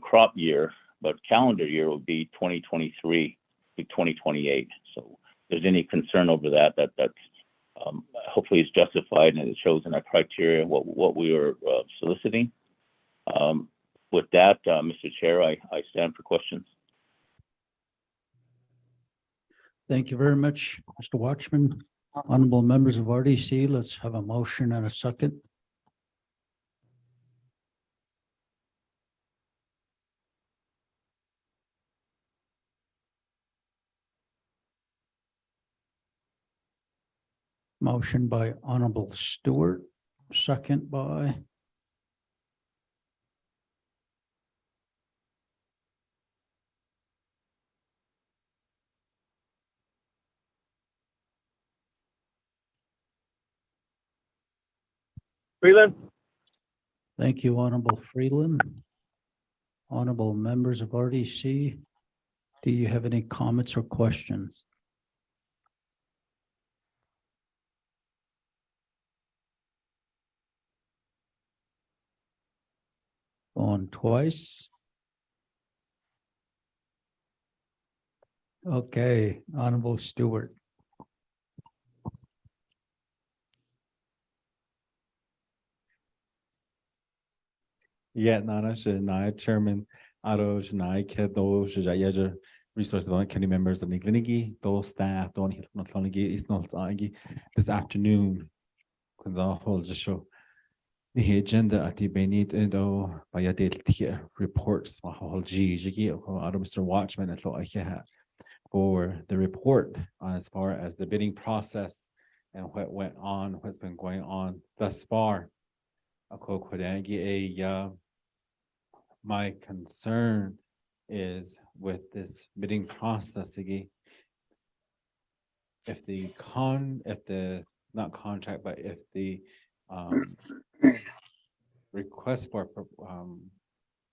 crop year, but calendar year would be 2023 to 2028. So if there's any concern over that's hopefully is justified, and it shows in our criteria what we were soliciting. With that, Mr. Chair, I stand for questions. Thank you very much, Mr. Watchman. Honorable members of RDC, let's have a motion and a second. Motion by Honorable Stewart, second by Freeland. Thank you, Honorable Freeland. Honorable members of RDC, do you have any comments or questions? Going twice. Okay, Honorable Stewart. Yeah, Nana Chairman. Aro Janai Kedo Jayaja Resource Development Committee members of Niklinigi, those staff, don't is not this afternoon. Kunza just show the agenda at the Benit Edo Bayadit reports Mr. Watchman and thought I had for the report as far as the bidding process and what went on, what's been going on thus far. My concern is with this bidding process, if the not contract, but if the request for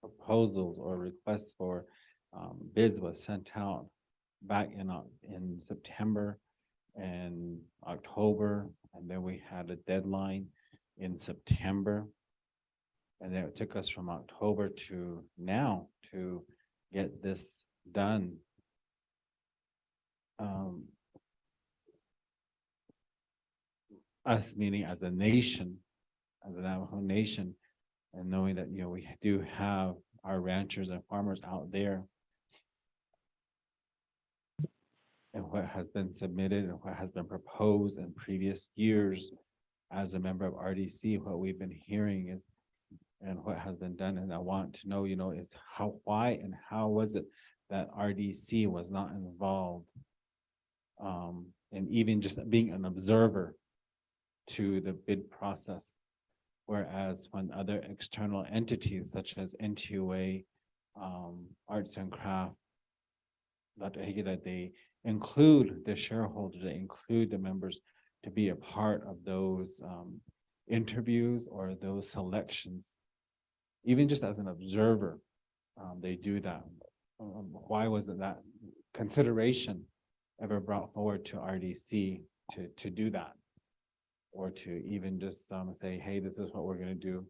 proposals or requests for bids was sent out back in September and October, and then we had a deadline in September. And then it took us from October to now to get this done. Us meaning as a nation, as a Navajo nation, and knowing that, we do have our ranchers and farmers out there. And what has been submitted and what has been proposed in previous years as a member of RDC, what we've been hearing is and what has been done. And I want to know, is why and how was it that RDC was not involved? And even just being an observer to the bid process. Whereas when other external entities such as NTUA, Arts and Craft, that they include the shareholders, they include the members to be a part of those interviews or those selections. Even just as an observer, they do that. Why wasn't that consideration ever brought forward to RDC to do that? Or to even just say, hey, this is what we're going to do.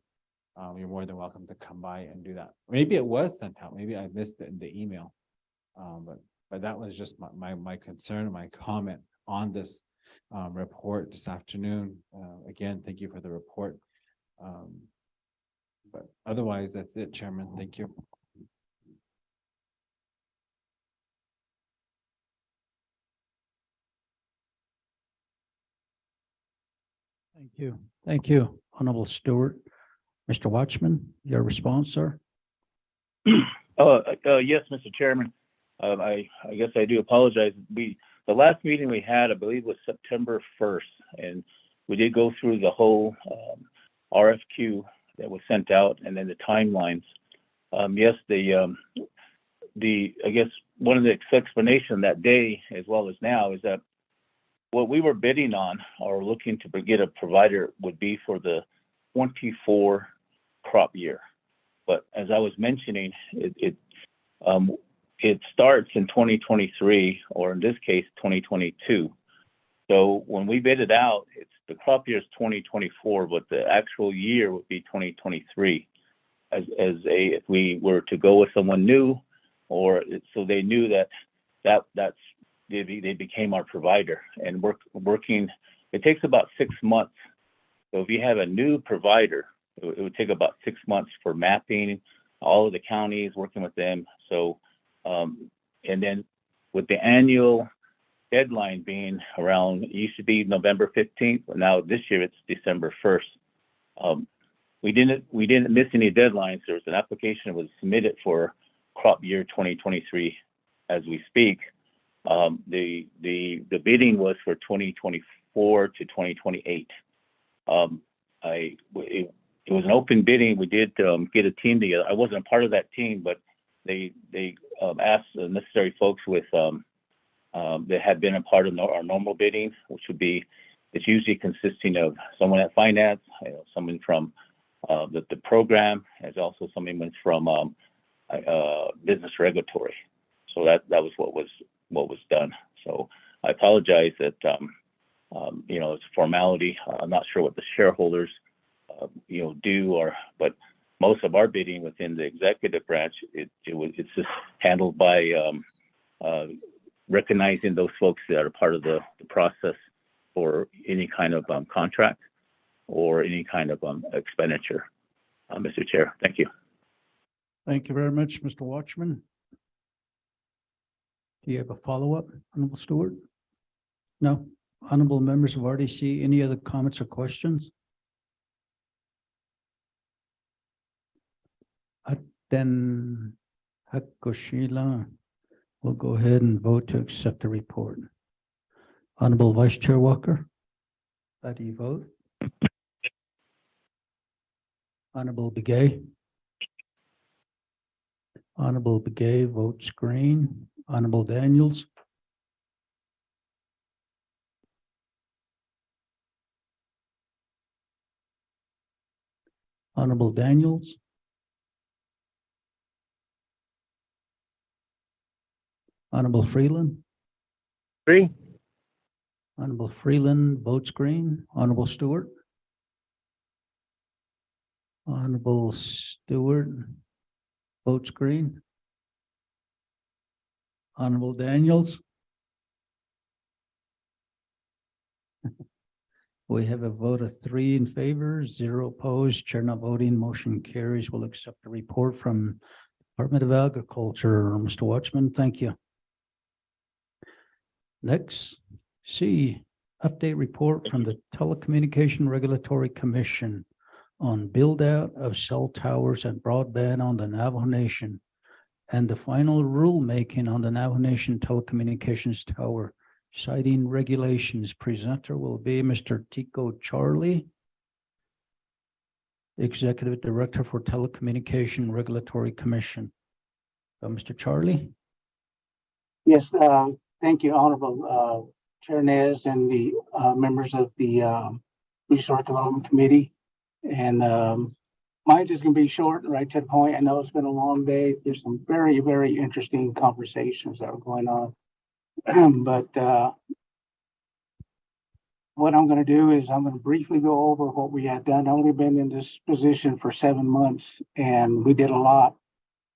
You're more than welcome to come by and do that. Maybe it was sent out. Maybe I missed it in the email. But that was just my concern, my comment on this report this afternoon. Again, thank you for the report. But otherwise, that's it, Chairman. Thank you. Thank you. Thank you, Honorable Stewart. Mr. Watchman, your response, sir? Yes, Mr. Chairman. I guess I do apologize. The last meeting we had, I believe, was September 1st, and we did go through the whole RFQ that was sent out and then the timelines. Yes, I guess one of the explanation that day as well as now is that what we were bidding on or looking to get a provider would be for the 24 crop year. But as I was mentioning, it starts in 2023, or in this case, 2022. So when we bid it out, the crop year is 2024, but the actual year would be 2023. If we were to go with someone new, or so they knew that's they became our provider and working. It takes about 6 months. So if you have a new provider, it would take about 6 months for mapping all of the counties, working with them. So, and then with the annual deadline being around, it used to be November 15th, but now this year it's December 1st. We didn't miss any deadlines. There was an application that was submitted for crop year 2023 as we speak. The bidding was for 2024 to 2028. It was an open bidding. We did get a team together. I wasn't a part of that team, but they asked the necessary folks with that had been a part of our normal bidding, which would be, it's usually consisting of someone at finance, someone from the program, as also someone from business regulatory. So that was what was done. So I apologize that it's a formality. I'm not sure what the shareholders do, but most of our bidding within the executive branch, it's just handled by recognizing those folks that are part of the process for any kind of contract or any kind of expenditure. Mr. Chair, thank you. Thank you very much, Mr. Watchman. Do you have a follow-up, Honorable Stewart? No? Honorable members of RDC, any other comments or questions? Then Hakoshila will go ahead and vote to accept the report. Honorable Vice Chair Walker, how do you vote? Honorable Begay? Honorable Begay votes green. Honorable Daniels? Honorable Daniels? Honorable Freeland? Green. Honorable Freeland votes green. Honorable Stewart? Honorable Stewart votes green. Honorable Daniels? We have a vote of 3 in favor, 0 opposed, chair not voting, motion carries. We'll accept the report from Department of Agriculture. Mr. Watchman, thank you. Next, C, update report from the Telecommunication Regulatory Commission on build out of cell towers and broadband on the Navajo Nation and the final rulemaking on the Navajo Nation telecommunications tower citing regulations. Presenter will be Mr. Tico Charlie, Executive Director for Telecommunication Regulatory Commission. Mr. Charlie? Yes, thank you, Honorable Chair Nez and the members of the Resource Development Committee. And mine's just going to be short and right to the point. I know it's been a long day. There's some very, very interesting conversations that are going on. But what I'm going to do is I'm going to briefly go over what we had done. I've only been in this position for 7 months and we did a lot.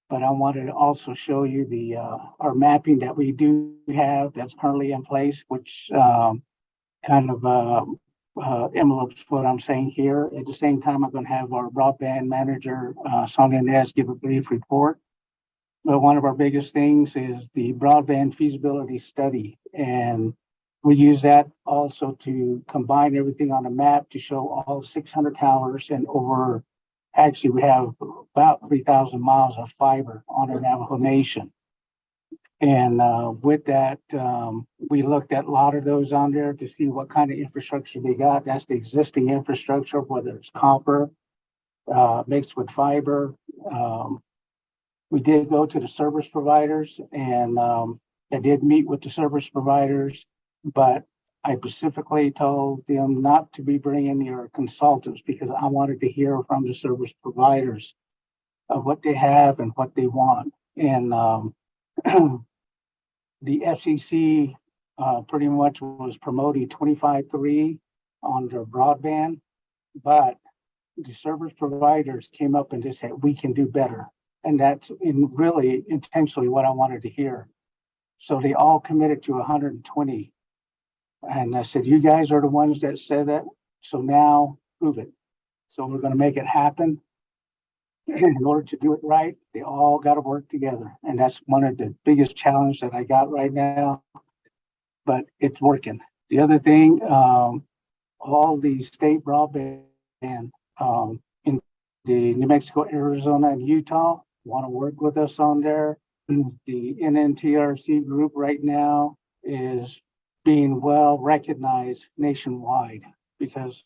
But I wanted to also show you the our mapping that we do have that's currently in place, which kind of envelopes what I'm saying here. At the same time, I'm going to have our broadband manager, Sonia Nez, give a brief report. But one of our biggest things is the broadband feasibility study. And we use that also to combine everything on a map to show all 600 towers and over, actually we have about 3,000 miles of fiber on the Navajo Nation. And with that, we looked at a lot of those on there to see what kind of infrastructure they got. That's the existing infrastructure, whether it's copper, mixed with fiber. We did go to the service providers and I did meet with the service providers, but I specifically told them not to be bringing your consultants because I wanted to hear from the service providers of what they have and what they want. And the FCC pretty much was promoting 25.3 on their broadband, but the service providers came up and just said, we can do better. And that's really intentionally what I wanted to hear. So they all committed to 120. And I said, you guys are the ones that said that. So now prove it. So we're going to make it happen. In order to do it right, they all got to work together. And that's one of the biggest challenges that I got right now. But it's working. The other thing, all the state broadband in the New Mexico, Arizona, and Utah want to work with us on there. The NNTRC group right now is being well recognized nationwide because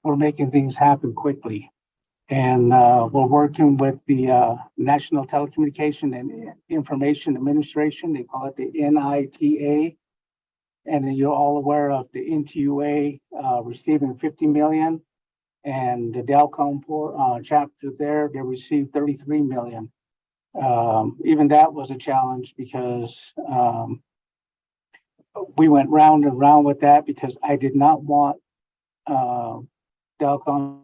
we're making things happen quickly. And we're working with the National Telecommunication and Information Administration. They call it the NITA. And then you're all aware of the NTUA receiving 50 million. And the Telecom chapter there, they received 33 million. Even that was a challenge because we went round and round with that because I did not want Telecom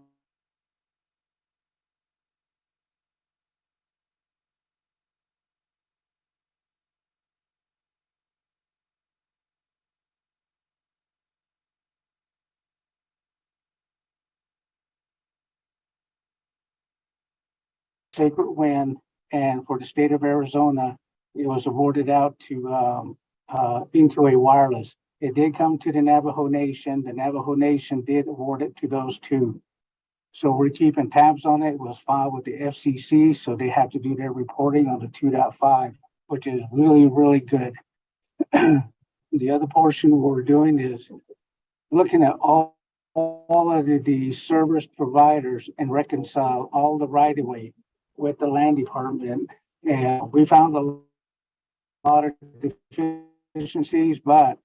Sacred Wind, and for the state of Arizona, it was awarded out to Into Wireless. It did come to the Navajo Nation. The Navajo Nation did award it to those two. So we're keeping tabs on it. It was filed with the FCC, so they have to do their reporting on the 2.5, which is really, really good. The other portion we're doing is looking at all of the service providers and reconcile all the right of way with the land department. And we found a lot of deficiencies, but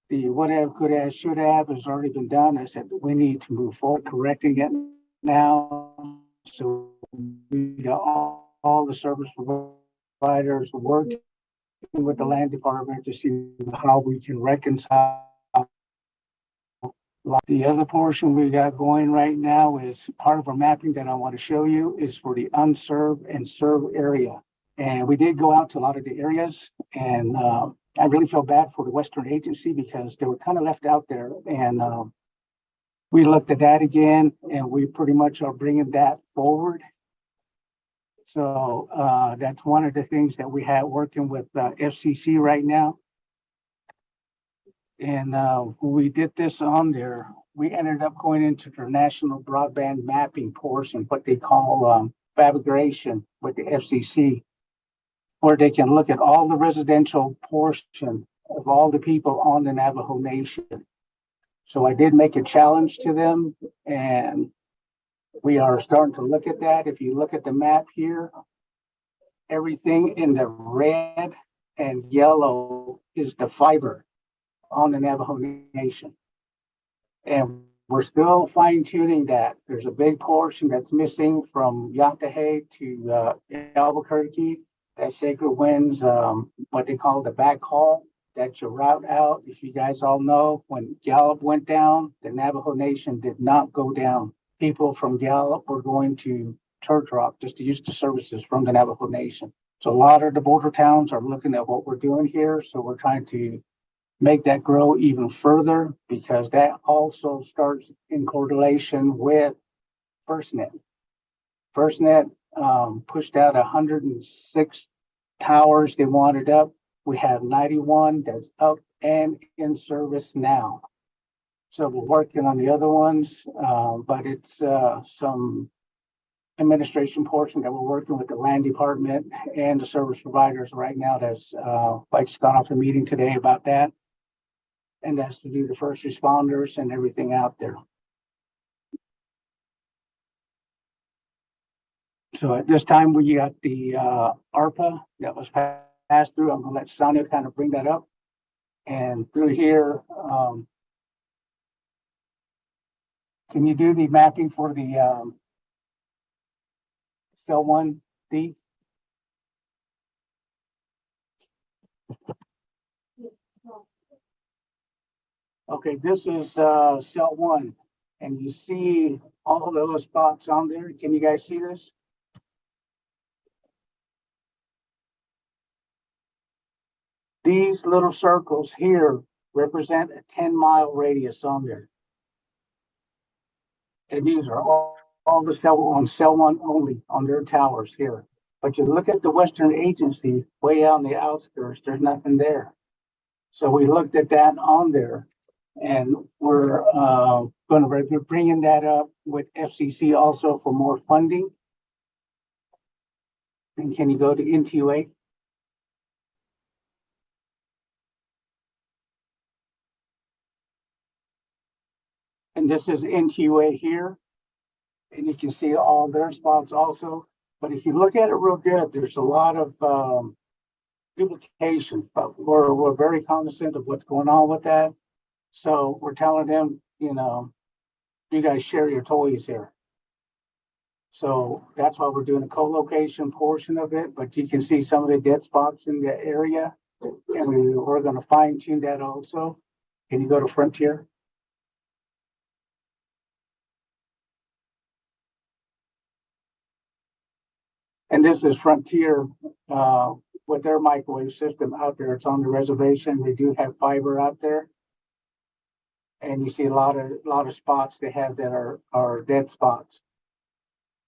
the what have, could have, should have has already been done. I said we need to move forward correcting it now. So we got all the service providers working with the land department to see how we can reconcile. The other portion we got going right now is part of our mapping that I want to show you is for the unserved and served area. And we did go out to a lot of the areas, and I really feel bad for the Western Agency because they were kind of left out there. And we looked at that again, and we pretty much are bringing that forward. So that's one of the things that we have working with FCC right now. And when we did this on there, we ended up going into their national broadband mapping portion, what they call fabrication with the FCC, where they can look at all the residential portion of all the people on the Navajo Nation. So I did make a challenge to them, and we are starting to look at that. If you look at the map here, everything in the red and yellow is the fiber on the Navajo Nation. And we're still fine tuning that. There's a big portion that's missing from Yatahe to Albuquerque. That Sacred Winds, what they call the backhaul. That's your route out. If you guys all know, when Gallup went down, the Navajo Nation did not go down. People from Gallup were going to Church Rock just to use the services from the Navajo Nation. So a lot of the border towns are looking at what we're doing here. So we're trying to make that grow even further because that also starts in correlation with FirstNet. FirstNet pushed out 106 towers they wanted up. We have 91 that's up and in service now. So we're working on the other ones, but it's some administration portion that we're working with the land department and the service providers right now. That's I just got off a meeting today about that. And that's to do the first responders and everything out there. So at this time, we got the ARPA that was passed through. I'm going to let Sonia kind of bring that up. And through here, can you do the mapping for the cell 1D? Okay, this is cell 1, and you see all of those spots on there. Can you guys see this? These little circles here represent a 10-mile radius on there. And these are all the cell 1 only on their towers here. But you look at the Western Agency way out in the outskirts, there's nothing there. So we looked at that on there, and we're going to be bringing that up with FCC also for more funding. And can you go to NTUA? And this is NTUA here. And you can see all their spots also. But if you look at it real good, there's a lot of duplication, but we're very cognizant of what's going on with that. So we're telling them, you know, you guys share your toys here. So that's why we're doing the co-location portion of it, but you can see some of the dead spots in the area, and we're going to fine tune that also. Can you go to Frontier? And this is Frontier with their microwave system out there. It's on the reservation. They do have fiber out there. And you see a lot of spots they have that are dead spots.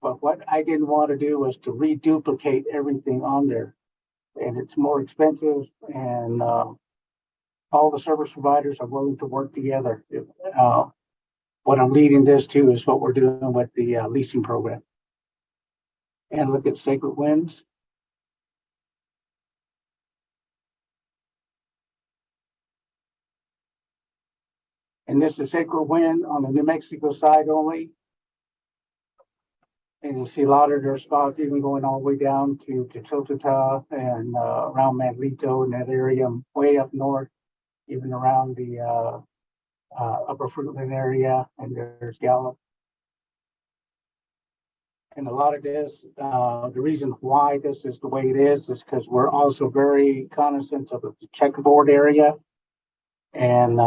But what I didn't want to do was to reduplicate everything on there. And it's more expensive, and all the service providers are willing to work together. What I'm leading this to is what we're doing with the leasing program. And look at Sacred Winds. And this is Sacred Wind on the New Mexico side only. And you see a lot of their spots even going all the way down to Chiltata and around Manlito in that area, way up north, even around the Upper Fruitland area, and there's Gallup. And a lot of this, the reason why this is the way it is because we're also very cognizant of the checkerboard area. And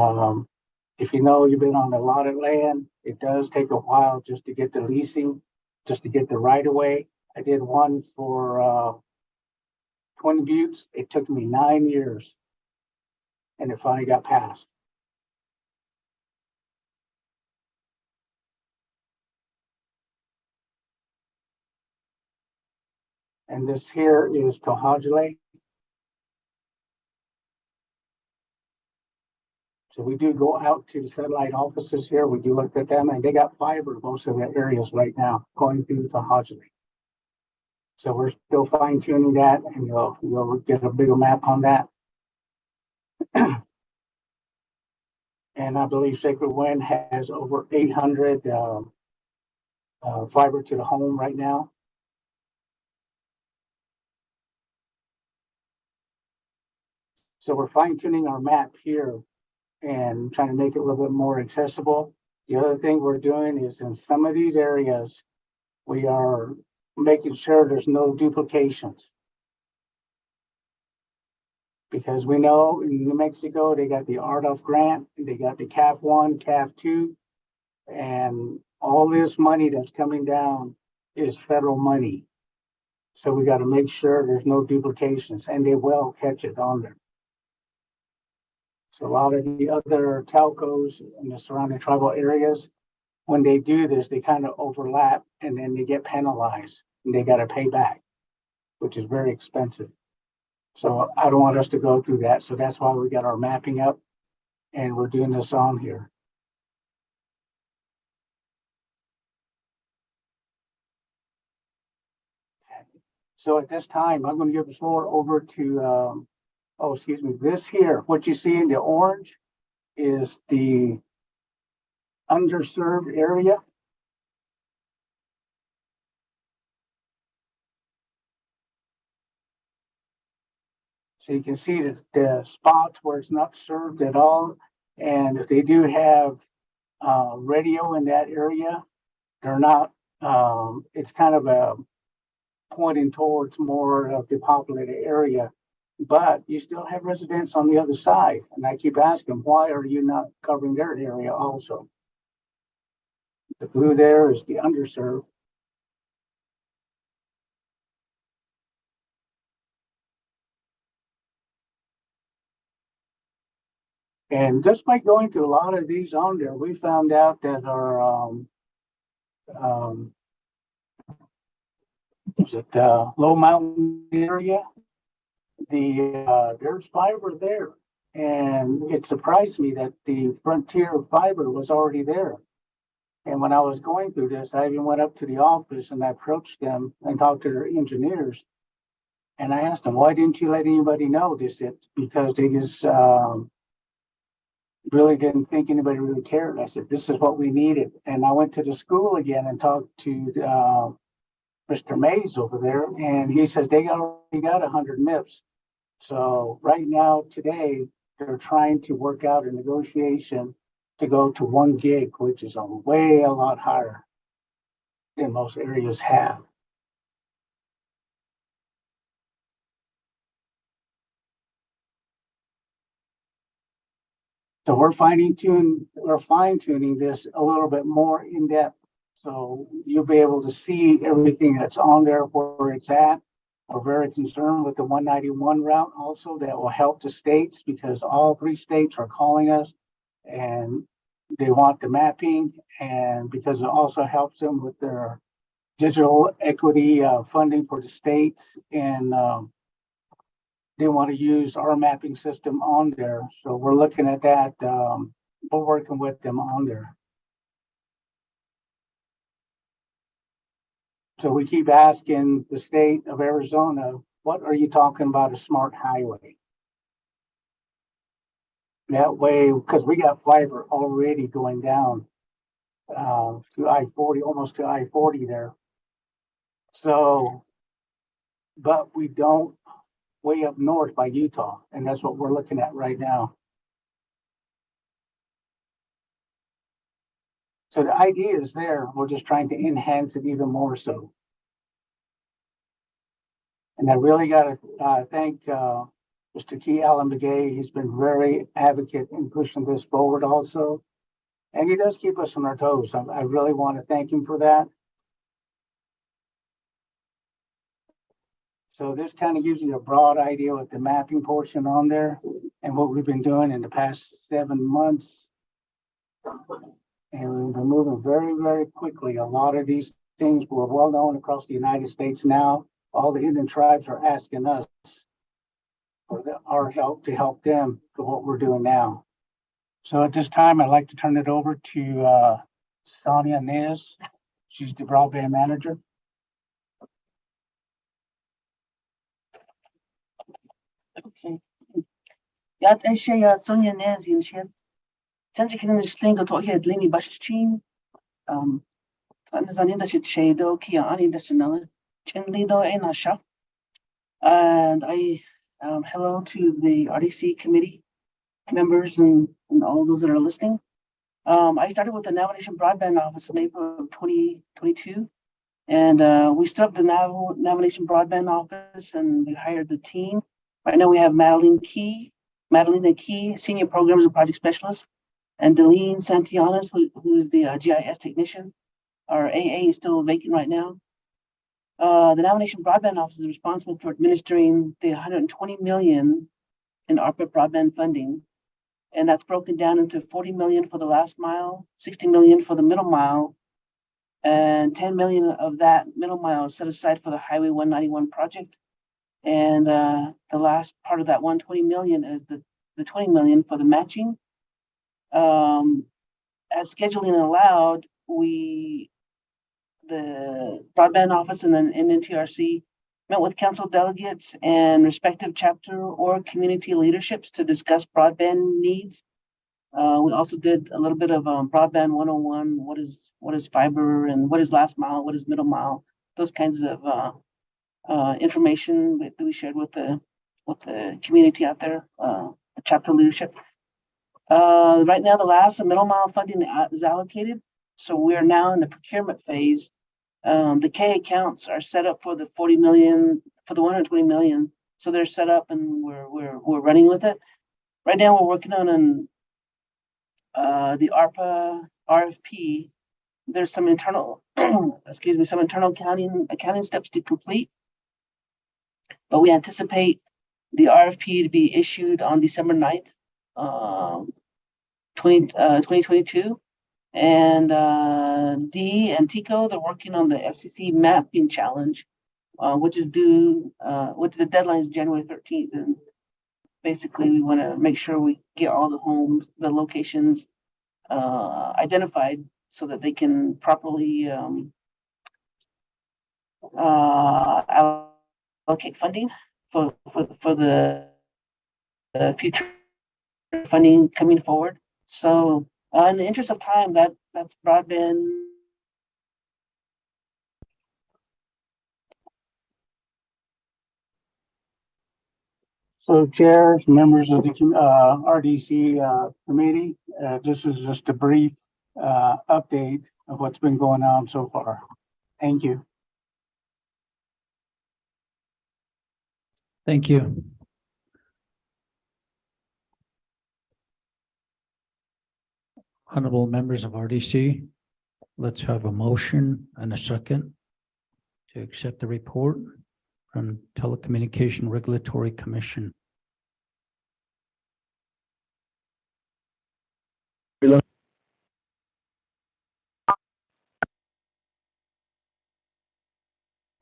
if you know you've been on a lot of land, it does take a while just to get the leasing, just to get the right of way. I did one for Twin Buttes. It took me 9 years, and it finally got passed. And this here is Tohajale. So we do go out to the satellite offices here. We do look at them, and they got fiber most of the areas right now going through Tohajale. So we're still fine tuning that, and you'll get a bigger map on that. And I believe Sacred Wind has over 800 fiber to the home right now. So we're fine tuning our map here and trying to make it a little bit more accessible. The other thing we're doing is in some of these areas, we are making sure there's no duplications. Because we know in New Mexico, they got the RDOF grant, they got the CAF 1, CAF 2, and all this money that's coming down is federal money. So we got to make sure there's no duplications, and they will catch it on there. So a lot of the other telcos in the surrounding tribal areas, when they do this, they kind of overlap, and then they get penalized, and they got to pay back, which is very expensive. So I don't want us to go through that. So that's why we got our mapping up, and we're doing this on here. So at this time, I'm going to give the floor over to, this here, what you see in the orange is the underserved area. So you can see the spots where it's not served at all. And if they do have radio in that area, they're not, it's kind of a pointing towards more of the populated area, but you still have residents on the other side. And I keep asking, why are you not covering their area also? The blue there is the underserved. And just by going through a lot of these on there, we found out that our low mountain area, there's fiber there. And it surprised me that the frontier fiber was already there. And when I was going through this, I even went up to the office and I approached them and talked to their engineers. And I asked them, why didn't you let anybody know this? Because they just really didn't think anybody really cared. I said, this is what we needed. And I went to the school again and talked to Mr. Mays over there. And he says they already got 100 MIPS. So right now, today, they're trying to work out a negotiation to go to 1 gig, which is a lot higher than most areas have. So we're fine tuning this a little bit more in depth. So you'll be able to see everything that's on there, where it's at. We're very concerned with the 191 route also. That will help the states, because all 3 states are calling us and they want the mapping, and because it also helps them with their digital equity funding for the states, and they want to use our mapping system on there. So we're looking at that. We're working with them on there. So we keep asking the state of Arizona, what are you talking about a smart highway? That way, because we got fiber already going down to I-40, almost to I-40 there. So, but we don't way up north by Utah, and that's what we're looking at right now. So the idea is there. We're just trying to enhance it even more so. And I really got to thank Mr. Key Allen Begay. He's been very advocate in pushing this forward also. And he does keep us on our toes. I really want to thank him for that. So this kind of gives you a broad idea with the mapping portion on there and what we've been doing in the past 7 months. And we've been moving very, very quickly. A lot of these things were well known across the United States now. All the Indian tribes are asking us for our help to help them for what we're doing now. So at this time, I'd like to turn it over to Sonia Nez. She's the broadband manager. Okay. Ja, ich ja Sonja Nesien hier. Tanti kinen slingo to hier dlini bashchin. Tan zanin da shado kia ani da chanala. Chinlido enasha. And I hello to the RDC committee members and all those that are listening. I started with the Navajo Broadband Office in April of 2022. And we stood up the Navajo Broadband Office and we hired the team. Right now we have Madeline and Key, Senior Programs and Project Specialist, and Deline Santillanes, who's the GIS technician. Our AA is still vacant right now. The Navajo Broadband Office is responsible for administering the $120 million in ARPA broadband funding. And that's broken down into $40 million for the last mile, $60 million for the middle mile, and $10 million of that middle mile is set aside for the Highway 191 project. And the last part of that 120 million is the 20 million for the matching. As scheduling allowed, the broadband office and then NTRC met with council delegates and respective chapter or community leaderships to discuss broadband needs. We also did a little bit of broadband 101. What is fiber and what is last mile? What is middle mile? Those kinds of information that we shared with the community out there, the chapter leadership. Right now, the last middle mile funding is allocated, so we are now in the procurement phase. The K accounts are set up for the 40 million, for the 120 million, so they're set up and we're running with it. Right now, we're working on the ARPA RFP. There's some internal, some internal accounting steps to complete. But we anticipate the RFP to be issued on December 9th, 2022. And D and TICO, they're working on the FCC mapping challenge, which is due, which the deadline is January 13th. And basically, we want to make sure we get all the homes, the locations identified so that they can properly allocate funding for the future funding coming forward. So in the interest of time, that's broadband. So chairs, members of the RDC committee, this is just a brief update of what's been going on so far. Thank you. Thank you. Honorable members of RDC, let's have a motion and a second to accept the report from Telecommunication Regulatory Commission.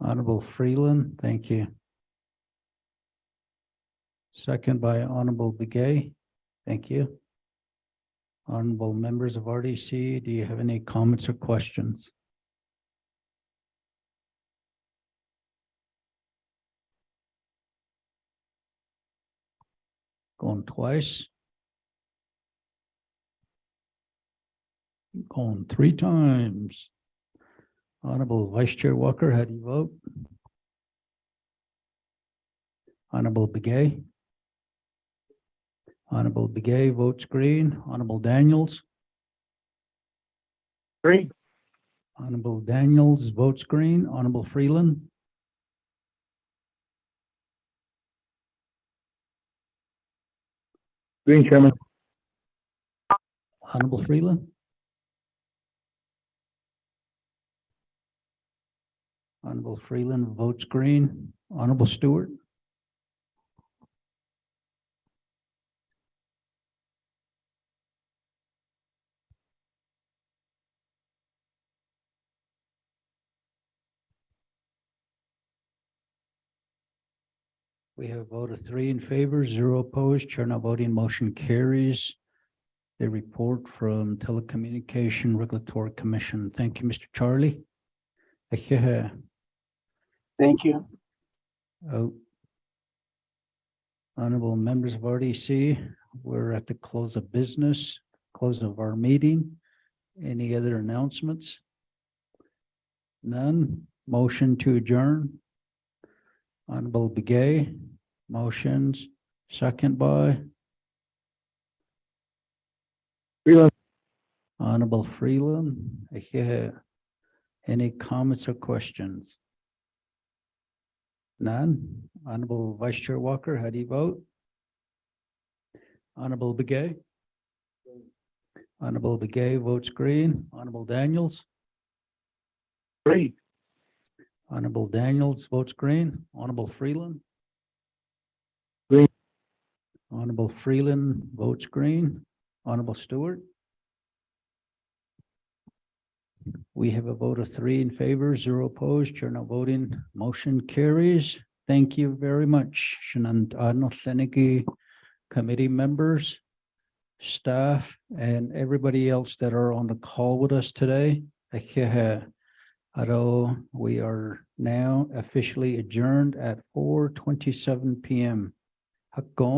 Honorable Freeland, thank you. Second by Honorable Begay, thank you. Honorable members of RDC, do you have any comments or questions? Going twice. Going 3 times. Honorable Vice Chair Walker, how do you vote? Honorable Begay. Honorable Begay votes green. Honorable Daniels. Green. Honorable Daniels votes green. Honorable Freeland. Green, Chairman. Honorable Freeland. Honorable Freeland votes green. Honorable Stewart. We have a vote of 3 in favor, 0 opposed. Chair not voting, motion carries. The report from Telecommunication Regulatory Commission. Thank you, Mr. Charlie. Thank you. Oh. Honorable members of RDC, we're at the close of business, close of our meeting. Any other announcements? None. Motion to adjourn. Honorable Begay, motions, second by Freeland. Honorable Freeland. Any comments or questions? None. Honorable Vice Chair Walker, how do you vote? Honorable Begay. Honorable Begay votes green. Honorable Daniels. Green. Honorable Daniels votes green. Honorable Freeland. Green. Honorable Freeland votes green. Honorable Stewart. We have a vote of 3 in favor, 0 opposed. Chair not voting. Motion carries. Thank you very much. Committee members, staff, and everybody else that are on the call with us today. We are now officially adjourned at 4:27 p.m. God bless you.